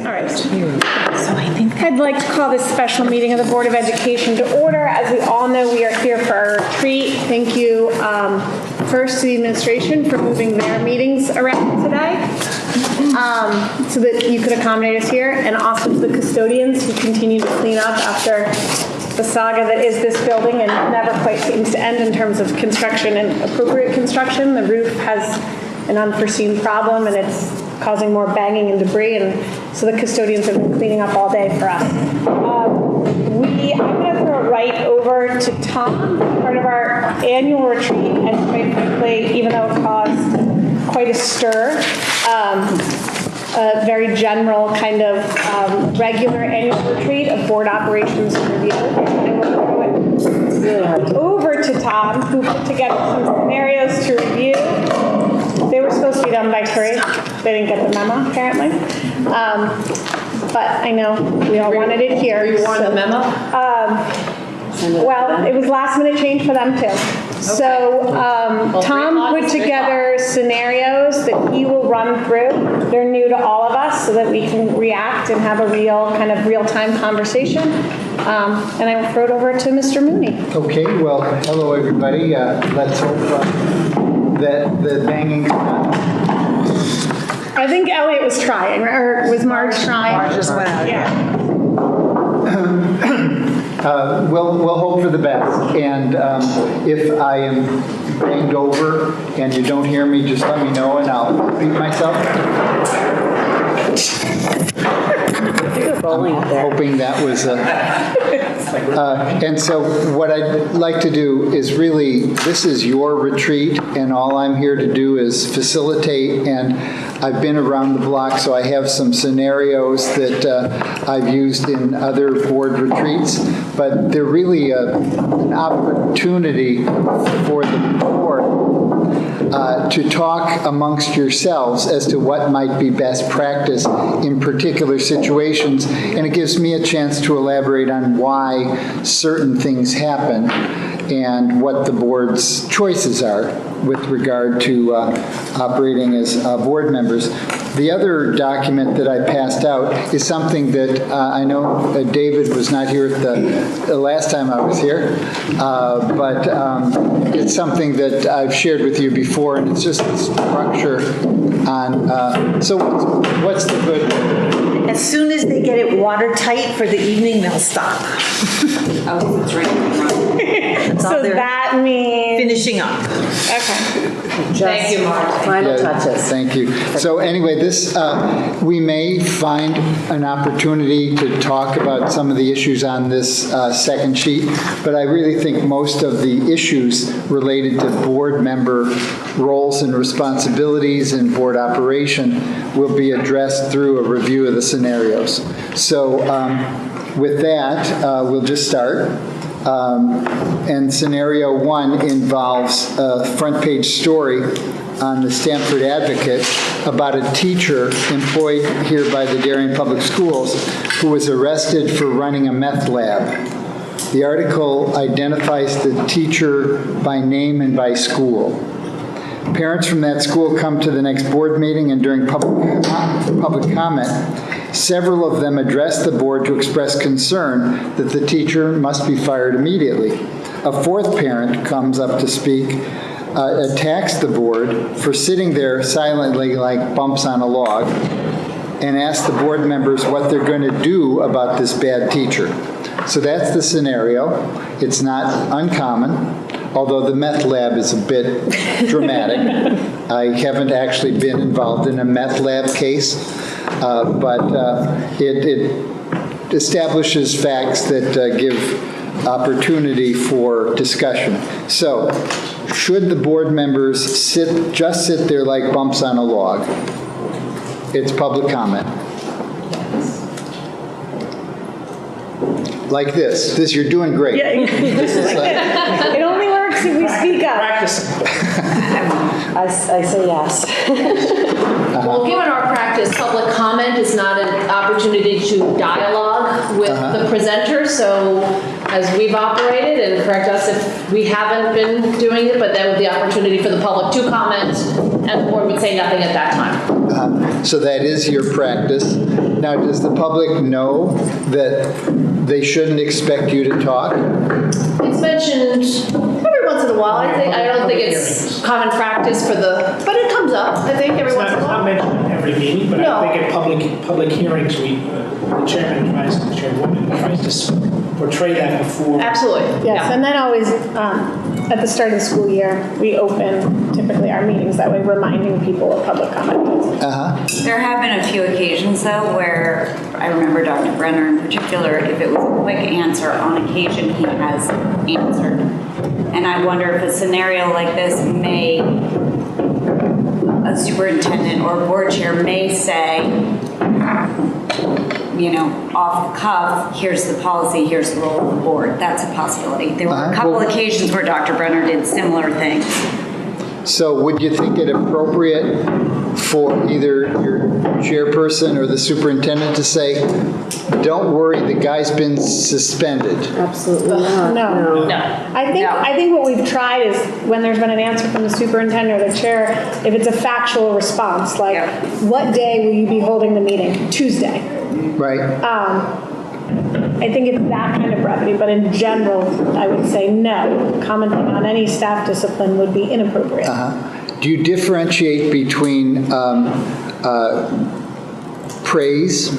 All right. I'd like to call this special meeting of the Board of Education to order. As we all know, we are here for our retreat. Thank you first to the administration for moving their meetings around today so that you could accommodate us here, and also to the custodians who continue to clean up after the saga that is this building and never quite seems to end in terms of construction and appropriate construction. The roof has an unforeseen problem and it's causing more banging and debris, and so the custodians have been cleaning up all day for us. I'm going to throw it right over to Tom, part of our annual retreat, and quite frankly, even though it caused quite a stir, a very general kind of regular annual retreat of board operations and review. And we'll throw it over to Tom, who put together some scenarios to review. They were supposed to be done by 3. They didn't get the memo, apparently. But I know we all wanted it here. You wanted the memo? Well, it was last minute change for them too. Okay. So Tom put together scenarios that he will run through. They're new to all of us so that we can react and have a real kind of real-time conversation. And I will throw it over to Mr. Mooney. Okay, well, hello everybody. Let's hope that the banging's not. I think Elliot was trying, or was Marge trying? Marge just went out. Yeah. We'll hope for the best. And if I am banged over and you don't hear me, just let me know and I'll repeat myself. I'm hoping that was and so what I'd like to do is really, this is your retreat, and all I'm here to do is facilitate, and I've been around the block, so I have some scenarios that I've used in other board retreats, but they're really an opportunity for the board to talk amongst yourselves as to what might be best practice in particular situations, and it gives me a chance to elaborate on why certain things happen and what the board's choices are with regard to operating as board members. The other document that I passed out is something that I know David was not here at the last time I was here, but it's something that I've shared with you before, and it's just the structure on, so what's the good? As soon as they get it watertight for the evening, they'll stop. Oh, that's right. So that means finishing up. Okay. Thank you, Mark. Final touches. Thank you. So anyway, this we may find an opportunity to talk about some of the issues on this second sheet, but I really think most of the issues related to board member roles and responsibilities and board operation will be addressed through a review of the scenarios. So with that, we'll just start. And scenario 1 involves a front page story on the Stamford Advocate about a teacher employed here by the Darien Public Schools who was arrested for running a meth lab. The article identifies the teacher by name and by school. Parents from that school come to the next board meeting, and during public comment, several of them address the board to express concern that the teacher must be fired immediately. A fourth parent comes up to speak, attacks the board for sitting there silently like bumps on a log, and asks the board members what they're going to do about this bad teacher. So that's the scenario. It's not uncommon, although the meth lab is a bit dramatic. I haven't actually been involved in a meth lab case, but it establishes facts that give opportunity for discussion. So, should the board members just sit there like bumps on a log? It's public comment. Like this. You're doing great. Yeah, This is like, it only works if we speak up. Practice. I say yes. Well, given our practice, public comment is not an opportunity to dialogue with the presenter, so as we've operated, and correct us if we haven't been doing it, but then with the opportunity for the public to comment, and the board would say nothing at that time. So that is your practice. Now, does the public know that they shouldn't expect you to talk? It's mentioned every once in a while. I don't think it's common practice but it comes up, I think, every once in a It's not while. mentioned at every meeting, but No. I think at public hearings, the chairman tries, the chairwoman tries to portray that before. Absolutely. Yes, Yeah. and then always, at the start of the school year, we open typically our meetings that way, reminding people of public comment. There have been a few occasions, though, where I remember Dr. Brenner in particular, if it was a quick answer, on occasion he has answered. And I wonder if a scenario like this a superintendent or board chair may say, off the cuff, here's the policy, here's the role of the board. That's a possibility. There were a couple occasions where Dr. Brenner did similar things. So would you think it appropriate for either your chairperson or the superintendent to say, don't worry, the guy's been suspended? Absolutely not. No. No. I think what we've tried is when there's been an answer from the superintendent or the chair, if it's a factual response, like, Yeah. what day will you be holding the meeting? Tuesday. Right? I think it's that kind of brevity, but in general, I would say no. Commenting on any staff discipline would be inappropriate. Do you differentiate between praise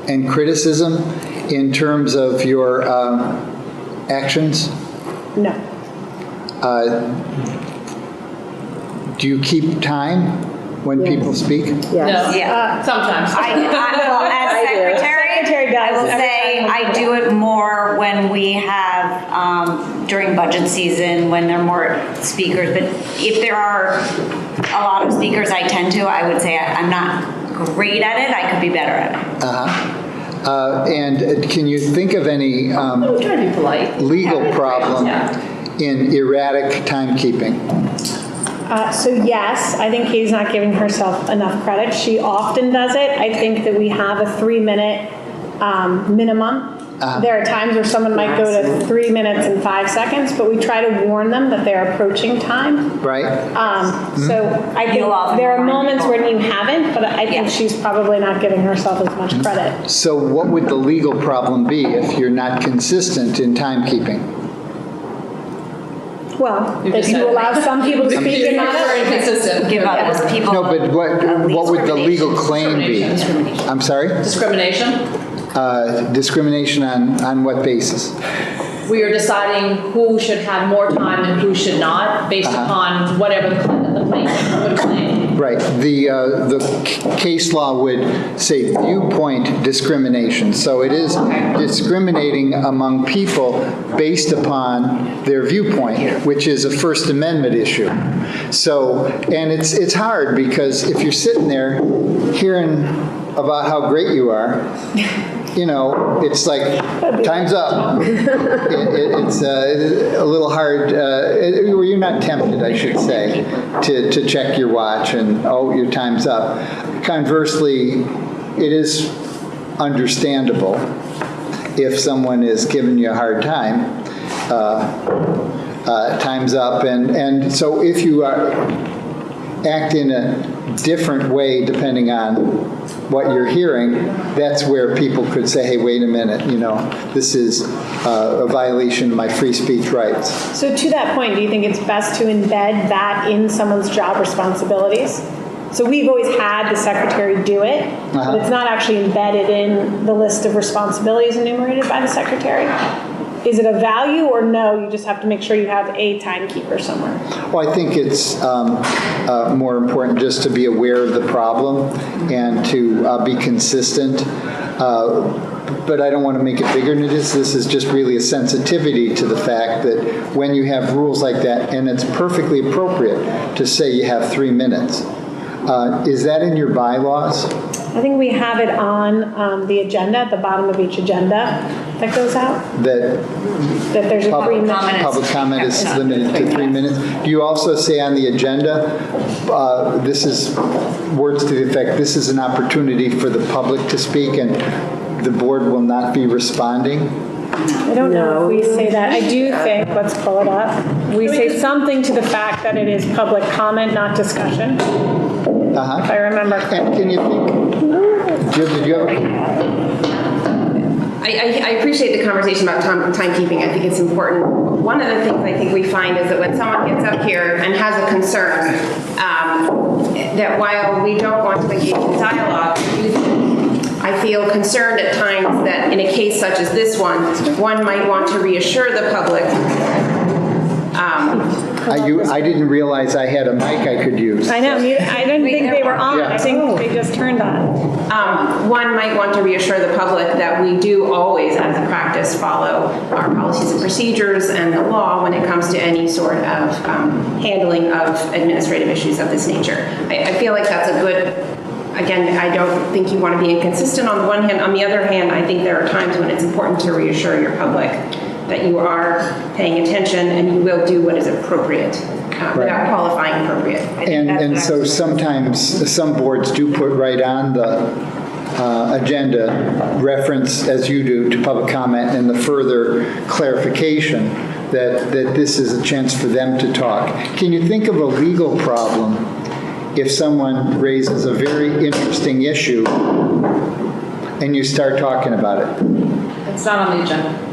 and criticism in terms of your actions? No. Do you keep time when people speak? Yes. No. Yeah. Sometimes. Well, as Secretary does I will every say time. I do it more when we have, during budget season, when there are more speakers. But if there are a lot of speakers, I would say I'm not great at it. I could be better at it. And can you think of any We try to be polite. legal problem Yeah. in erratic timekeeping? So yes, I think Katie's not giving herself enough credit. She often does it. I think that we have a 3-minute minimum. There are times where someone might go to 3 minutes and 5 seconds, but we try to warn them that they're approaching time. Right? So I think You'll often there are remind moments people. when you haven't, but I think Yeah. she's probably not giving herself as much credit. So what would the legal problem be if you're not consistent in timekeeping? Well, You if just you said- allow some people to speak and not You're others. inconsistent. Give others people. No, but what would the legal claim be? Discrimination. I'm sorry? Discrimination. Discrimination on what basis? We are deciding who should have more time and who should not, based upon whatever the plaintiff would claim. Right. The case law would say viewpoint discrimination. So it is discriminating among people based upon their viewpoint, which is a First Amendment issue. So, and it's hard because if you're sitting there hearing about how great you are, it's like, time's up. It's a little hard, or you're not tempted, I should say, to check your watch and, oh, your time's up. Conversely, it is understandable if someone is giving you a hard time, time's up. And so if you act in a different way depending on what you're hearing, that's where people could say, hey, wait a minute, this is a violation of my free speech rights. So to that point, do you think it's best to embed that in someone's job responsibilities? So we've always had the secretary do it, but it's not actually embedded in the list of responsibilities enumerated by the secretary. Is it a value or no, you just have to make sure you have a timekeeper somewhere? Well, I think it's more important just to be aware of the problem and to be consistent. But I don't want to make it bigger than it is. This is just really a sensitivity to the fact that when you have rules like that, and it's perfectly appropriate to say you have 3 minutes. Is that in your bylaws? I think we have it on the agenda, at the bottom of each agenda that goes out, That that there's a 3-minute. public comment is limited to 3 minutes? Do you also say on the agenda, this is words to the effect, this is an opportunity for the public to speak and the board will not be responding? I don't know if we say that. I do think, let's pull it up. We say something to the fact that it is public comment, not discussion, if I remember And correctly. can you think, Jill, did you have a? I appreciate the conversation about timekeeping. I think it's important. One of the things I think we find is that when someone gets up here and has a concern, that while we don't want to engage in dialogue, I feel concerned at times that in a case such as this one might want to reassure the public. I didn't realize I had a mic I could use. I know, I didn't think they were on, Yeah. I think they just turned on. One might want to reassure the public that we do always, as a practice, follow our policies and procedures and the law when it comes to any sort of handling of administrative issues of this nature. I feel like that's a good, again, I don't think you want to be inconsistent on the one hand. On the other hand, I think there are times when it's important to reassure your public that you are paying attention and you will do what is appropriate, without qualifying appropriate. And so sometimes some boards do put right on the agenda reference, as you do, to public comment and the further clarification that this is a chance for them to talk. Can you think of a legal problem if someone raises a very interesting issue and you start talking about it? It's not on the agenda.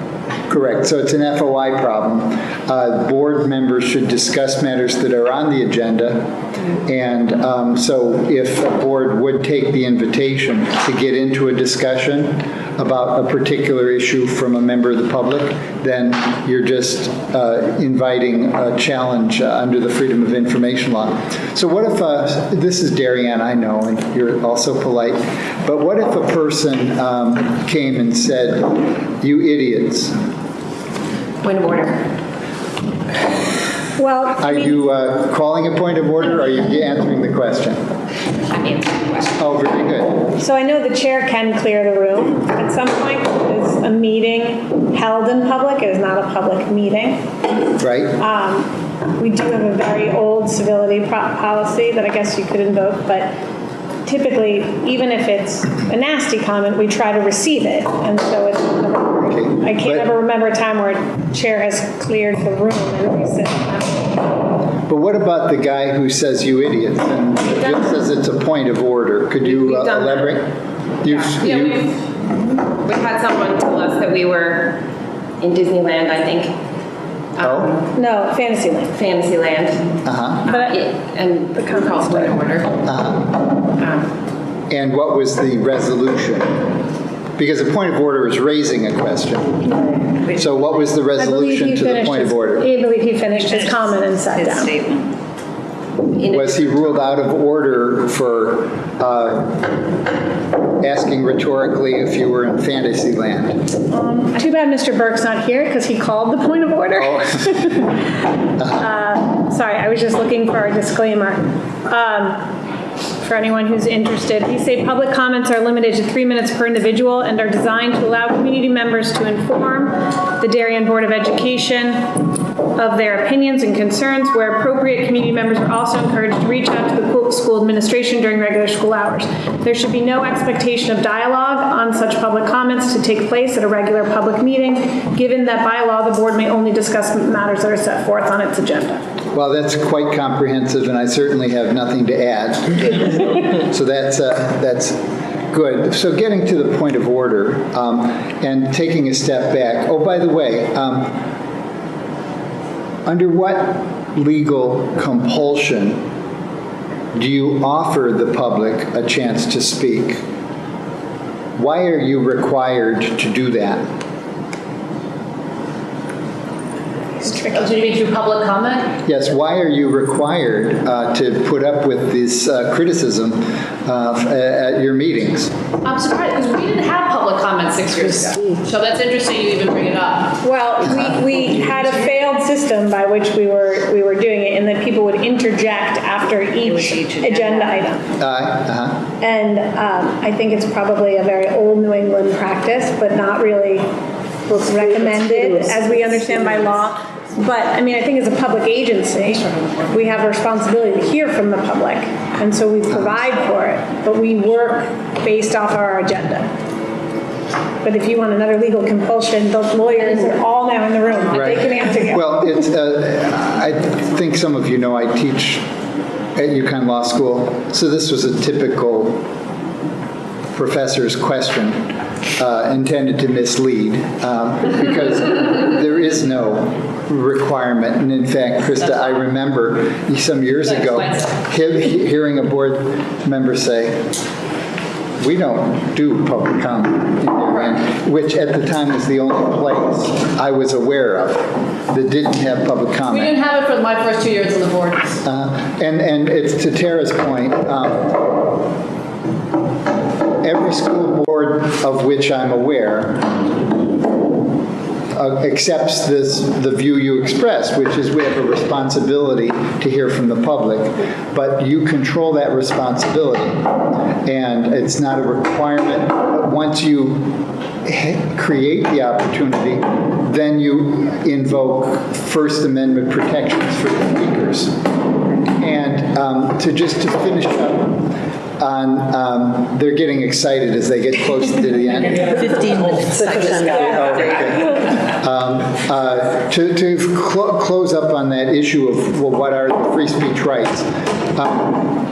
Correct. So it's an FOI problem. Board members should discuss matters that are on the agenda. And so if a board would take the invitation to get into a discussion about a particular issue from a member of the public, then you're just inviting a challenge under the Freedom of Information Law. So what if, this is Darien, I know, and you're also polite, but what if a person came and said, "You idiots"? Point of order. Well, Are you calling a point of order, or are you answering the question? I'm answering the question. Oh, very good. so I know the chair can clear the room at some point. It's a meeting held in public. It is not a public meeting. Right? We do have a very old civility policy that I guess you could invoke, but typically, even if it's a nasty comment, we try to receive it. And so it's, I can't ever remember a time where a chair has cleared the room and recessed. But what about the guy who says "you idiots" and just says it's a point of order? Could you We've done that. elaborate? You've- Yeah, you- we've had someone tell us that we were in Disneyland, I think. Oh, No, Fantasyland. Fantasyland. But And the calls point of order. and what was the resolution? Because a point of order is raising a question. So what was the I believe resolution he to the finished point his, of order? I believe he finished his comment and sat His down. statement. Was he ruled out of order for asking rhetorically if you were in Fantasyland? Too bad Mr. Burke's not here because he called the point of order. Oh. Sorry, I was just looking for a disclaimer. For anyone who's interested, we say public comments are limited to 3 minutes per individual and are designed to allow community members to inform the Darien Board of Education of their opinions and concerns. Where appropriate, community members are also encouraged to reach out to the school administration during regular school hours. There should be no expectation of dialogue on such public comments to take place at a regular public meeting, given that by law, the board may only discuss matters that are set forth on its agenda. Well, that's quite comprehensive, and I certainly have nothing to add. So that's good. So getting to the point of order and taking a step back. Oh, by the way, under what legal compulsion do you offer the public a chance to speak? Why are you required to do that? Oh, do you mean through public comment? Yes, why are you required to put up with this criticism at your meetings? I'm surprised, because we didn't have public comment 6 years ago. So that's interesting you even bring it up. Well, we had a failed system by which we were doing it, in that people would interject after each agenda item. And I think it's probably a very old New England practice, but not really recommended, as we understand by law. But, I mean, I think as a public agency, we have a responsibility to hear from the public, and so we provide for it, but we work based off our agenda. But if you want another legal compulsion, the lawyers are all now in the room. Right. They can answer you. Well, it's, I think some of you know I teach at UConn Law School, so this was a typical professor's question intended to mislead, because there is no requirement. And in fact, Krista, I remember some years ago hearing a board member say, we don't do public comment in your end, which at the time was the only place I was aware of that didn't have public comment. We didn't have it for my first 2 years on the board. And it's to Tara's point, every school board of which I'm aware accepts the view you expressed, which is we have a responsibility to hear from the public, but you control that responsibility. And it's not a requirement. Once you create the opportunity, then you invoke First Amendment protections for the speakers. And to finish up on, they're getting excited as they get close to the end. 15 minutes. To close up on that issue of, well, what are the free speech rights?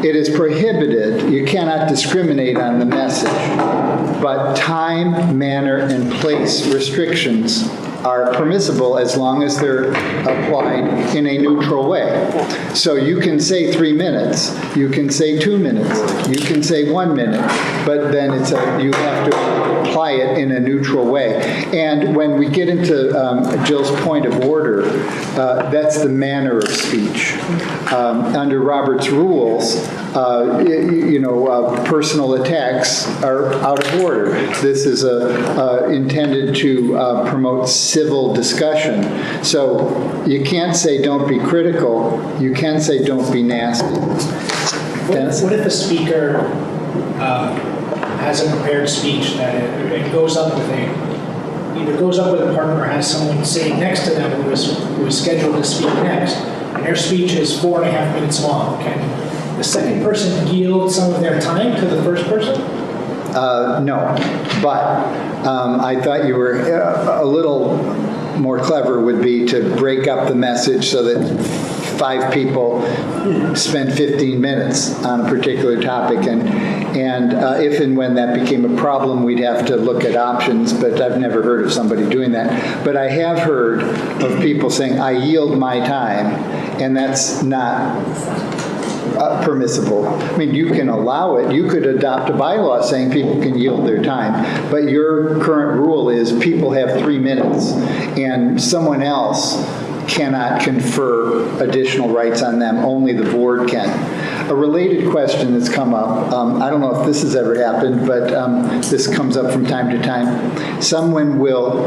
It is prohibited, you cannot discriminate on the message, but time, manner, and place restrictions are permissible as long as they're applied in a neutral way. So you can say 3 minutes, you can say 2 minutes, you can say 1 minute, but then you have to apply it in a neutral way. And when we get into Jill's point of order, that's the manner of speech. Under Robert's rules, personal attacks are out of order. This is intended to promote civil discussion. So you can't say don't be critical, you can say don't be nasty. What if a speaker has a prepared speech that it goes up with either goes up with a partner or has someone sitting next to them who is scheduled to speak next, and their speech is 4.5 minutes long? Can the second person yield some of their time to the first person? No, but I thought you were a little more clever would be to break up the message so that 5 people spend 15 minutes on a particular topic, and if and when that became a problem, we'd have to look at options, but I've never heard of somebody doing that. But I have heard of people saying, I yield my time, and that's not permissible. I mean, you can allow it. You could adopt a bylaw saying people can yield their time, but your current rule is people have 3 minutes, and someone else cannot confer additional rights on them. Only the board can. A related question that's come up, I don't know if this has ever happened, but this comes up from time to time. Someone will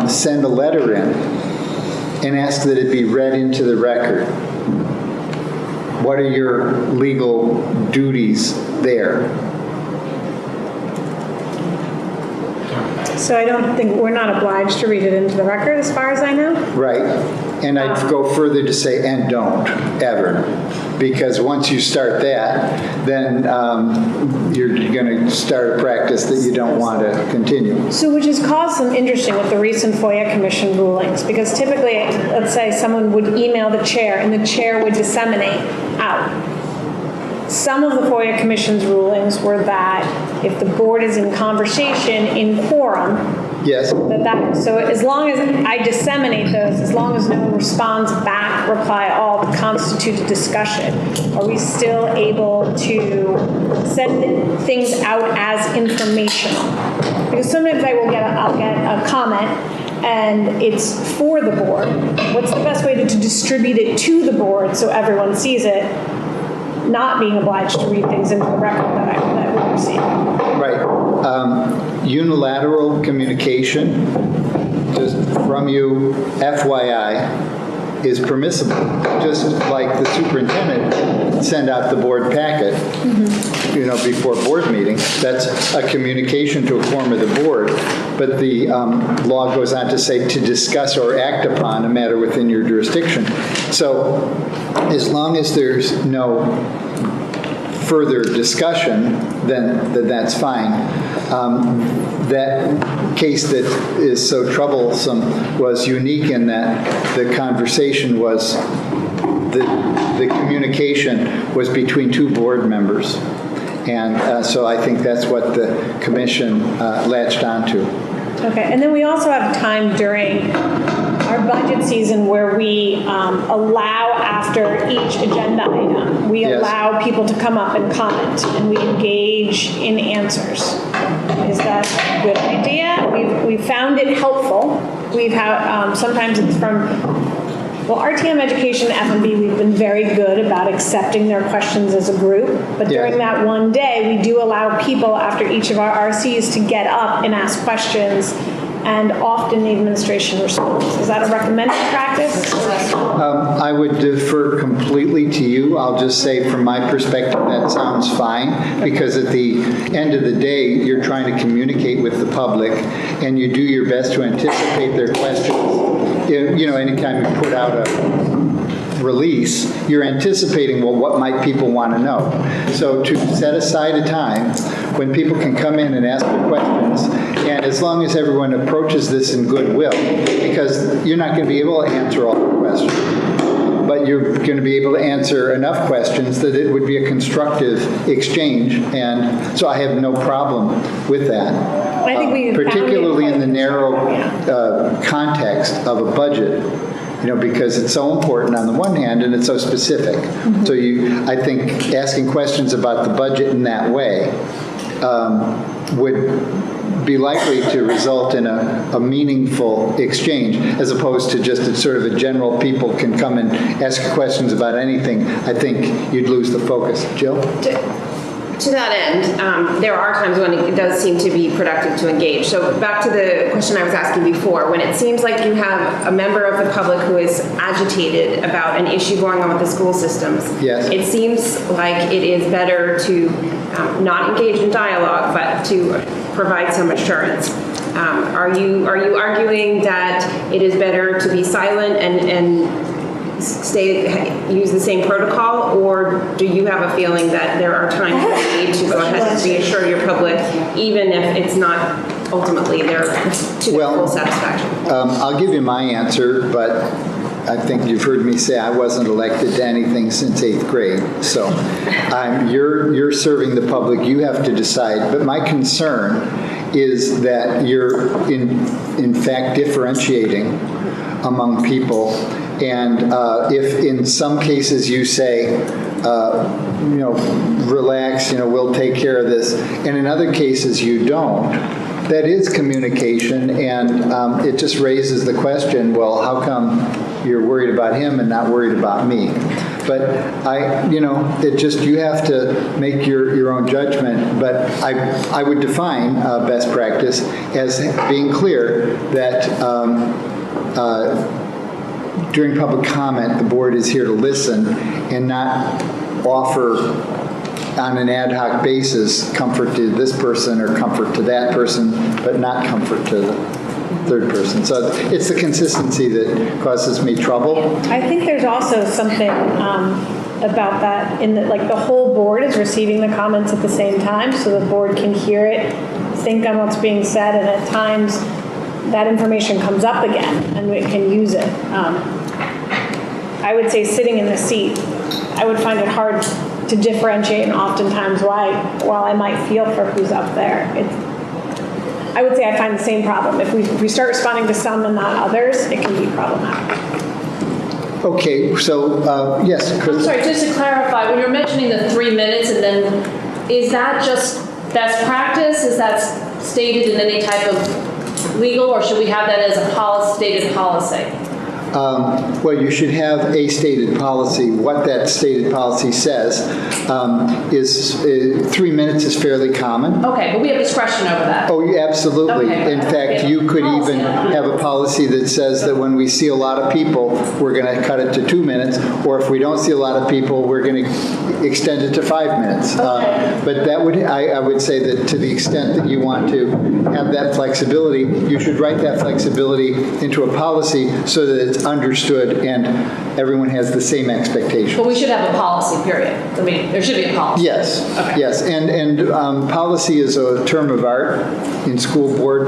send a letter in and ask that it be read into the record. What are your legal duties there? So I don't think, we're not obliged to read it into the record as far as I know. Right. And I'd go further to say, and don't, ever. Because once you start that, then you're going to start a practice that you don't want to continue. So which has caused some interesting with the recent FOIA Commission rulings, because typically, let's say someone would email the chair and the chair would disseminate out. Some of the FOIA Commission's rulings were that if the board is in conversation in quorum, yes. So as long as I disseminate those, as long as no one responds back, reply all to constitute a discussion, are we still able to send things out as informational? Because sometimes I'll get a comment and it's for the board. What's the best way to distribute it to the board so everyone sees it? Not being obliged to read things into the record that we receive. Right. Unilateral communication, just from you, FYI, is permissible. Just like the superintendent send out the board packet, before board meeting. That's a communication to a quorum of the board. But the law goes on to say to discuss or act upon a matter within your jurisdiction. So as long as there's no further discussion, then that's fine. That case that is so troublesome was unique in that the conversation was, the communication was between 2 board members. And so I think that's what the commission latched onto. Okay, and then we also have time during our budget season where we allow after each agenda item, we Yes. allow people to come up and comment, and we engage in answers. Is that a good idea? We've found it helpful. We've had, sometimes it's from, well, RTM Education and F&B, we've been very good about accepting their questions as a group, but during that one day, we do allow people after each of our RCs to get up and ask questions, and often the administration responds. Is that a recommended practice? I would defer completely to you. I'll just say from my perspective, that sounds fine, because at the end of the day, you're trying to communicate with the public, and you do your best to anticipate their questions. You know, anytime you put out a release, you're anticipating, well, what might people want to know? So to set aside a time when people can come in and ask their questions, and as long as everyone approaches this in goodwill, because you're not going to be able to answer all the questions, but you're going to be able to answer enough questions that it would be a constructive exchange, and so I have no problem with that. I think we particularly in the narrow context of a budget, you know, because it's so important on the one hand and it's so specific. Mm-hmm. So I think asking questions about the budget in that way would be likely to result in a meaningful exchange, as opposed to just a sort of a general people can come and ask questions about anything. I think you'd lose the focus. Jill? To that end, there are times when it does seem to be productive to engage. So back to the question I was asking before, when it seems like you have a member of the public who is agitated about an issue going on with the school systems, Yes. it seems like it is better to not engage in dialogue, but to provide some assurance. Are you arguing that it is better to be silent and use the same protocol, or do you have a feeling that there are times when you need to go ahead and reassure your public, even if it's not ultimately their to their full satisfaction? I'll give you my answer, but I think you've heard me say I wasn't elected to anything since 8th grade. So you're serving the public. You have to decide. But my concern is that you're in fact differentiating among people. And if in some cases you say, you know, relax, you know, we'll take care of this, and in other cases you don't, that is communication, and it just raises the question, well, how come you're worried about him and not worried about me? But you know, it just, you have to make your own judgment. But I would define best practice as being clear that during public comment, the board is here to listen and not offer on an ad hoc basis comfort to this person or comfort to that person, but not comfort to the third person. So it's the consistency that causes me trouble. I think there's also something about that in that, like, the whole board is receiving the comments at the same time, so the board can hear it, think on what's being said, and at times that information comes up again and we can use it. I would say sitting in the seat, I would find it hard to differentiate, and oftentimes while I might feel for who's up there, I would say I find the same problem. If we start responding to some and not others, it can be problematic. Okay, so yes, Chris. I'm sorry, just to clarify, when you're mentioning the 3 minutes, and then, is that just best practice? Is that stated in any type of legal, or should we have that as a stated policy? Well, you should have a stated policy. What that stated policy says is 3 minutes is fairly common. Okay, but we have discretion over that. Oh, yeah, absolutely. Okay. In fact, you could even have a policy that says that when we see a lot of people, we're going to cut it to 2 minutes, or if we don't see a lot of people, we're going to extend it to 5 minutes. But that would, I would say that to the extent that you want to have that flexibility, you should write that flexibility into a policy so that it's it's understood and everyone has the same expectation. But we should have a policy, period. I mean, there should be a policy. Yes, Okay. yes, and policy is a term of art in school board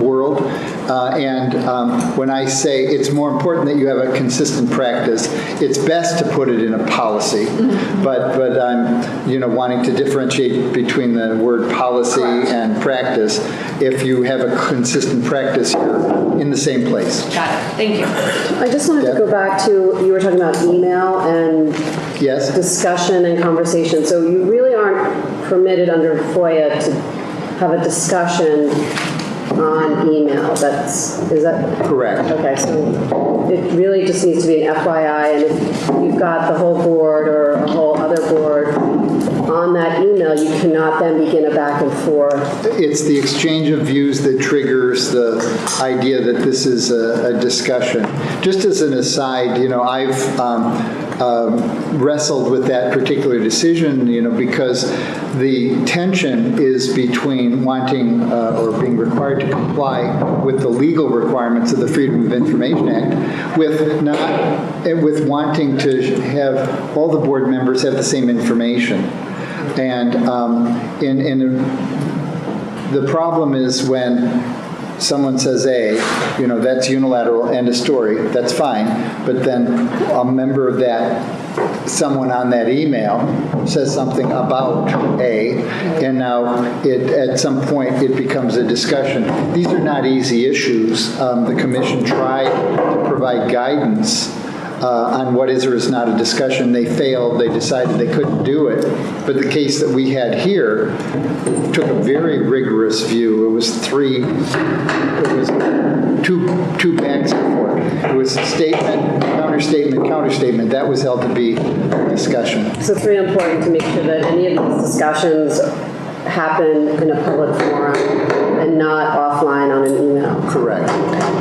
world, and when I say it's more important that you have a consistent practice, it's best to put it in a policy, but I'm wanting to differentiate between the word policy and practice. If you have a consistent practice, you're in the same place. Got it. Thank you. I just wanted to go back to, you were talking about email and Yes? discussion and conversation. So you really aren't permitted under FOIA to have a discussion on email. Is that? Correct. Okay, so it really just needs to be an FYI, and if you've got the whole board or a whole other board on that email, you cannot then begin a back and forth. It's the exchange of views that triggers the idea that this is a discussion. Just as an aside, I've wrestled with that particular decision, because the tension is between wanting or being required to comply with the legal requirements of the Freedom of Information Act with wanting to have all the board members have the same information. And the problem is when someone says A, that's unilateral, end of story, that's fine, but then a member of someone on that email says something about A, and now at some point it becomes a discussion. These are not easy issues. The commission tried to provide guidance on what is or is not a discussion. They failed. They decided they couldn't do it. But the case that we had here took a very rigorous view. It was two backs and forth. It was statement, counterstatement. That was held to be a discussion. So it's really important to make sure that any of these discussions happen in a public forum and not offline on an email. Correct.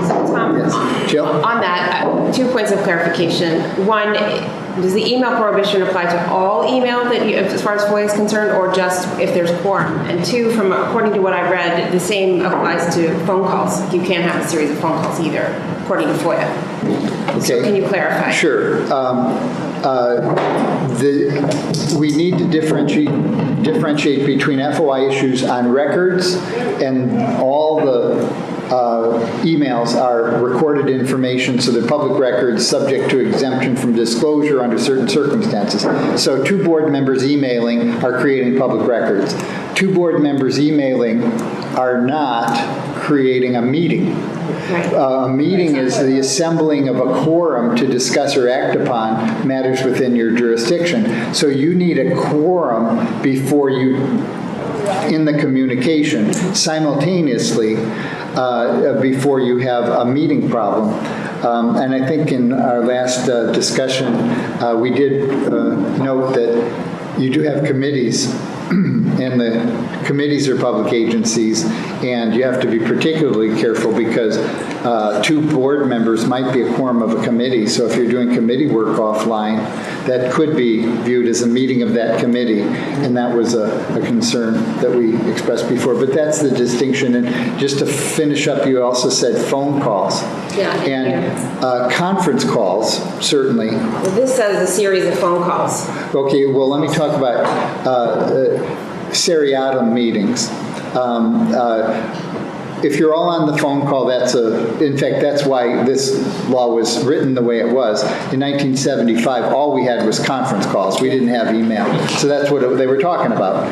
So Tom, Yes. Jill? on that, 2 points of clarification. One, does the email prohibition apply to all email as far as FOIA is concerned, or just if there's quorum? And 2, according to what I read, the same applies to phone calls. You can't have a series of phone calls either, according to FOIA. Okay. So can you clarify? Sure. We need to differentiate between FOI issues on records, and all the emails are recorded information, so they're public records subject to exemption from disclosure under certain circumstances. So 2 board members emailing are creating public records. 2 board members emailing are not creating a meeting. Right. A meeting is the assembling of a quorum to discuss or act upon matters within your jurisdiction. So you need a quorum before you, in the communication, simultaneously, before you have a meeting problem. And I think in our last discussion, we did note that you do have committees, and the committees are public agencies, and you have to be particularly careful because 2 board members might be a quorum of a committee. So if you're doing committee work offline, that could be viewed as a meeting of that committee, and that was a concern that we expressed before. But that's the distinction. And just to finish up, you also said phone calls. Yeah. And conference calls, certainly. Well, this says a series of phone calls. Okay, well, let me talk about seriatim meetings. If you're all on the phone call, in fact, that's why this law was written the way it was. In 1975, all we had was conference calls. We didn't have email. So that's what they were talking about.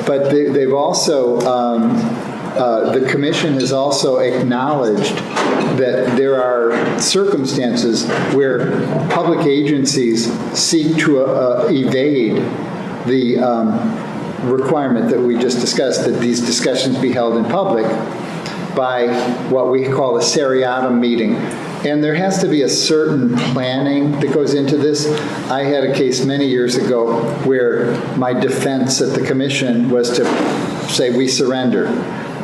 But they've also, the commission has also acknowledged that there are circumstances where public agencies seek to evade the requirement that we just discussed, that these discussions be held in public, by what we call a seriatim meeting. And there has to be a certain planning that goes into this. I had a case many years ago where my defense at the commission was to say we surrender,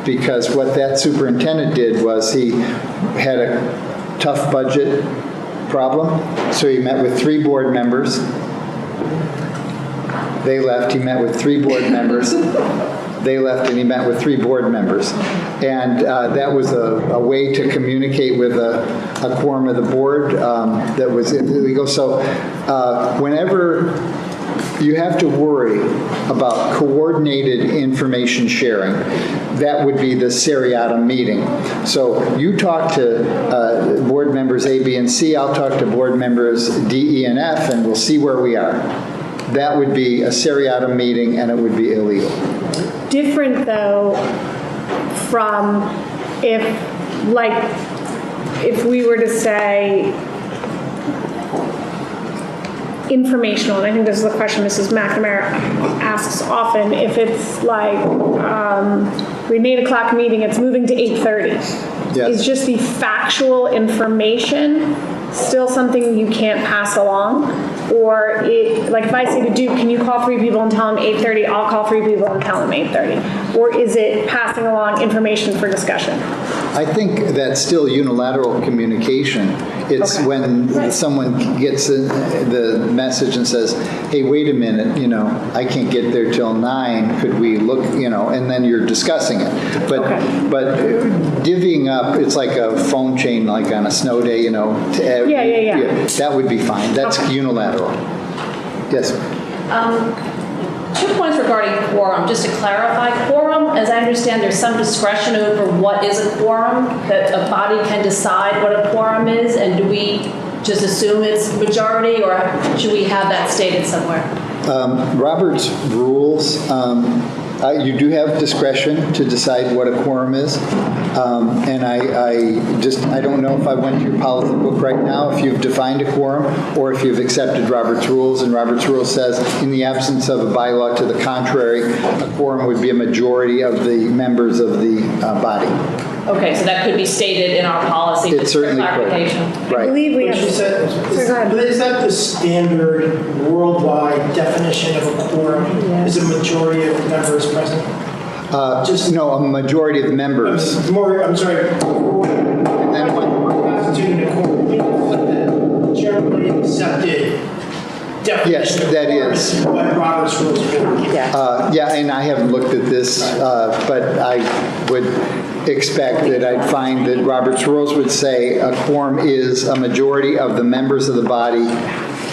because what that superintendent did was he had a tough budget problem, so he met with 3 board members. They left. He met with 3 board members. they left and he met with 3 board members. And that was a way to communicate with a quorum of the board that was illegal. So whenever you have to worry about coordinated information sharing, that would be the seriatim meeting. So you talk to board members A, B, and C, I'll talk to board members D, E, and F, and we'll see where we are. That would be a seriatim meeting, and it would be illegal. Different, though, from if we were to say informational, and I think this is the question Mrs. McNamara asks often, if it's like we had an 8 o'clock meeting, it's moving to 8:30. Yes. Is just the factual information still something you can't pass along? Or like if I say to Duke, can you call 3 people and tell them 8:30, I'll call 3 people and tell them 8:30. Or is it passing along information for discussion? I think that's still unilateral communication. It's Okay. when someone gets the message and says, hey, wait a minute, I can't get there till 9, could we look, and then you're discussing it. But Okay. but divvying up, it's like a phone chain, like on a snow day, Yeah. that would be fine. That's Okay. unilateral. Yes. 2 points regarding quorum. Just to clarify, quorum, as I understand, there's some discretion over what is a quorum, that a body can decide what a quorum is, and do we just assume it's majority, or should we have that stated somewhere? Robert's rules, you do have discretion to decide what a quorum is. And I don't know if I went to your policy book right now, if you've defined a quorum, or if you've accepted Robert's rules. And Robert's rules says, in the absence of a bylaw to the contrary, a quorum would be a majority of the members of the body. Okay, so that could be stated in our policy, It just for certainly could. clarification. I Right. believe we But have. she said, Sorry, go ahead. but is that the standard worldwide definition of a quorum? Is a majority of members present? No, a majority of the members. I'm sorry. And then what? Constituting a quorum, but the generally accepted definition. Yes, of that quorum is. what Robert's rules for. Yeah, and I haven't looked at this, but I would expect that I'd find that Robert's rules would say a quorum is a majority of the members of the body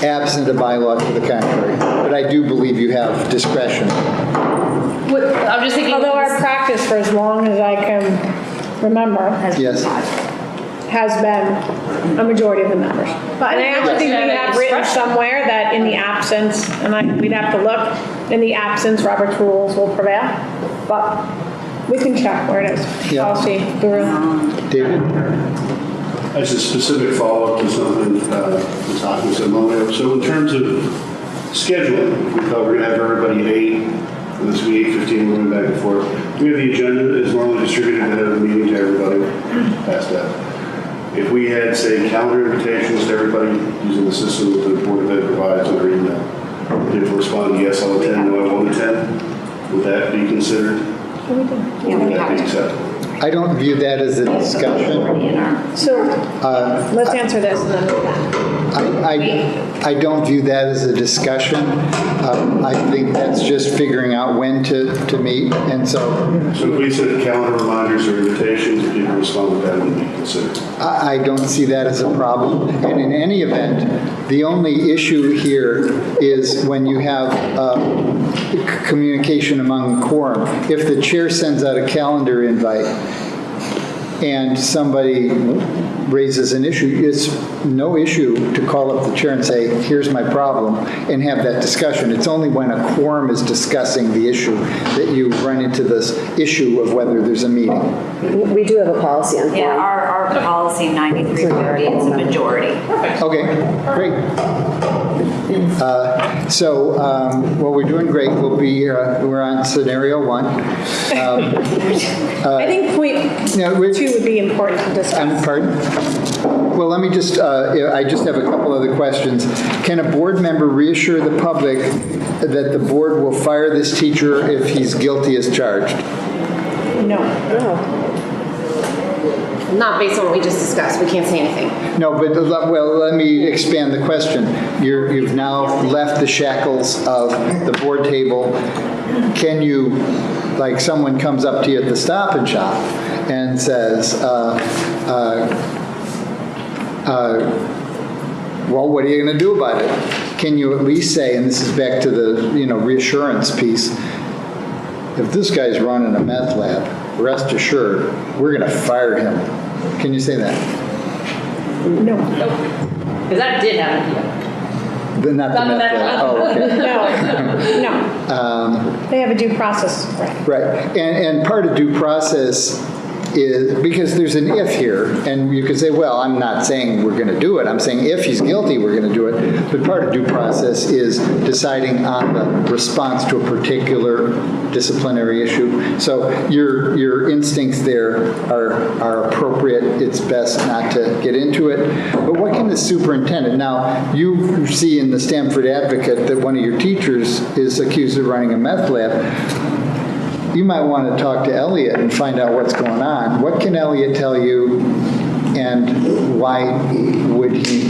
absent a bylaw to the contrary. But I do believe you have discretion. I'm just thinking. Although our practice for as long as I can remember Yes. has been a majority of the members. But and I actually think we have written somewhere that in the absence, and we'd have to look, in the absence, Robert's rules will prevail. But we can check where it is. Yeah. Policy guru. David? As a specific follow-up to something Ms. Hawkins said a moment ago. So in terms of scheduling, we thought we were going to have everybody at 8, and this will be 8:15, we're going back and forth. We have the agenda is normally distributed ahead of the meeting to everybody past that. If we had, say, calendar invitations to everybody using the system that the Board of Ed provides on their email, and if we respond, yes, I'll attend, no, I won't attend, would that be considered? Would that be acceptable? I don't view that as a discussion. So let's answer this and then move on. I don't view that as a discussion. I think that's just figuring out when to meet, and so So if we send calendar reminders or invitations, if people respond with that, would be considered? I don't see that as a problem. And in any event, the only issue here is when you have communication among quorum. If the chair sends out a calendar invite and somebody raises an issue, it's no issue to call up the chair and say, here's my problem, and have that discussion. It's only when a quorum is discussing the issue that you run into this issue of whether there's a meeting. We do have a policy on Yeah, quorum. our policy 9330, it's a majority. Okay, great. So, well, we're doing great. We'll be, we're on scenario 1. I think point Yeah, we're- 2 would be important to discuss. Pardon? Well, let me just, I just have a couple other questions. Can a board member reassure the public that the board will fire this teacher if he's guilty as charged? No. Not based on what we just discussed, we can't say anything. No, but, well, let me expand the question. You've now left the shackles of the board table. Can you, like someone comes up to you at the Stop and Shop and says, well, what are you going to do about it? Can you at least say, and this is back to the, reassurance piece, if this guy's running a meth lab, rest assured, we're going to fire him. Can you say that? No. Because that did happen to you. Not the meth lab. Oh, okay. No. They have a due process, right? Right. And part of due process is, because there's an if here, and you could say, well, I'm not saying we're going to do it. I'm saying if he's guilty, we're going to do it. But part of due process is deciding on the response to a particular disciplinary issue. So your instincts there are appropriate. It's best not to get into it. But what can the superintendent? Now, you see in the Stamford Advocate that one of your teachers is accused of running a meth lab. You might want to talk to Elliot and find out what's going on. What can Elliot tell you, and why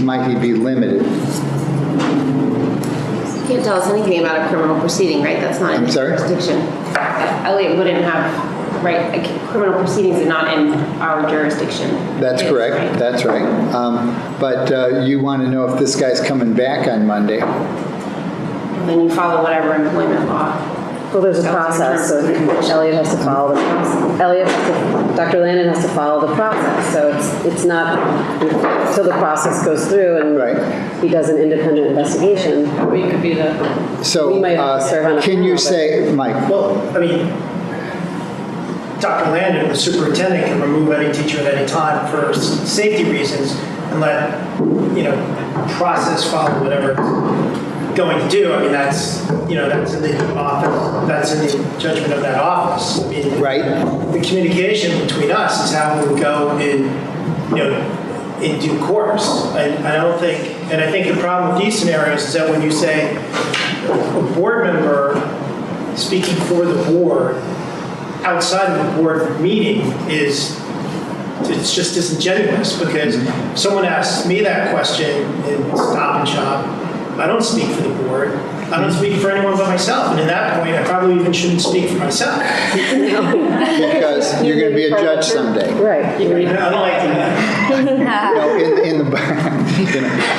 might he be limited? You can't tell us anything about a criminal proceeding, right? That's not in his jurisdiction. Elliot wouldn't have, right, criminal proceedings are not in our jurisdiction. That's correct. Right? That's right. But you want to know if this guy's coming back on Monday. Then you follow whatever employment law. Well, there's a process, so Elliot has to follow the process. Dr. Landon has to follow the process, so it's not until the process goes through and he does an independent investigation. We could be the... So, we might have to serve on a can you say, Mike? Well, I mean, Dr. Landon, the superintendent, can remove any teacher at any time for safety reasons and let, process follow whatever it's going to do. I mean, that's in the office, that's in the judgment of that office. I mean, the communication between us is how we would go in due course. I think the problem with these scenarios is that when you say a board member speaking for the board outside of the board meeting it's just disingenuous, because if someone asks me that question in Stop and Shop, I don't speak for the board. I don't speak for anyone but myself. And at that point, I probably even shouldn't speak for myself. Because you're going to be a judge someday. Right. I don't like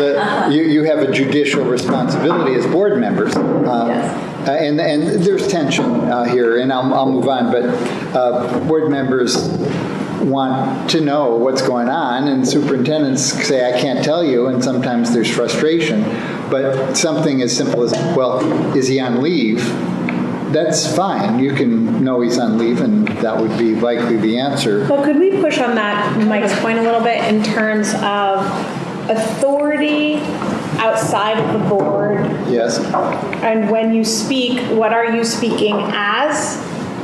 that. You have a judicial responsibility as board members. And there's tension here, and I'll move on. But board members want to know what's going on, and superintendents say, I can't tell you, and sometimes there's frustration. But something as simple as, well, is he on leave? That's fine. You can know he's on leave, and that would be likely the answer. Well, could we push on that, Mike's point, a little bit in terms of authority outside of the board? Yes. And when you speak, what are you speaking as?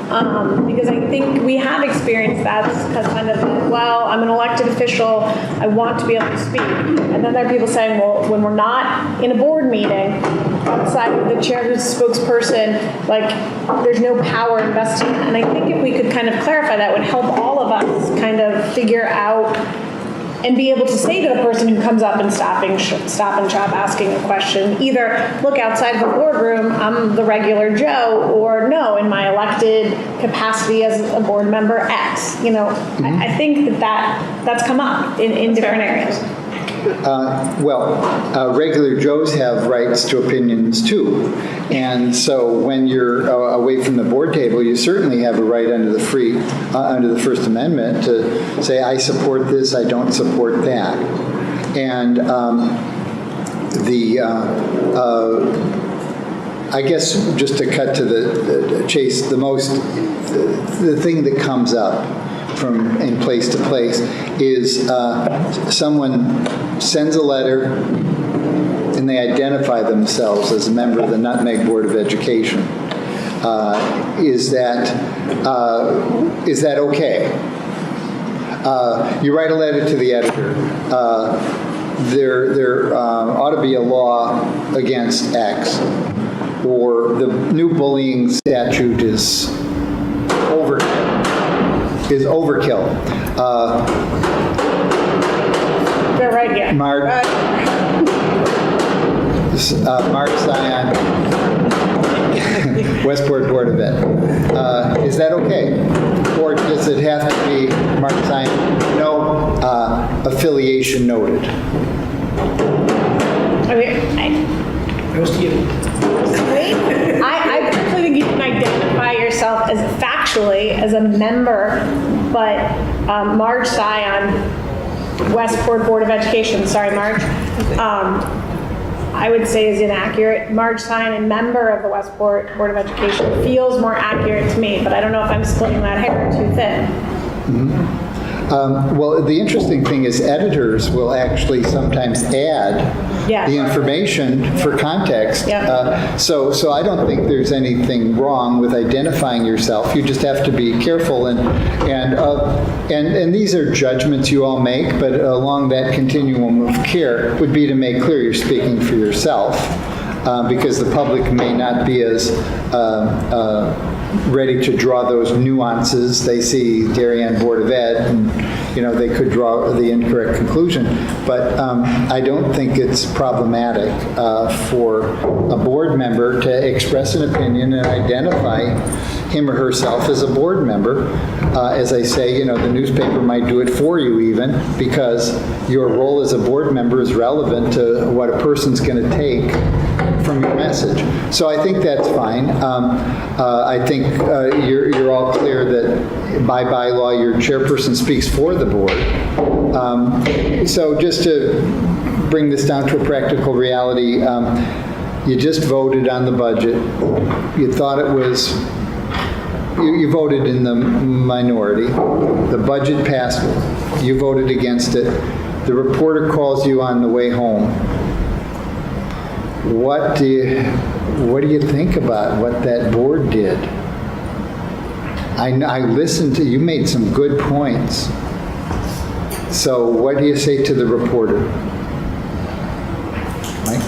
Because I think we have experienced that as kind of, well, I'm an elected official, I want to be able to speak. And then there are people saying, well, when we're not in a board meeting, outside of the chair who's spokesperson, like, there's no power invested. And I think if we could kind of clarify that, would help all of us kind of figure out and be able to say to the person who comes up and Stop and Shop asking a question, either look outside the boardroom, I'm the regular Joe, or no, in my elected capacity as a board member X. I think that's come up in different areas. Regular Joes have rights to opinions too. And so when you're away from the board table, you certainly have a right under the First Amendment to say, I support this, I don't support that. And I guess just to cut to the chase, the thing that comes up from in place to place is someone sends a letter and they identify themselves as a member of the Nutmeg Board of Education. Is that okay? You write a letter to the editor. There ought to be a law against X, or the new bullying statute is overkill. is overkill. They're right here. Mark Zion, Westport Board of Ed. Is that okay? Or does it have to be Mark Zion? No affiliation noted. Goes to you. I personally think you can identify yourself as factually as a member, but Marge Zion, Westport Board of Education, sorry, Marge, I would say is inaccurate. Marge Zion, a member of the Westport Board of Education, feels more accurate to me, but I don't know if I'm splitting that hair too thin. Well, the interesting thing is editors will actually sometimes add the information for context. So I don't think there's anything wrong with identifying yourself. You just have to be careful, and these are judgments you all make, but along that continuum of care would be to make clear you're speaking for yourself, because the public may not be as ready to draw those nuances. They see Darien Board of Ed, and they could draw the incorrect conclusion. But I don't think it's problematic for a board member to express an opinion and identify him or herself as a board member. As I say, the newspaper might do it for you even, because your role as a board member is relevant to what a person's going to take from your message. So I think that's fine. I think you're all clear that by bylaw your chairperson speaks for the board. So just to bring this down to a practical reality, you just voted on the budget. You thought it was, you voted in the minority. The budget passed. You voted against it. The reporter calls you on the way home. What do you think about what that board did? I listened to you, made some good points. So what do you say to the reporter? Mike?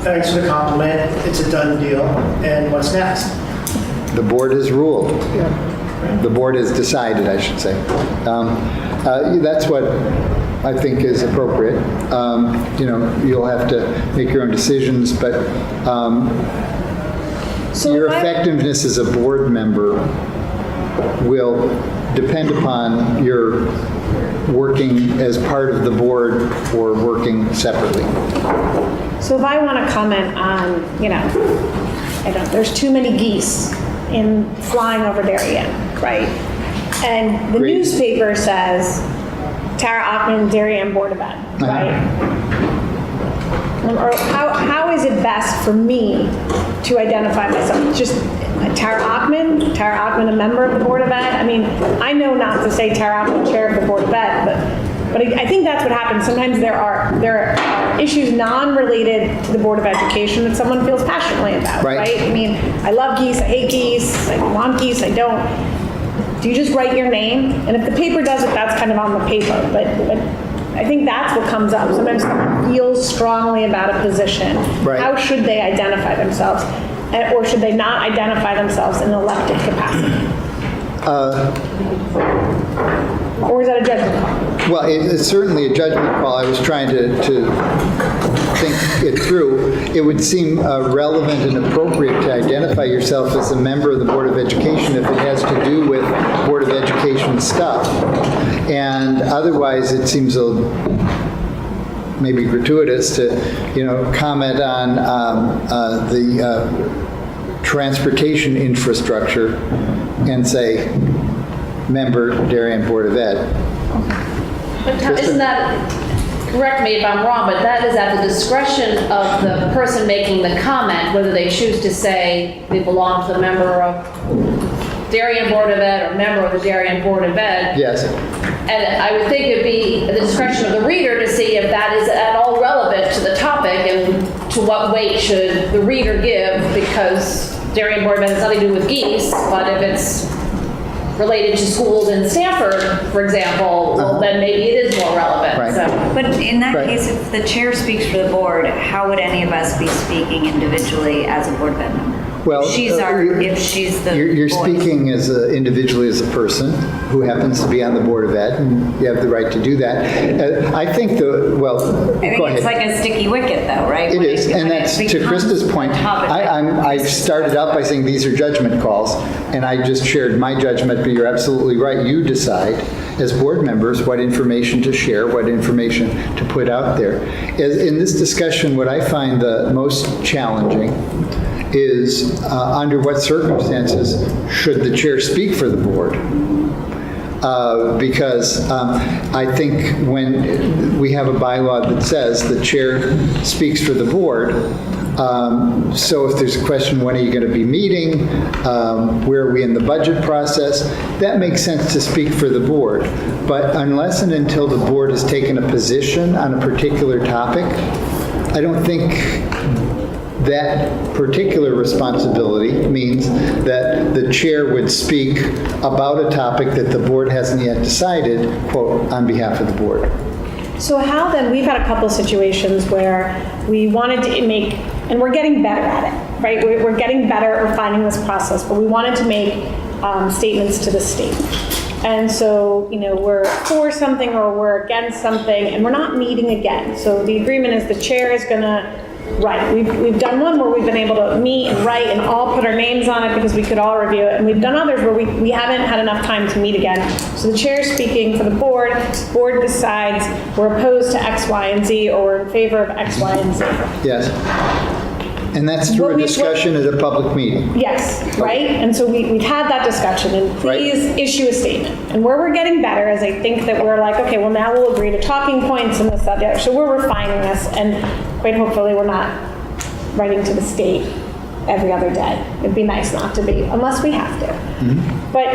Thanks for the compliment. It's a done deal. And what's next? The board has ruled. The board has decided, I should say. That's what I think is appropriate. You'll have to make your own decisions, but your effectiveness as a board member will depend upon your working as part of the board or working separately. So if I want to comment on, there's too many geese in flying over Darien, right? And the newspaper says Tara Ockman, Darien Board of Ed, right? Or how is it best for me to identify myself? Just Tara Ockman, a member of the Board of Ed? I mean, I know not to say Tara Ockman, chair of the Board of Ed, but I think that's what happens. Sometimes there are issues non-related to the Board of Education that someone feels passionately about, right? I mean, I love geese, I hate geese, I want geese, I don't. Do you just write your name? And if the paper does it, that's kind of on the paper. But I think that's what comes up. Sometimes someone feels strongly about a position. Right. How should they identify themselves? Or should they not identify themselves in an elected capacity? Or is that a judgment call? Well, it's certainly a judgment call. I was trying to think it through. It would seem relevant and appropriate to identify yourself as a member of the Board of Education if it has to do with Board of Education stuff. And otherwise, it seems maybe gratuitous to, comment on the transportation infrastructure and say, member, Darien Board of Ed. But isn't that, correct me if I'm wrong, but that is at the discretion of the person making the comment, whether they choose to say they belong to the member of Darien Board of Ed or member of the Darien Board of Ed. Yes. And I would think it'd be at the discretion of the reader to see if that is at all relevant to the topic and to what weight should the reader give, because Darien Board of Ed has nothing to do with geese, but if it's related to schools in Stanford, for example, well, then maybe it is more relevant. Right. So. But in that case, if the chair speaks for the board, how would any of us be speaking individually as a board of ed member? Well, if she's the You're voice. speaking as individually as a person who happens to be on the Board of Ed, and you have the right to do that. I think I think go it's ahead. like a sticky wicket though, right? It is, and that's to Krista's point. I started out by saying these are judgment calls, and I just shared my judgment, but you're absolutely right. You decide as board members what information to share, what information to put out there. In this discussion, what I find the most challenging is under what circumstances should the chair speak for the board? Because I think when we have a bylaw that says the chair speaks for the board, so if there's a question, when are you going to be meeting? Where are we in the budget process? That makes sense to speak for the board. But unless and until the board has taken a position on a particular topic, I don't think that particular responsibility means that the chair would speak about a topic that the board hasn't yet decided, quote, on behalf of the board. So how then, we've had a couple of situations where we wanted to make, and we're getting better at it, right? We're getting better at refining this process, but we wanted to make statements to the state. And so, we're for something or we're against something, and we're not meeting again. So the agreement is the chair is going to write. We've done one where we've been able to meet and write and all put our names on it because we could all review it. And we've done others where we haven't had enough time to meet again. So the chair is speaking for the board decides we're opposed to X, Y, and Z, or we're in favor of X, Y, and Z. Yes. And that's through a discussion at a public meeting. Yes, right? And so we've had that discussion, and please issue a statement. And where we're getting better is I think that we're like, okay, well now we'll agree to talking points and this, that, the other. So we're refining this, and quite hopefully we're not writing to the state every other day. It'd be nice not to be, unless we have to. Mm-hmm. But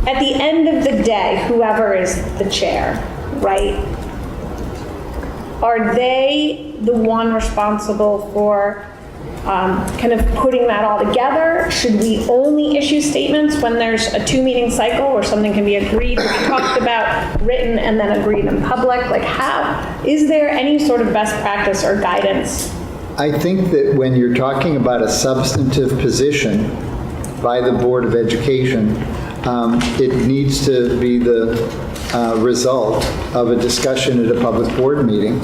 at the end of the day, whoever is the chair, right? Are they the one responsible for kind of putting that all together? Should we only issue statements when there's a 2-meeting cycle where something can be agreed, to be talked about, written, and then agreed in public? Like is there any sort of best practice or guidance? I think that when you're talking about a substantive position by the Board of Education, it needs to be the result of a discussion at a public board meeting.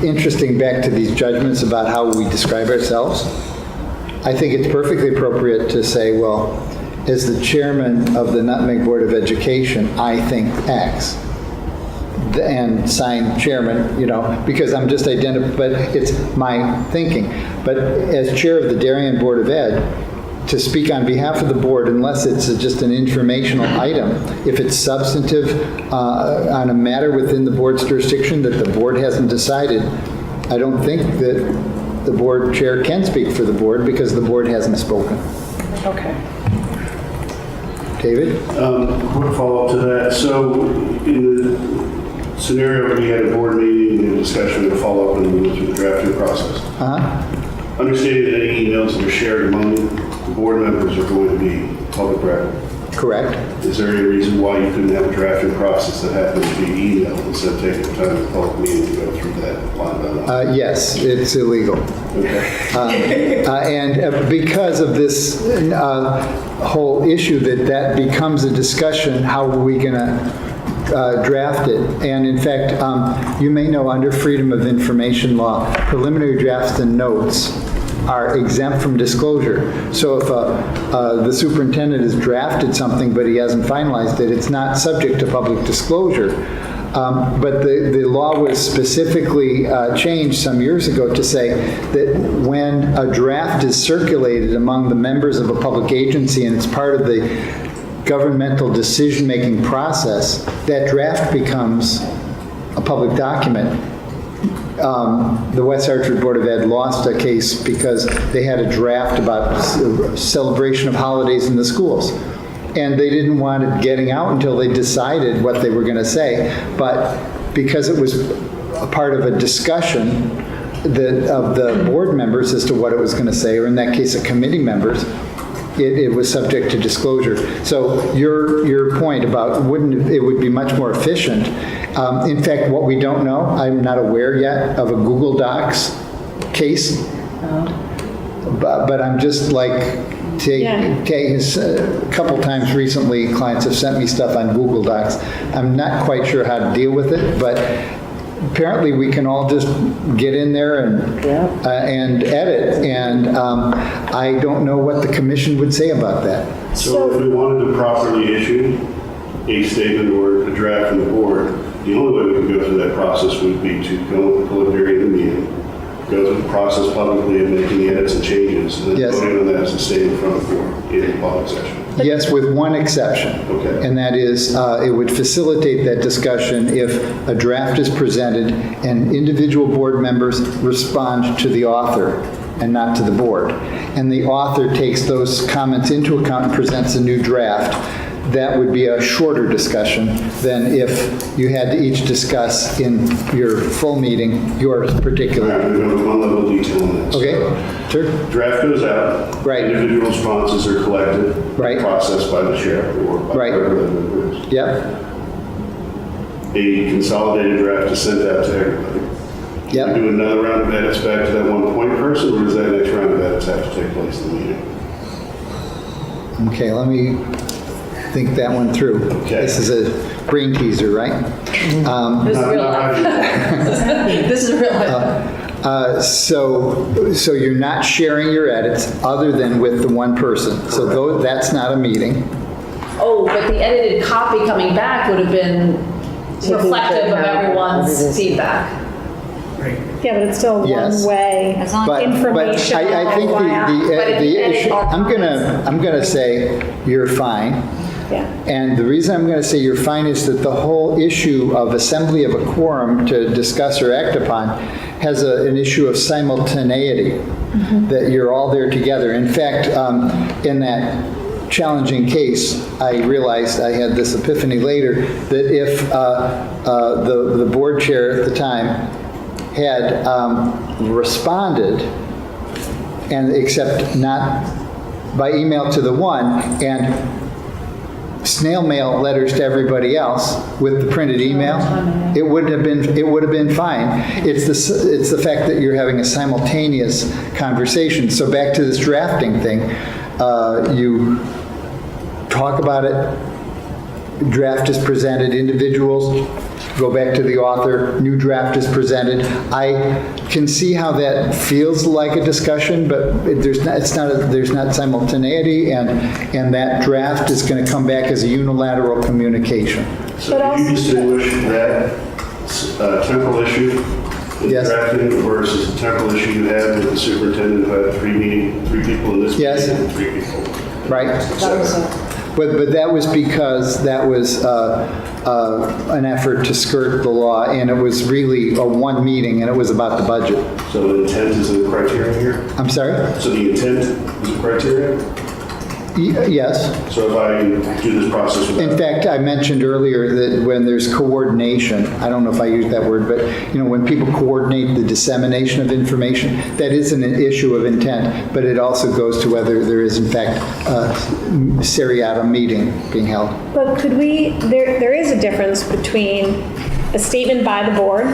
Interesting, back to these judgments about how we describe ourselves, I think it's perfectly appropriate to say, well, as the chairman of the Nutmeg Board of Education, I think X. And sign chairman, because I'm just identifying, but it's my thinking. But as chair of the Darien Board of Ed, to speak on behalf of the board, unless it's just an informational item, if it's substantive on a matter within the board's jurisdiction that the board hasn't decided, I don't think that the board chair can speak for the board because the board hasn't spoken. Okay. David? Quick follow-up to that. So in the scenario where we had a board meeting and a discussion and a follow-up and we went through the drafting process, understanding that any emails that are shared among the board members are going to be public record. Correct. Is there any reason why you couldn't have a drafting process that happens to be emailed instead of taking the time at the public meeting to go through that line by line? Yes, it's illegal. Okay. And because of this whole issue that becomes a discussion, how are we going to draft it? And in fact, you may know under Freedom of Information law, preliminary drafts and notes are exempt from disclosure. So if the superintendent has drafted something but he hasn't finalized it, it's not subject to public disclosure. But the law was specifically changed some years ago to say that when a draft is circulated among the members of a public agency and it's part of the governmental decision-making process, that draft becomes a public document. The West Hartford Board of Ed lost a case because they had a draft about celebration of holidays in the schools. And they didn't want it getting out until they decided what they were going to say. But because it was a part of a discussion of the board members as to what it was going to say, or in that case, a committee members, it was subject to disclosure. So your point about it would be much more efficient In fact, what we don't know, I'm not aware yet of a Google Docs case. But I'm just like, a couple times recently, clients have sent me stuff on Google Docs. I'm not quite sure how to deal with it, but apparently we can all just get in there and edit. And I don't know what the commission would say about that. So if we wanted to properly issue a statement or a draft from the board, the only way we could go through that process would be to go with the preliminary in the meeting, go through the process publicly of making the edits and changes, and then voting on that as a statement from the board in a public session. Yes, with one exception. Okay. And that is, it would facilitate that discussion if a draft is presented and individual board members respond to the author and not to the board. And the author takes those comments into account and presents a new draft. That would be a shorter discussion than if you had to each discuss in your full meeting your particular. I'm going to go one level of detail on this. Okay, sure. Draft goes out. Right. Individual responses are collected. Right. Processed by the chair or by whoever the member is. Yep. A consolidated draft is sent out to everybody. Yep. Do another round of edits back to that one point person, or does that next round of edits have to take place in the meeting? Okay, let me think that one through. Okay. This is a brain teaser, right? This is real life. This is real life. So you're not sharing your edits other than with the one person. So that's not a meeting. Oh, but the edited copy coming back would have been reflective of everyone's feedback. Yeah, but it's still Yes. one way But information. I think the issue, I'm gonna say you're fine. Yeah. And the reason I'm going to say you're fine is that the whole issue of assembly of a quorum to discuss or act upon has an issue of simultaneity, that you're all there together. In fact, in that challenging case, I realized, I had this epiphany later, that if the board chair at the time had responded, and except not by email to the one, and snail mail letters to everybody else with the printed email, it would have been fine. It's the fact that you're having a simultaneous conversation. So back to this drafting thing, you talk about it, draft is presented, individuals go back to the author, new draft is presented. I can see how that feels like a discussion, but there's not simultaneity, and that draft is going to come back as a unilateral communication. So do you distinguish that temporal issue in Yes. drafting versus the temporal issue you had with the superintendent who had three people in this Yes. meeting and 3 people? Right? So, But that was because that was an effort to skirt the law, and it was really a one meeting, and it was about the budget. so the intent is a criteria here? I'm sorry? So the intent is a criteria? Yes. So if I do this process without... In fact, I mentioned earlier that when there's coordination, I don't know if I used that word, but when people coordinate the dissemination of information, that is an issue of intent, but it also goes to whether there is in fact a seriatim meeting being held. But could there is a difference between a statement by the board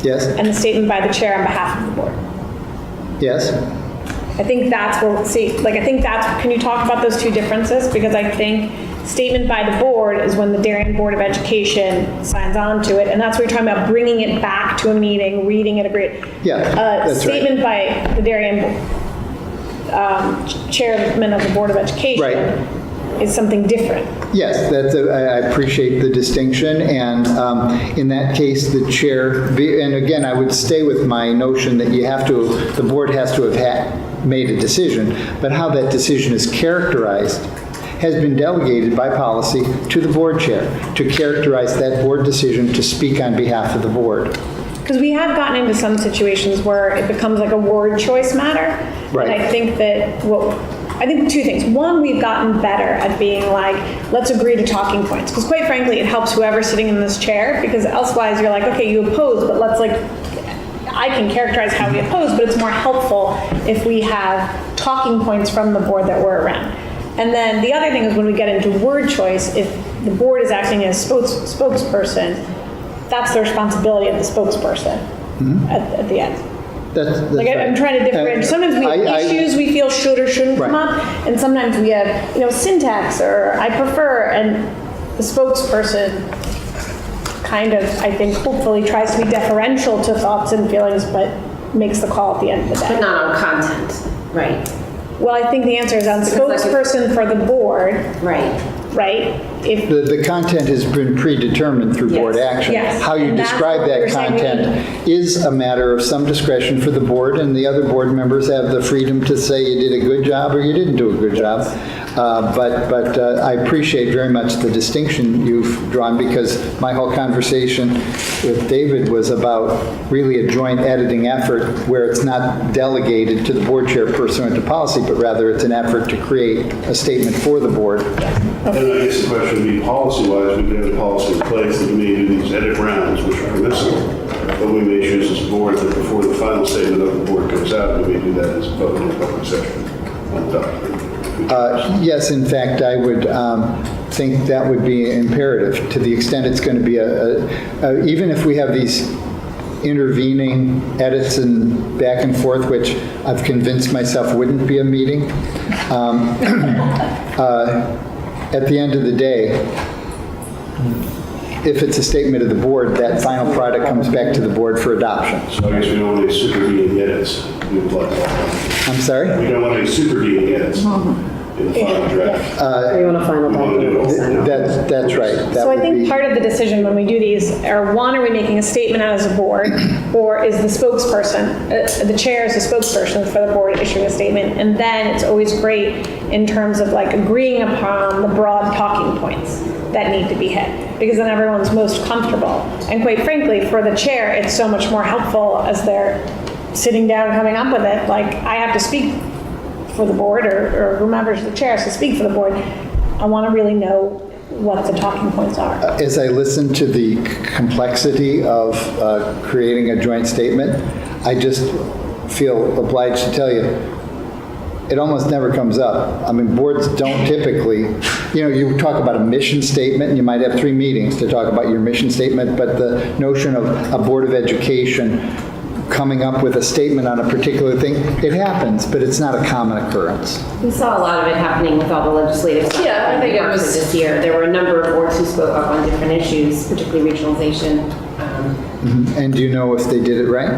Yes? and a statement by the chair on behalf of the board. Yes? I think that's can you talk about those two differences? Because I think statement by the board is when the Darien Board of Education signs on to it, and that's what you're talking about, bringing it back to a meeting, reading it, agreed. Yeah, that's right. Statement by the Darien chairman of the Board of Education is something different. Yes, I appreciate the distinction, and in that case, the chair, and again, I would stay with my notion that the board has to have made a decision, but how that decision is characterized has been delegated by policy to the board chair to characterize that board decision to speak on behalf of the board. Because we have gotten into some situations where it becomes like a word choice matter. Right. And I think that, I think two things. One, we've gotten better at being like, let's agree to talking points. Because quite frankly, it helps whoever's sitting in this chair, because elsewise you're like, okay, you oppose, but let's I can characterize how we oppose, but it's more helpful if we have talking points from the board that we're around. And then the other thing is when we get into word choice, if the board is acting as spokesperson, that's the responsibility of the spokesperson at the end. That's Like, I'm right. trying to differentiate. Sometimes we have issues we feel should or shouldn't come Right. up, and sometimes we have, syntax or I prefer, and the spokesperson kind of, I think, hopefully tries to be deferential to thoughts and feelings, but makes the call at the end of the But day. not on content, right? Well, I think the answer is on spokesperson for the board, Right. right? If The content has been predetermined through board Yes. action. Yes. How you And that's describe what we that were saying we content is a matter of some discretion for the board, and the other board members have the freedom to say you did a good job or you didn't do a good job. But I appreciate very much the distinction you've drawn, because my whole conversation with David was about really a joint editing effort where it's not delegated to the board chair pursuant to policy, but rather it's an effort to create a statement for the board. And I guess the question would be, policy-wise, we could have a policy in place that we may do these edit rounds, which are missing, but we may choose as a board that before the final statement of the board comes out, we may do that as a vote in a public session on the document. Yes, in fact, I would think that would be imperative to the extent it's going to be even if we have these intervening edits and back and forth, which I've convinced myself wouldn't be a meeting. At the end of the day, if it's a statement of the board, that final product comes back to the board for adoption. So I guess we don't want any supervening edits. We would like that. I'm sorry? We don't want any supervening edits in the final draft. You want a final We want to do it document? all. That's right. That So I would think be- part of the decision when we do these are, one, are we making a statement out as a board, or is the spokesperson, the chair is the spokesperson for the board issuing a statement? And then it's always great in terms of like agreeing upon the broad talking points that need to be hit, because then everyone's most comfortable. And quite frankly, for the chair, it's so much more helpful as they're sitting down coming up with it, like, I have to speak for the board, or whomever's the chair has to speak for the board. I want to really know what the talking points are. As I listen to the complexity of creating a joint statement, I just feel obliged to tell you, it almost never comes up. I mean, boards don't typically, you talk about a mission statement, and you might have 3 meetings to talk about your mission statement, but the notion of a Board of Education coming up with a statement on a particular thing, it happens, but it's not a common occurrence. We saw a lot of it happening with all the legislative stuff. Yeah, I think it was- This year, there were a number of boards who spoke up on different issues, particularly regionalization. And do you know if they did it right?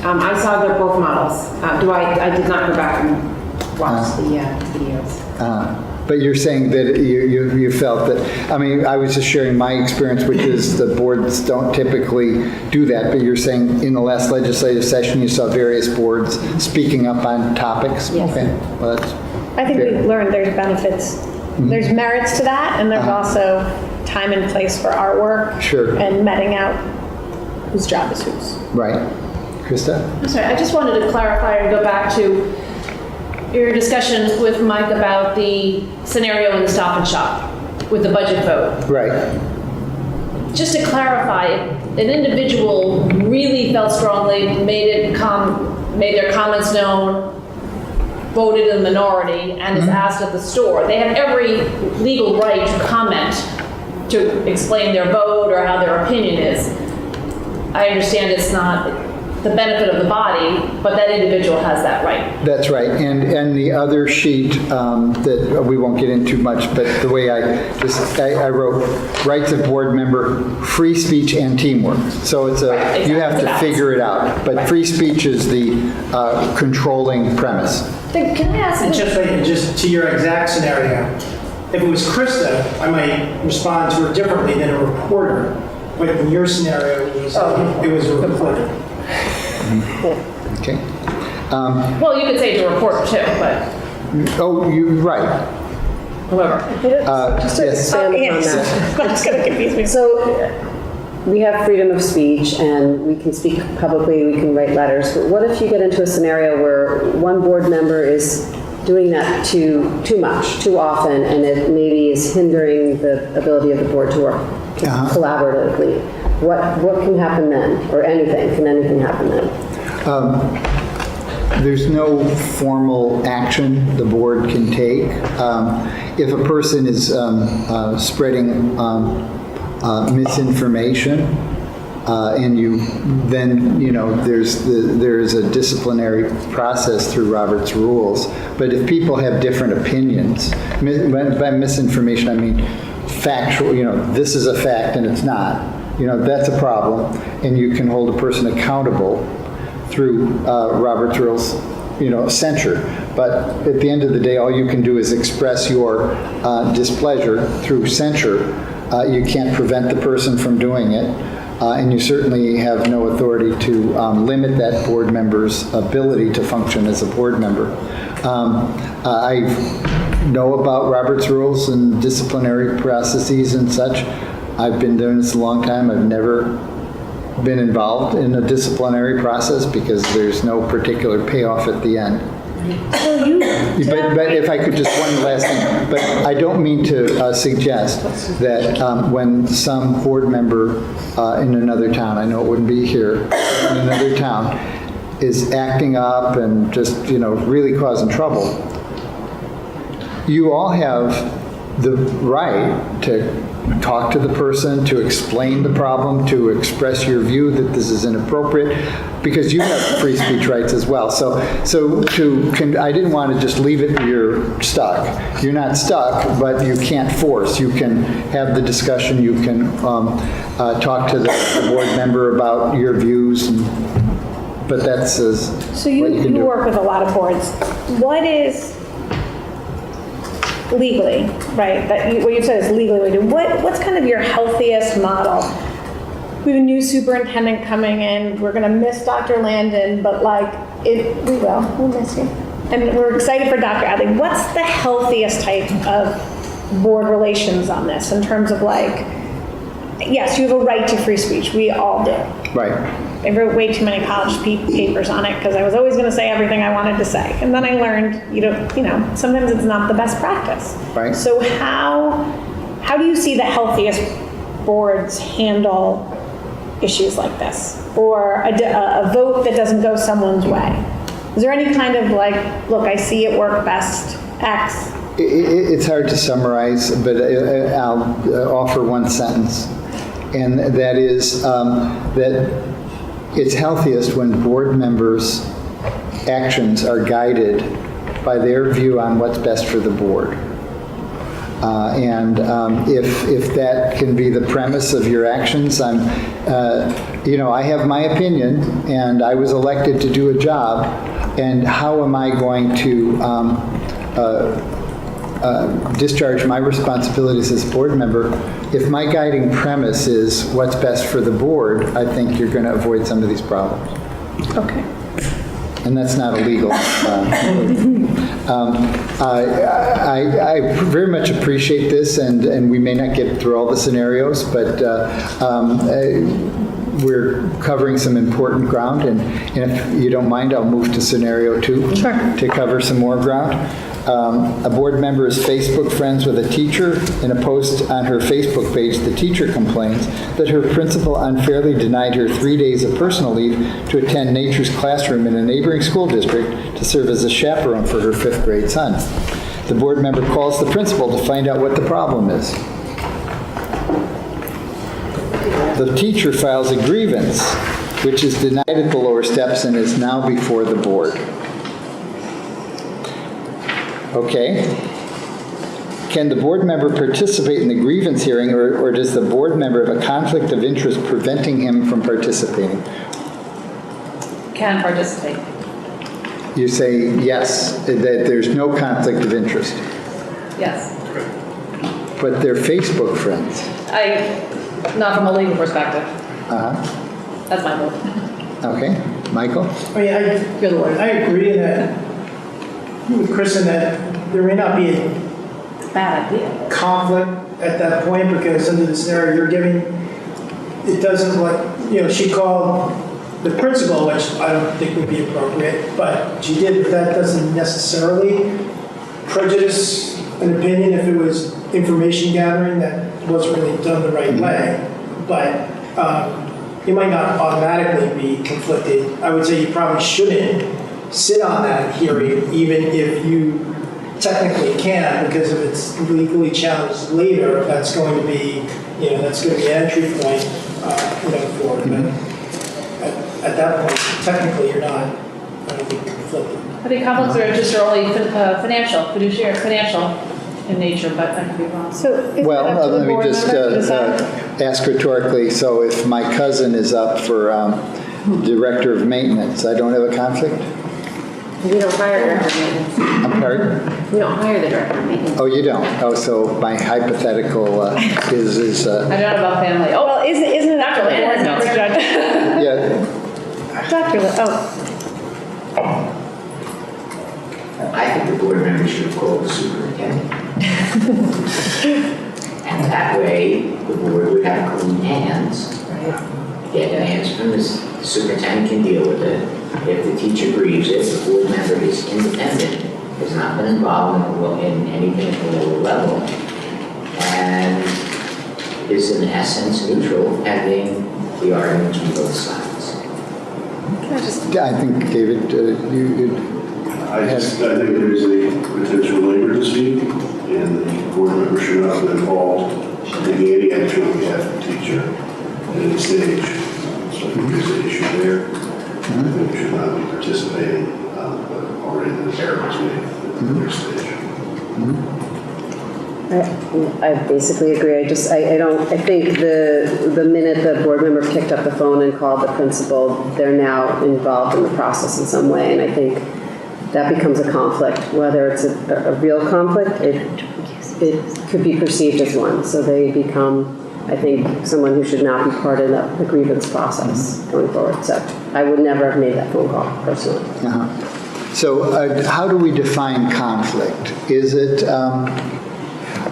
I saw their both models. I did not go back and watch the videos. But you're saying that you felt that, I mean, I was just sharing my experience, which is the boards don't typically do that, but you're saying in the last legislative session, you saw various boards speaking up on topics? Yes. Okay, well, that's, I think we've learned there's benefits, there's merits to that, and there's also time and place for our work. Sure. And meting out whose job is whose. right. Krista? I'm sorry, I just wanted to clarify and go back to your discussion with Mike about the scenario in the Stop and Shop with the budget vote. Right. Just to clarify, an individual really felt strongly, made their comments known, voted in the minority, and is asked at the store. They have every legal right to comment, to explain their vote or how their opinion is. I understand it's not the benefit of the body, but that individual has that right. That's right. And the other sheet that we won't get into much, but the way I wrote rights of board member, free speech and teamwork. So it's Right, you have to exactly. figure it out. But free speech is the controlling premise. Then can I ask? And just to your exact scenario, if it was Krista, I might respond to her differently than a reporter. But in your scenario, it was a reporter. Okay. Well, you could say to reporter too, but Oh, you're right. whoever. Just to Yes. expand upon Yes. that. That's going to confuse me. So we have freedom of speech and we can speak publicly, we can write letters, but what if you get into a scenario where one board member is doing that too much, too often, and it maybe is hindering the ability of the board to work collaboratively? What can happen then? Or anything, can anything happen then? There's no formal action the board can take. If a person is spreading misinformation, and then, there's a disciplinary process through Robert's rules. But if people have different opinions, by misinformation, I mean factual, this is a fact and it's not, that's a problem. And you can hold a person accountable through Robert's rules, censure. But at the end of the day, all you can do is express your displeasure through censure. You can't prevent the person from doing it. And you certainly have no authority to limit that board member's ability to function as a board member. I know about Robert's rules and disciplinary processes and such. I've been doing this a long time. I've never been involved in a disciplinary process because there's no particular payoff at the end. But if I could just one last thing, but I don't mean to suggest that when some board member in another town, I know it wouldn't be here, in another town, is acting up and just, really causing trouble, you all have the right to talk to the person, to explain the problem, to express your view that this is inappropriate, because you have free speech rights as well. So I didn't want to just leave it, you're stuck. You're not stuck, but you can't force. You can have the discussion, you can talk to the board member about your views, but that's so what you can do. You work with a lot of boards. What is legally, right? What you said is legally. What's kind of your healthiest model? We have a new superintendent coming in. We're going to miss Dr. Landon, but we'll miss you. And we're excited for Dr. Adley. What's the healthiest type of board relations on this in terms of yes, you have a right to free speech. We all do. Right. I wrote way too many college papers on it because I was always going to say everything I wanted to say. And then I learned, sometimes it's not the best practice. Right. So how do you see the healthiest boards handle issues like this? Or a vote that doesn't go someone's way? Is there any kind of look, I see it work best, X? It's hard to summarize, but I'll offer one sentence. And that is that it's healthiest when board members' actions are guided by their view on what's best for the board. If that can be the premise of your actions, I have my opinion, and I was elected to do a job, and how am I going to discharge my responsibilities as a board member? If my guiding premise is what's best for the board, I think you're going to avoid some of these problems. Okay. And that's not illegal. I very much appreciate this, and we may not get through all the scenarios, but we're covering some important ground, and if you don't mind, I'll move to scenario 2 to cover some more ground. A board member is Facebook friends with a teacher. In a post on her Facebook page, the teacher complains that her principal unfairly denied her 3 days of personal leave to attend nature's classroom in a neighboring school district to serve as a chaperone for her 5th grade son. The board member calls the principal to find out what the problem is. The teacher files a grievance, which is denied at the lower steps and is now before the board. Okay. Can the board member participate in the grievance hearing, or does the board member have a conflict of interest preventing him from participating? Can participate. You say yes, that there's no conflict of interest. Yes. But they're Facebook friends. Not from a legal perspective. That's my vote. Okay. Michael? You're the lawyer. I agree with Kristen that there may not be a Bad idea. conflict at that point, because under the scenario you're giving, it doesn't she called the principal, which I don't think would be appropriate, but she did, but that doesn't necessarily prejudice an opinion if it was information gathering that wasn't really done the right way. But you might not automatically be conflicted. I would say you probably shouldn't sit on that hearing, even if you technically can, because if it's legally challenged later, that's going to be an entry point forward. At that point, technically, you're not, I don't think, conflicted. I think conflicts of interest are only financial, fiduciary, financial in nature, but I could be wrong. So is it Well, up to the let me board just member to decide? ask rhetorically, so if my cousin is up for director of maintenance, I don't have a conflict? We don't hire director of maintenance. I'm sorry? We don't hire the director of maintenance. Oh, you don't? Oh, so my hypothetical is I don't know about family. Oh, Well, isn't it up to the board member judge? yeah, Dr. I think the board member should call the superintendent. And that way, the board would have clean hands. Get an answer from the superintendent can deal with it. If the teacher grieves it, the board member is independent, has not been involved in anything at the lower level, and is in essence neutral, pending the arguments from both sides. I think, David, I think there's a potential labor dispute, and the board member should not be involved in any action on behalf of the teacher at any stage. So I think there's an issue there. I think we should not be participating, but already the error was made at their stage. I basically agree. I think the minute the board member picked up the phone and called the principal, they're now involved in the process in some way. And I think that becomes a conflict. Whether it's a real conflict, it could be perceived as one. So they become, I think, someone who should not be part of the grievance process going forward. So I would never have made that phone call personally. So how do we define conflict? Is it,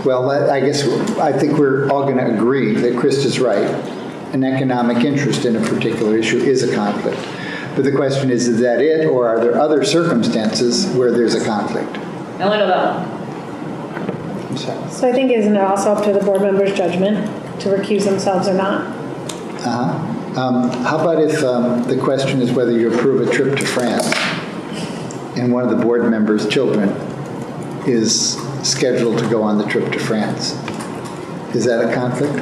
well, I think we're all going to agree that Krista's right. An economic interest in a particular issue is a conflict. But the question is that it, or are there other circumstances where there's a conflict? I only know that one. So I think, isn't it also up to the board member's judgment to recuse themselves or not? How about if the question is whether you approve a trip to France and one of the board members' children is scheduled to go on the trip to France? Is that a conflict?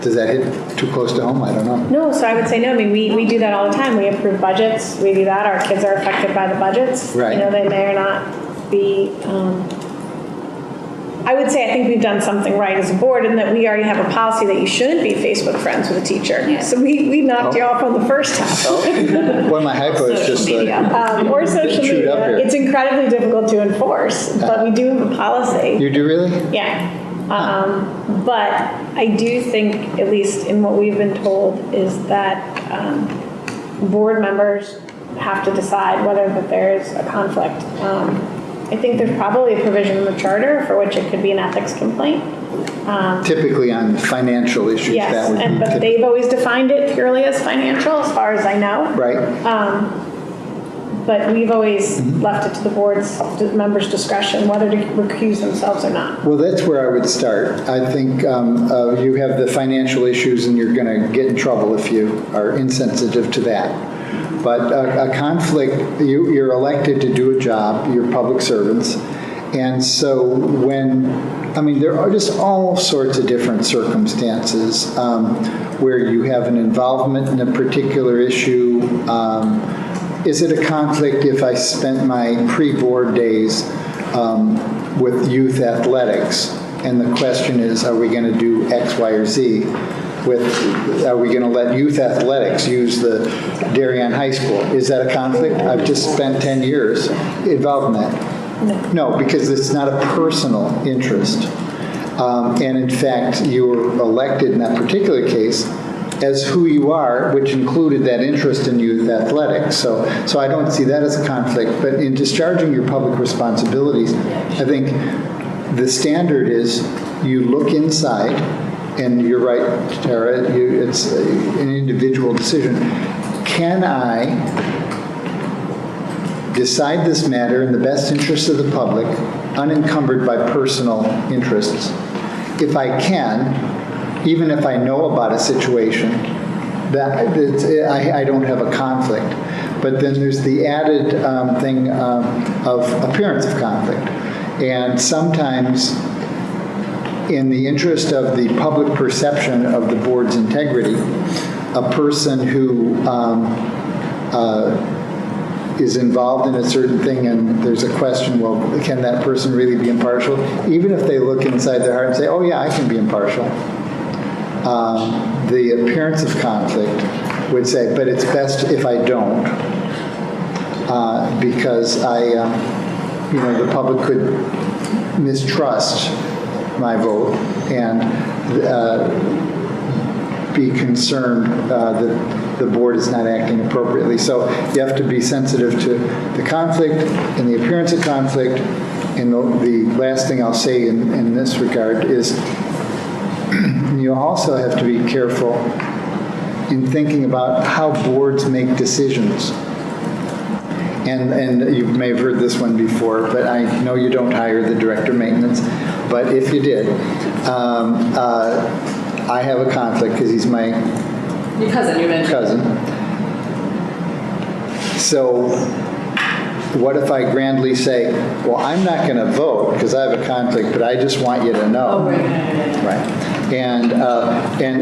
Does that hit too close to home? I don't know. No, so I would say no. I mean, we do that all the time. We approve budgets. We do that. Our kids are affected by the budgets. Right. They may or not be. I would say I think we've done something right as a board in that we already have a policy that you shouldn't be Facebook friends with a teacher. Yeah. So we knocked you off on the first half. Well, my hypo is just or social media. It's incredibly difficult to enforce, but we do have a policy. You do really? Yeah. But I do think, at least in what we've been told, is that board members have to decide whether that there is a conflict. I think there's probably a provision in the charter for which it could be an ethics complaint. Typically on financial issues, yes, that would be but they've always defined it purely as financial, as far as I know. Right. But we've always left it to the board's members' discretion whether to recuse themselves or not. Well, that's where I would start. I think you have the financial issues and you're going to get in trouble if you are insensitive to that. But a conflict, you're elected to do a job, you're public servants. And so there are just all sorts of different circumstances where you have an involvement in a particular issue. Is it a conflict if I spent my pre-board days with youth athletics? And the question is, are we going to do X, Y, or Z? Are we going to let youth athletics use the Darien High School? Is that a conflict? I've just spent 10 years involved in that. No, because it's not a personal interest. And in fact, you were elected in that particular case as who you are, which included that interest in youth athletics. So I don't see that as a conflict. But in discharging your public responsibilities, I think the standard is you look inside, and you're right, Tara, it's an individual decision. Can I decide this matter in the best interest of the public, unencumbered by personal interests? If I can, even if I know about a situation, I don't have a conflict. But then there's the added thing of appearance of conflict. And sometimes in the interest of the public perception of the board's integrity, a person who is involved in a certain thing and there's a question, well, can that person really be impartial? Even if they look inside their heart and say, oh yeah, I can be impartial. The appearance of conflict would say, but it's best if I don't, because the public could mistrust my vote and be concerned that the board is not acting appropriately. So you have to be sensitive to the conflict and the appearance of conflict. And the last thing I'll say in this regard is you also have to be careful in thinking about how boards make decisions. And you may have heard this one before, but I know you don't hire the director of maintenance, but if you did, I have a conflict because he's my Your cousin, you mentioned. cousin. So what if I grandly say, well, I'm not going to vote because I have a conflict, but I just want you to know. Oh, right. And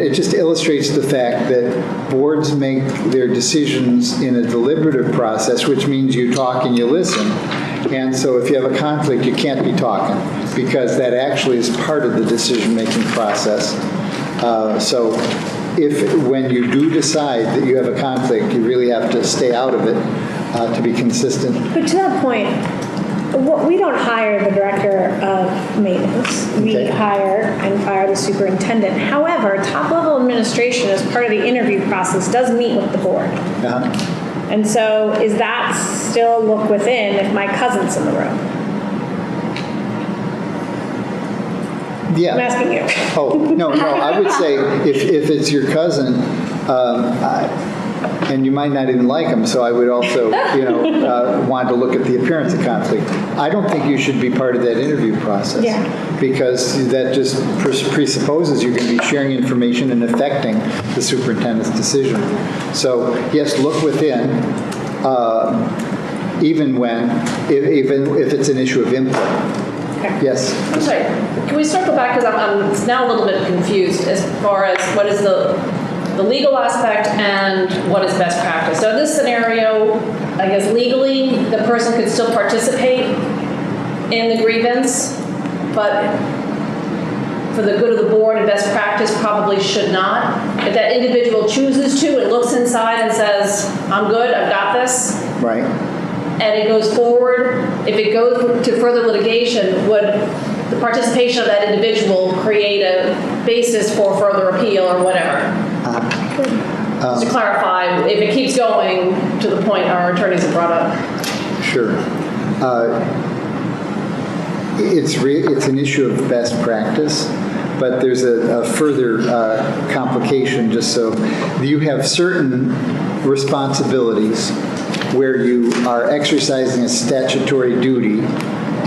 it just illustrates the fact that boards make their decisions in a deliberative process, which means you talk and you listen. And so if you have a conflict, you can't be talking because that actually is part of the decision-making process. So when you do decide that you have a conflict, you really have to stay out of it to be consistent. But to that point, we don't hire the director of maintenance. We Okay. hire and fire the superintendent. However, top-level administration, as part of the interview process, does meet with the board. And so is that still look within if my cousin's in the room? Yeah. I'm asking you. Oh, no, I would say if it's your cousin, and you might not even like him, so I would also, want to look at the appearance of conflict. I don't think you should be part of that interview process. Yeah. Because that just presupposes you're going to be sharing information and affecting the superintendent's decision. So, yes, look within, even if it's an issue of input. Okay. Yes. I'm sorry, can we circle back, because I'm now a little bit confused as far as what is the legal aspect and what is best practice. So in this scenario, I guess legally, the person could still participate in the grievance, but for the good of the board and best practice probably should not. If that individual chooses to and looks inside and says, I'm good, I've got this, Right. and it goes forward, if it goes to further litigation, would the participation of that individual create a basis for further appeal or whatever? Just to clarify, if it keeps going to the point our attorneys have brought up. Sure. It's an issue of best practice, but there's a further complication, just so you have certain responsibilities where you are exercising a statutory duty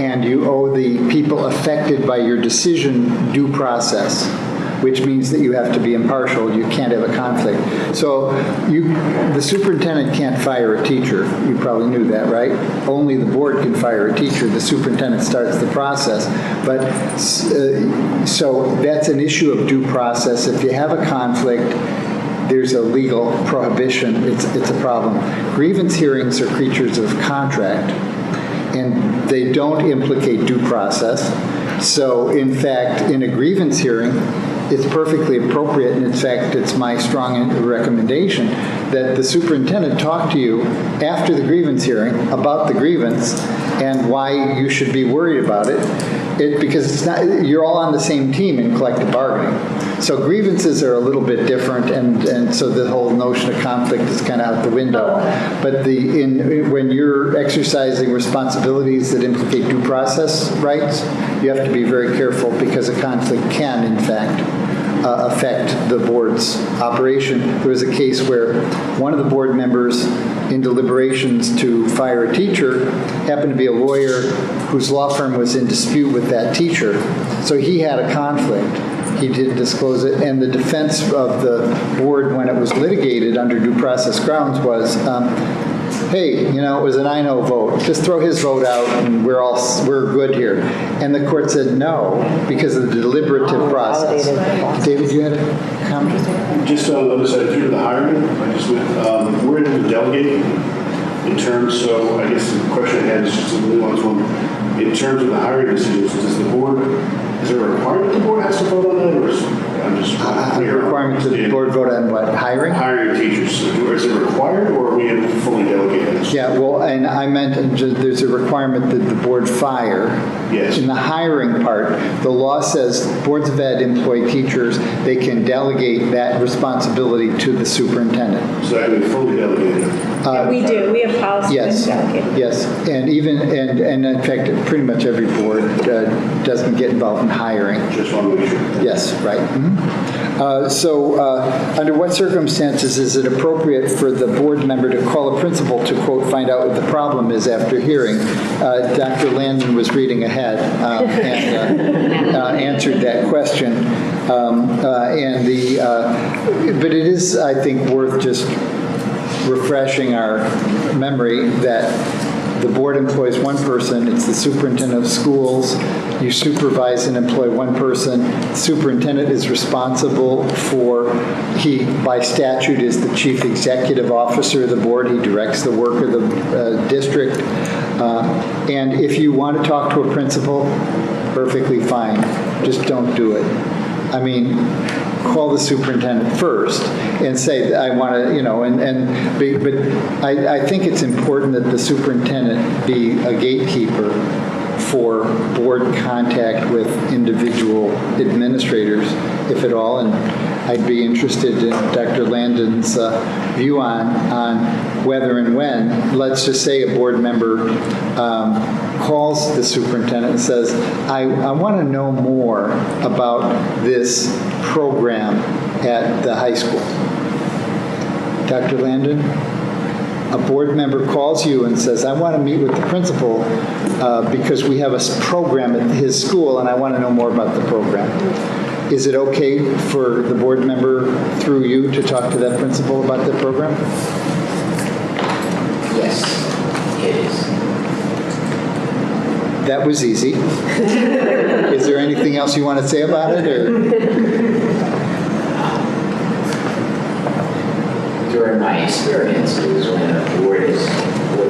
and you owe the people affected by your decision due process, which means that you have to be impartial. You can't have a conflict. So the superintendent can't fire a teacher. You probably knew that, right? Only the board can fire a teacher. The superintendent starts the process. But so that's an issue of due process. If you have a conflict, there's a legal prohibition. It's a problem. Grievance hearings are creatures of contract, and they don't implicate due process. So, in fact, in a grievance hearing, it's perfectly appropriate, and in fact, it's my strong recommendation that the superintendent talk to you after the grievance hearing about the grievance and why you should be worried about it. Because it's not, you're all on the same team in collective bargaining. So grievances are a little bit different, and so the whole notion of conflict is kind of out the window. But when you're exercising responsibilities that implicate due process rights, you have to be very careful because a conflict can, in fact, affect the board's operation. There was a case where one of the board members in deliberations to fire a teacher happened to be a lawyer whose law firm was in dispute with that teacher. So he had a conflict. He didn't disclose it, and the defense of the board when it was litigated under due process grounds was hey, it was an I know vote. Just throw his vote out and we're good here. And the court said no because of the deliberative process. David, you had a comment? Just on the other side, through the hiring, we're into the delegating in terms, so I guess the question I had is just a nuanced one. In terms of the hiring decisions, is there a requirement the board has to vote on that, or I'm just A requirement to the board vote on what? Hiring? Hiring teachers. Is it required, or are we able to fully delegate it? Yeah, well, and I meant there's a requirement that the board fire. Yes. In the hiring part, the law says boards of ed employ teachers. They can delegate that responsibility to the superintendent. So that can be fully delegated? Yeah, we do. We have policies Yes, delegated. yes, and in fact, pretty much every board doesn't get involved in hiring. Just want to make sure. Yes, right. Under what circumstances is it appropriate for the board member to call a principal to, quote, find out what the problem is after hearing? Dr. Landon was reading ahead and answered that question. But it is, I think, worth just refreshing our memory that the board employs one person, it's the superintendent of schools. You supervise and employ one person. The superintendent is responsible by statute is the chief executive officer of the board. He directs the work of the district. And if you want to talk to a principal, perfectly fine. Just don't do it. I mean, call the superintendent first and say, I want to, but I think it's important that the superintendent be a gatekeeper for board contact with individual administrators, if at all. And I'd be interested in Dr. Landon's view on whether and when, let's just say a board member calls the superintendent and says, I want to know more about this program at the high school. Dr. Landon, a board member calls you and says, I want to meet with the principal because we have a program at his school and I want to know more about the program. Is it okay for the board member through you to talk to that principal about the program? Yes, it is. That was easy. Is there anything else you want to say about it? During my experiences, when a board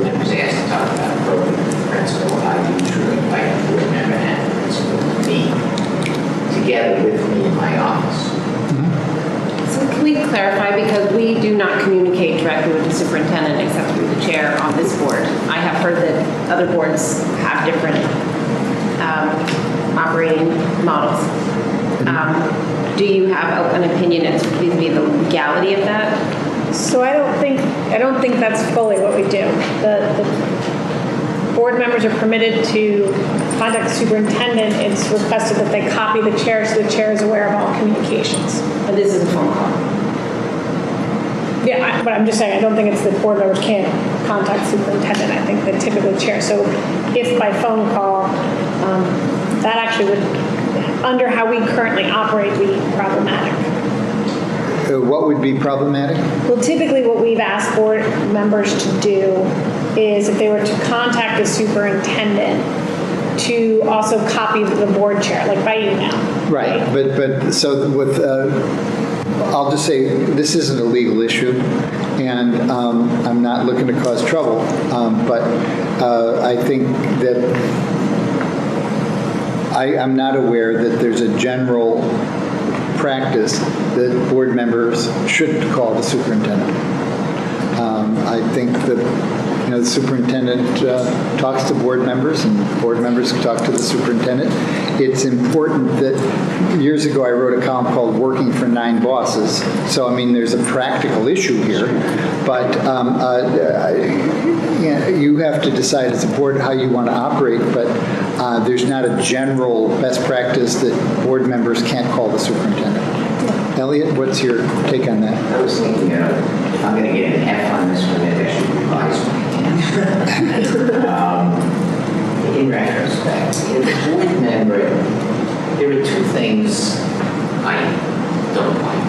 member is asked to talk about a program with the principal, I usually invite the board member and the principal to meet together with me in my office. So can we clarify, because we do not communicate directly with the superintendent except through the chair on this board. I have heard that other boards have different operating models. Do you have an opinion as to the legality of that? So I don't think that's fully what we do. The board members are permitted to contact the superintendent. It's requested that they copy the chair so the chair is aware of all communications. But this is a phone call. Yeah, but I'm just saying, I don't think it's the board members can't contact the superintendent. I think the typical chair. So if by phone call, that actually would, under how we currently operate, be problematic. What would be problematic? Well, typically what we've asked board members to do is if they were to contact the superintendent, to also copy the board chair, like by email. Right, but so with, I'll just say, this isn't a legal issue, and I'm not looking to cause trouble, but I think that I'm not aware that there's a general practice that board members should call the superintendent. I think that the superintendent talks to board members and board members talk to the superintendent. It's important that years ago I wrote a column called Working for 9 Bosses. So, I mean, there's a practical issue here, but you have to decide as a board how you want to operate, but there's not a general best practice that board members can't call the superintendent. Elliot, what's your take on that? I was thinking, if I'm going to get an F on this one, maybe I should revise my answer. In retrospect, as a board member, there are 2 things I don't like.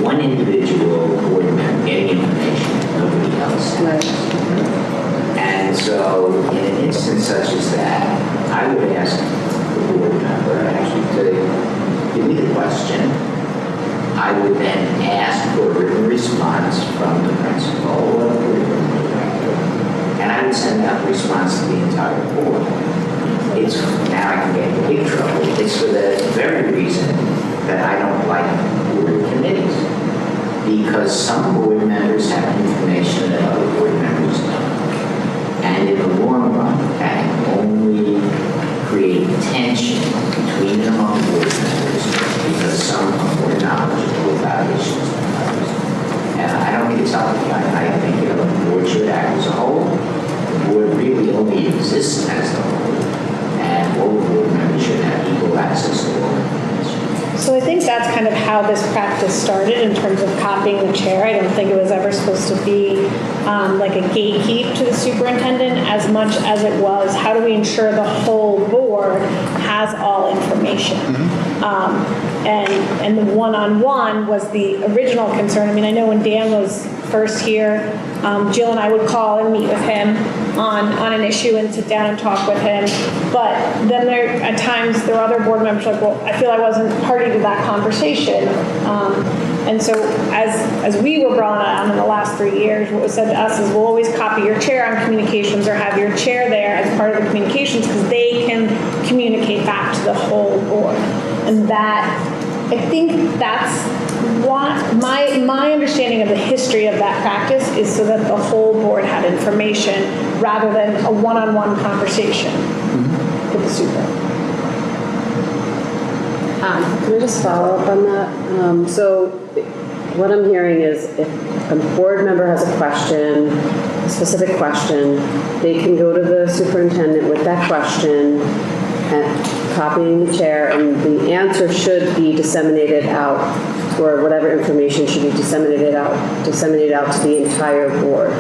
One individual board member getting information that nobody else has. question, I would then ask for a written response from the principal or the curriculum director, and I would send out the response to the entire board. It's, now I can get in big trouble. It's for the very reason that I don't like board committees. Because some board members have information that other board members don't. And in the long run, that can only create tension between and among board members because some are more knowledgeable about issues than others. And I don't think it's healthy. I think the board should act as a whole. The board really only exists as a whole. And all the board members should have equal access to all information. So I think that's kind of how this practice started in terms of copying the chair. I don't think it was ever supposed to be like a gatekeep to the superintendent as much as it was, how do we ensure the whole board has all information? And the one-on-one was the original concern. I mean, I know when Dan was first here, Jill and I would call and meet with him on an issue and sit down and talk with him. But then at times there were other board members like, well, I feel I wasn't party to that conversation. And so as we were brought on in the last 3 years, what was said to us is we'll always copy your chair on communications or have your chair there as part of the communications because they can communicate back to the whole board. And that, I think that's what my understanding of the history of that practice is so that the whole board had information rather than a one-on-one conversation with the super. Can I just follow up on that? So what I'm hearing is if a board member has a question, a specific question, they can go to the superintendent with that question, and copying the chair, and the answer should be disseminated out, or whatever information should be disseminated out to the entire board.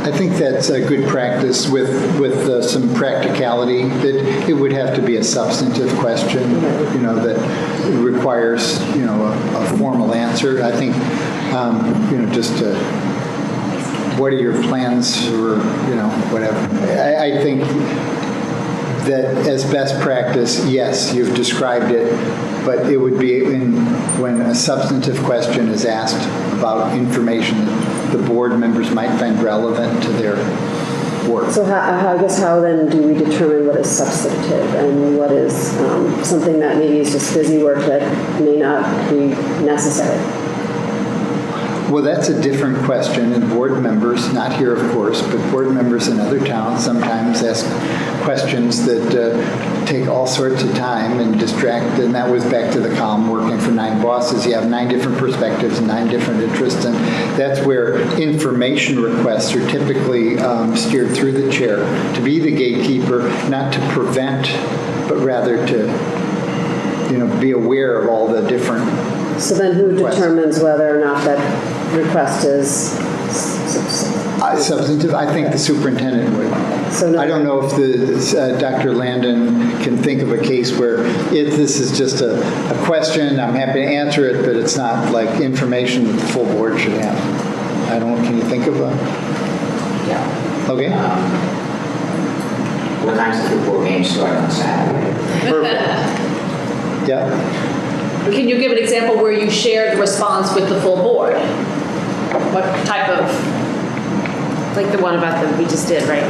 I think that's a good practice with some practicality, that it would have to be a substantive question, that requires, a formal answer. I think, just what are your plans or, whatever. I think that as best practice, yes, you've described it, but it would be when a substantive question is asked about information that the board members might find relevant to their work. So how then do we determine what is substantive and what is something that maybe is just busy work that may not be necessary? Well, that's a different question, and board members, not here of course, but board members in other towns sometimes ask questions that take all sorts of time and distract, and that was back to the column, working for 9 bosses. You have 9 different perspectives and 9 different interests, and that's where information requests are typically steered through the chair to be the gatekeeper, not to prevent, but rather to be aware of all the different. So then who determines whether or not that request is substantive? I think the superintendent would. So I don't know if Dr. Landon can think of a case where if this is just a question, I'm happy to answer it, but it's not like information that the full board should have. I don't know, can you think of a? Yeah. Okay. What time's the football game start on Saturday? Perfect. Yeah. Can you give an example where you shared the response with the full board? What type of? Like the one about we just did, right?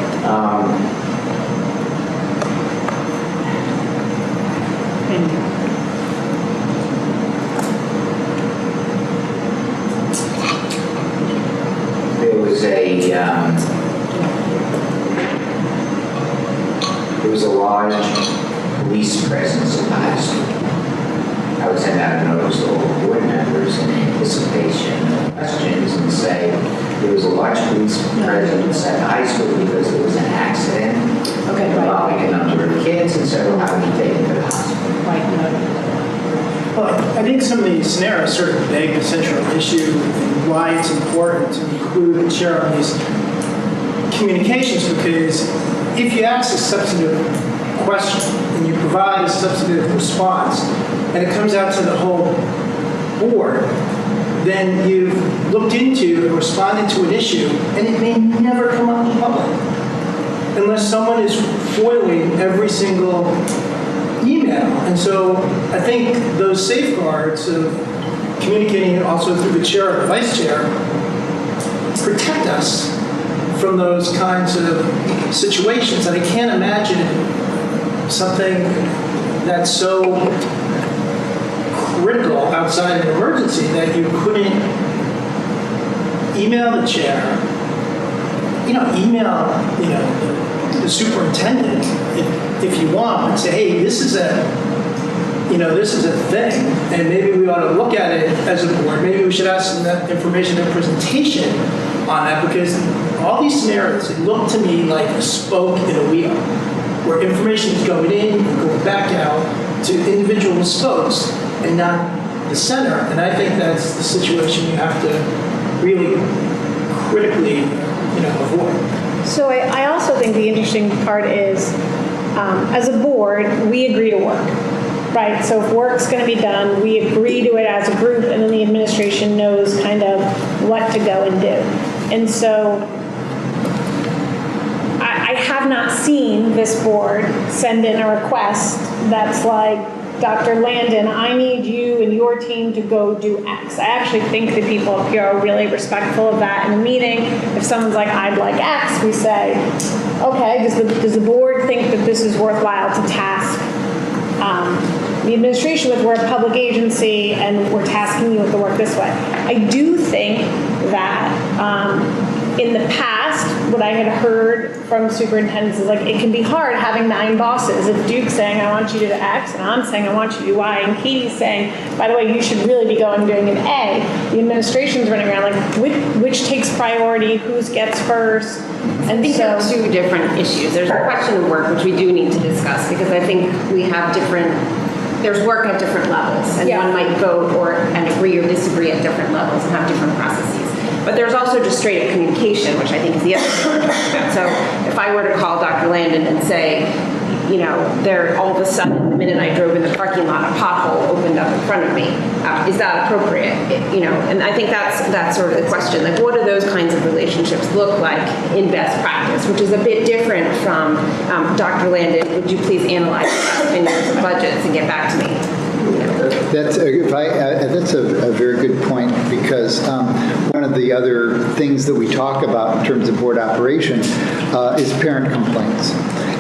There was a large police presence in the high school. I would send out a notice to all the board members in anticipation of questions and say there was a large police presence at the high school because there was an accident involving a number of kids and several had to be taken to the hospital. Well, I think some of these scenarios sort of beg the central issue and why it's important to include the chair on these communications, because if you ask a substantive question and you provide a substantive response and it comes out to the whole board, then you've looked into and responded to an issue and it may never come up in public unless someone is foiling every single email And so I think those safeguards of communicating also through the chair or the vice chair protect us from those kinds of situations. And I can't imagine something that's so critical outside an emergency that you couldn't email the chair, email, the superintendent if you want, and say, hey, this is a thing, and maybe we ought to look at it as a board. Maybe we should ask them that information and presentation on that, because all these scenarios, it look to me like a spoke in a wheel, where information is going in and going back out to individual spokes and not the center. And I think that's the situation you have to really critically, avoid. So I also think the interesting part is, as a board, we agree to work, right? So if work's going to be done, we agree to it as a group, and then the administration knows kind of what to go and do. And so I have not seen this board send in a request that's like, Dr. Landon, I need you and your team to go do X. I actually think the people up here are really respectful of that in a meeting. If someone's like, I'd like X, we say, okay, does the board think that this is worthwhile to task the administration with? We're a public agency and we're tasking you with the work this way. I do think that in the past, what I had heard from superintendents is like, it can be hard having 9 bosses. If Duke's saying, I want you to do X, and I'm saying, I want you to do Y, and Katie's saying, by the way, you should really be going and doing an A, the administration's running around like, which takes priority, whose gets first? And I think so, there are 2 different issues. There's a question of work, which we do need to discuss, because I think we have there's work at different levels, and one might vote and agree or disagree at different levels and have different processes. But there's also just straight up communication, which I think is the other thing we're talking about. So if I were to call Dr. Landon and say, there all of a sudden, the minute I drove in the parking lot, a pothole opened up in front of me, is that appropriate? And I think that's sort of the question. Like, what do those kinds of relationships look like in best practice, which is a bit different from Dr. Landon, would you please analyze the 10 years of budgets and get back to me? That's a very good point, because one of the other things that we talk about in terms of board operation is parent complaints.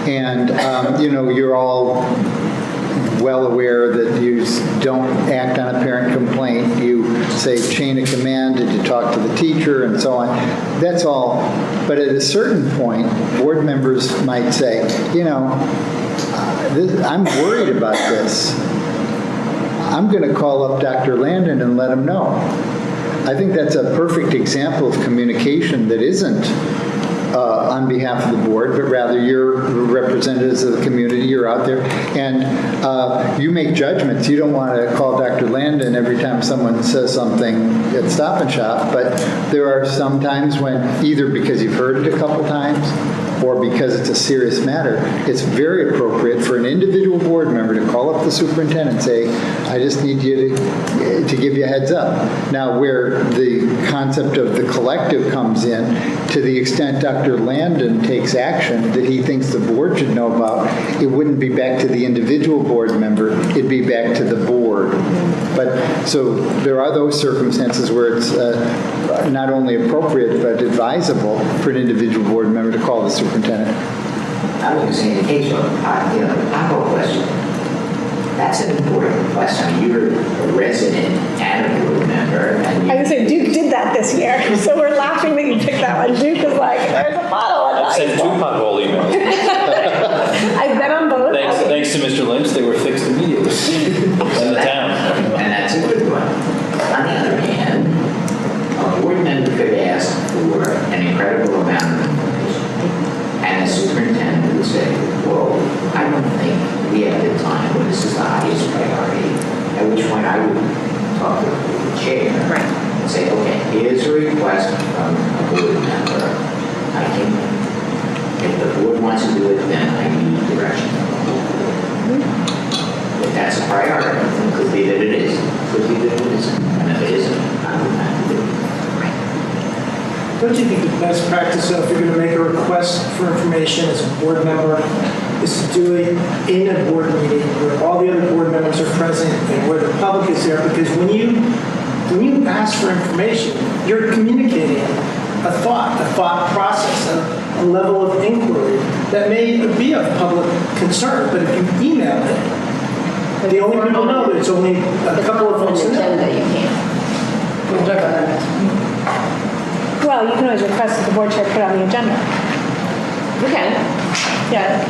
And, you're all well aware that you don't act on a parent complaint. You say chain of command, did you talk to the teacher, and so on. That's all. But at a certain point, board members might say, I'm worried about this. I'm going to call up Dr. Landon and let him know. I think that's a perfect example of communication that isn't on behalf of the board, but rather you're representatives of the community, you're out there, and you make judgments. You don't want to call Dr. Landon every time someone says something at Stop and Shop, but there are some times when, either because you've heard it a couple times or because it's a serious matter, it's very appropriate for an individual board member to call up the superintendent and say, I just need you to give you a heads up. Now, where the concept of the collective comes in, to the extent Dr. Landon takes action that he thinks the board should know about, it wouldn't be back to the individual board member, it'd be back to the board. But, so there are those circumstances where it's not only appropriate, but advisable for an individual board member to call the superintendent. I wouldn't say in the case of, the pothole question, that's an important question. You're a resident and a board member. And I would say Duke did that this year, so we're laughing that you picked that one. Duke was like, there's a bottle. I've sent 2 pothole emails. I've been on both. Thanks to Mr. Lynch, they were fixed immediately in the town. And that's a good one. On the other hand, a board member could ask for an incredible amount of information, and the superintendent would say, well, I don't think we have the time, or this is the highest priority, at which point I would talk to the chair and say, okay, here's a request from a board member. If the board wants to do it, then I need direction. If that's a priority, it could be that it is, could be that it isn't, and if it isn't, I would have to do it. Don't you think the best practice, though, if you're going to make a request for information as a board member, is to do it in a board meeting where all the other board present and where the public is there, because when you ask for information, you're communicating a thought process, a level of inquiry that may be of public concern, but if you email it, the only people know that it's only a couple of folks in there. You can't. Well, you can always request that the board chair put it on the agenda. You can. Yeah.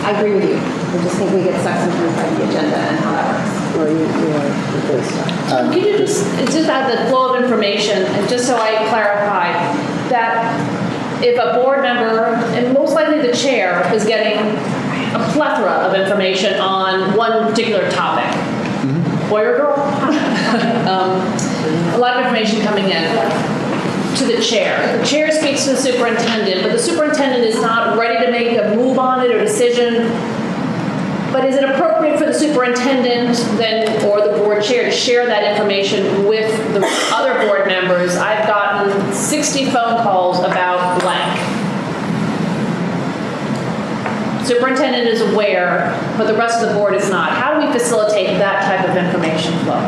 I agree with you. I just think we get stuck sometimes by the agenda and how that works. Well, you are good stuff. Can you just add the flow of information, and just so I clarify, that if a board member, and most likely the chair, is getting a plethora of information on one particular topic, boy or girl, a lot of information coming in to the chair. The chair speaks to the superintendent, but the superintendent is not ready to make a move on it or decision. But is it appropriate for the superintendent then, or the board chair, to share that information with the other board members? I've gotten 60 phone calls about blank. Superintendent is aware, but the rest of the board is not. How do we facilitate that type of information flow?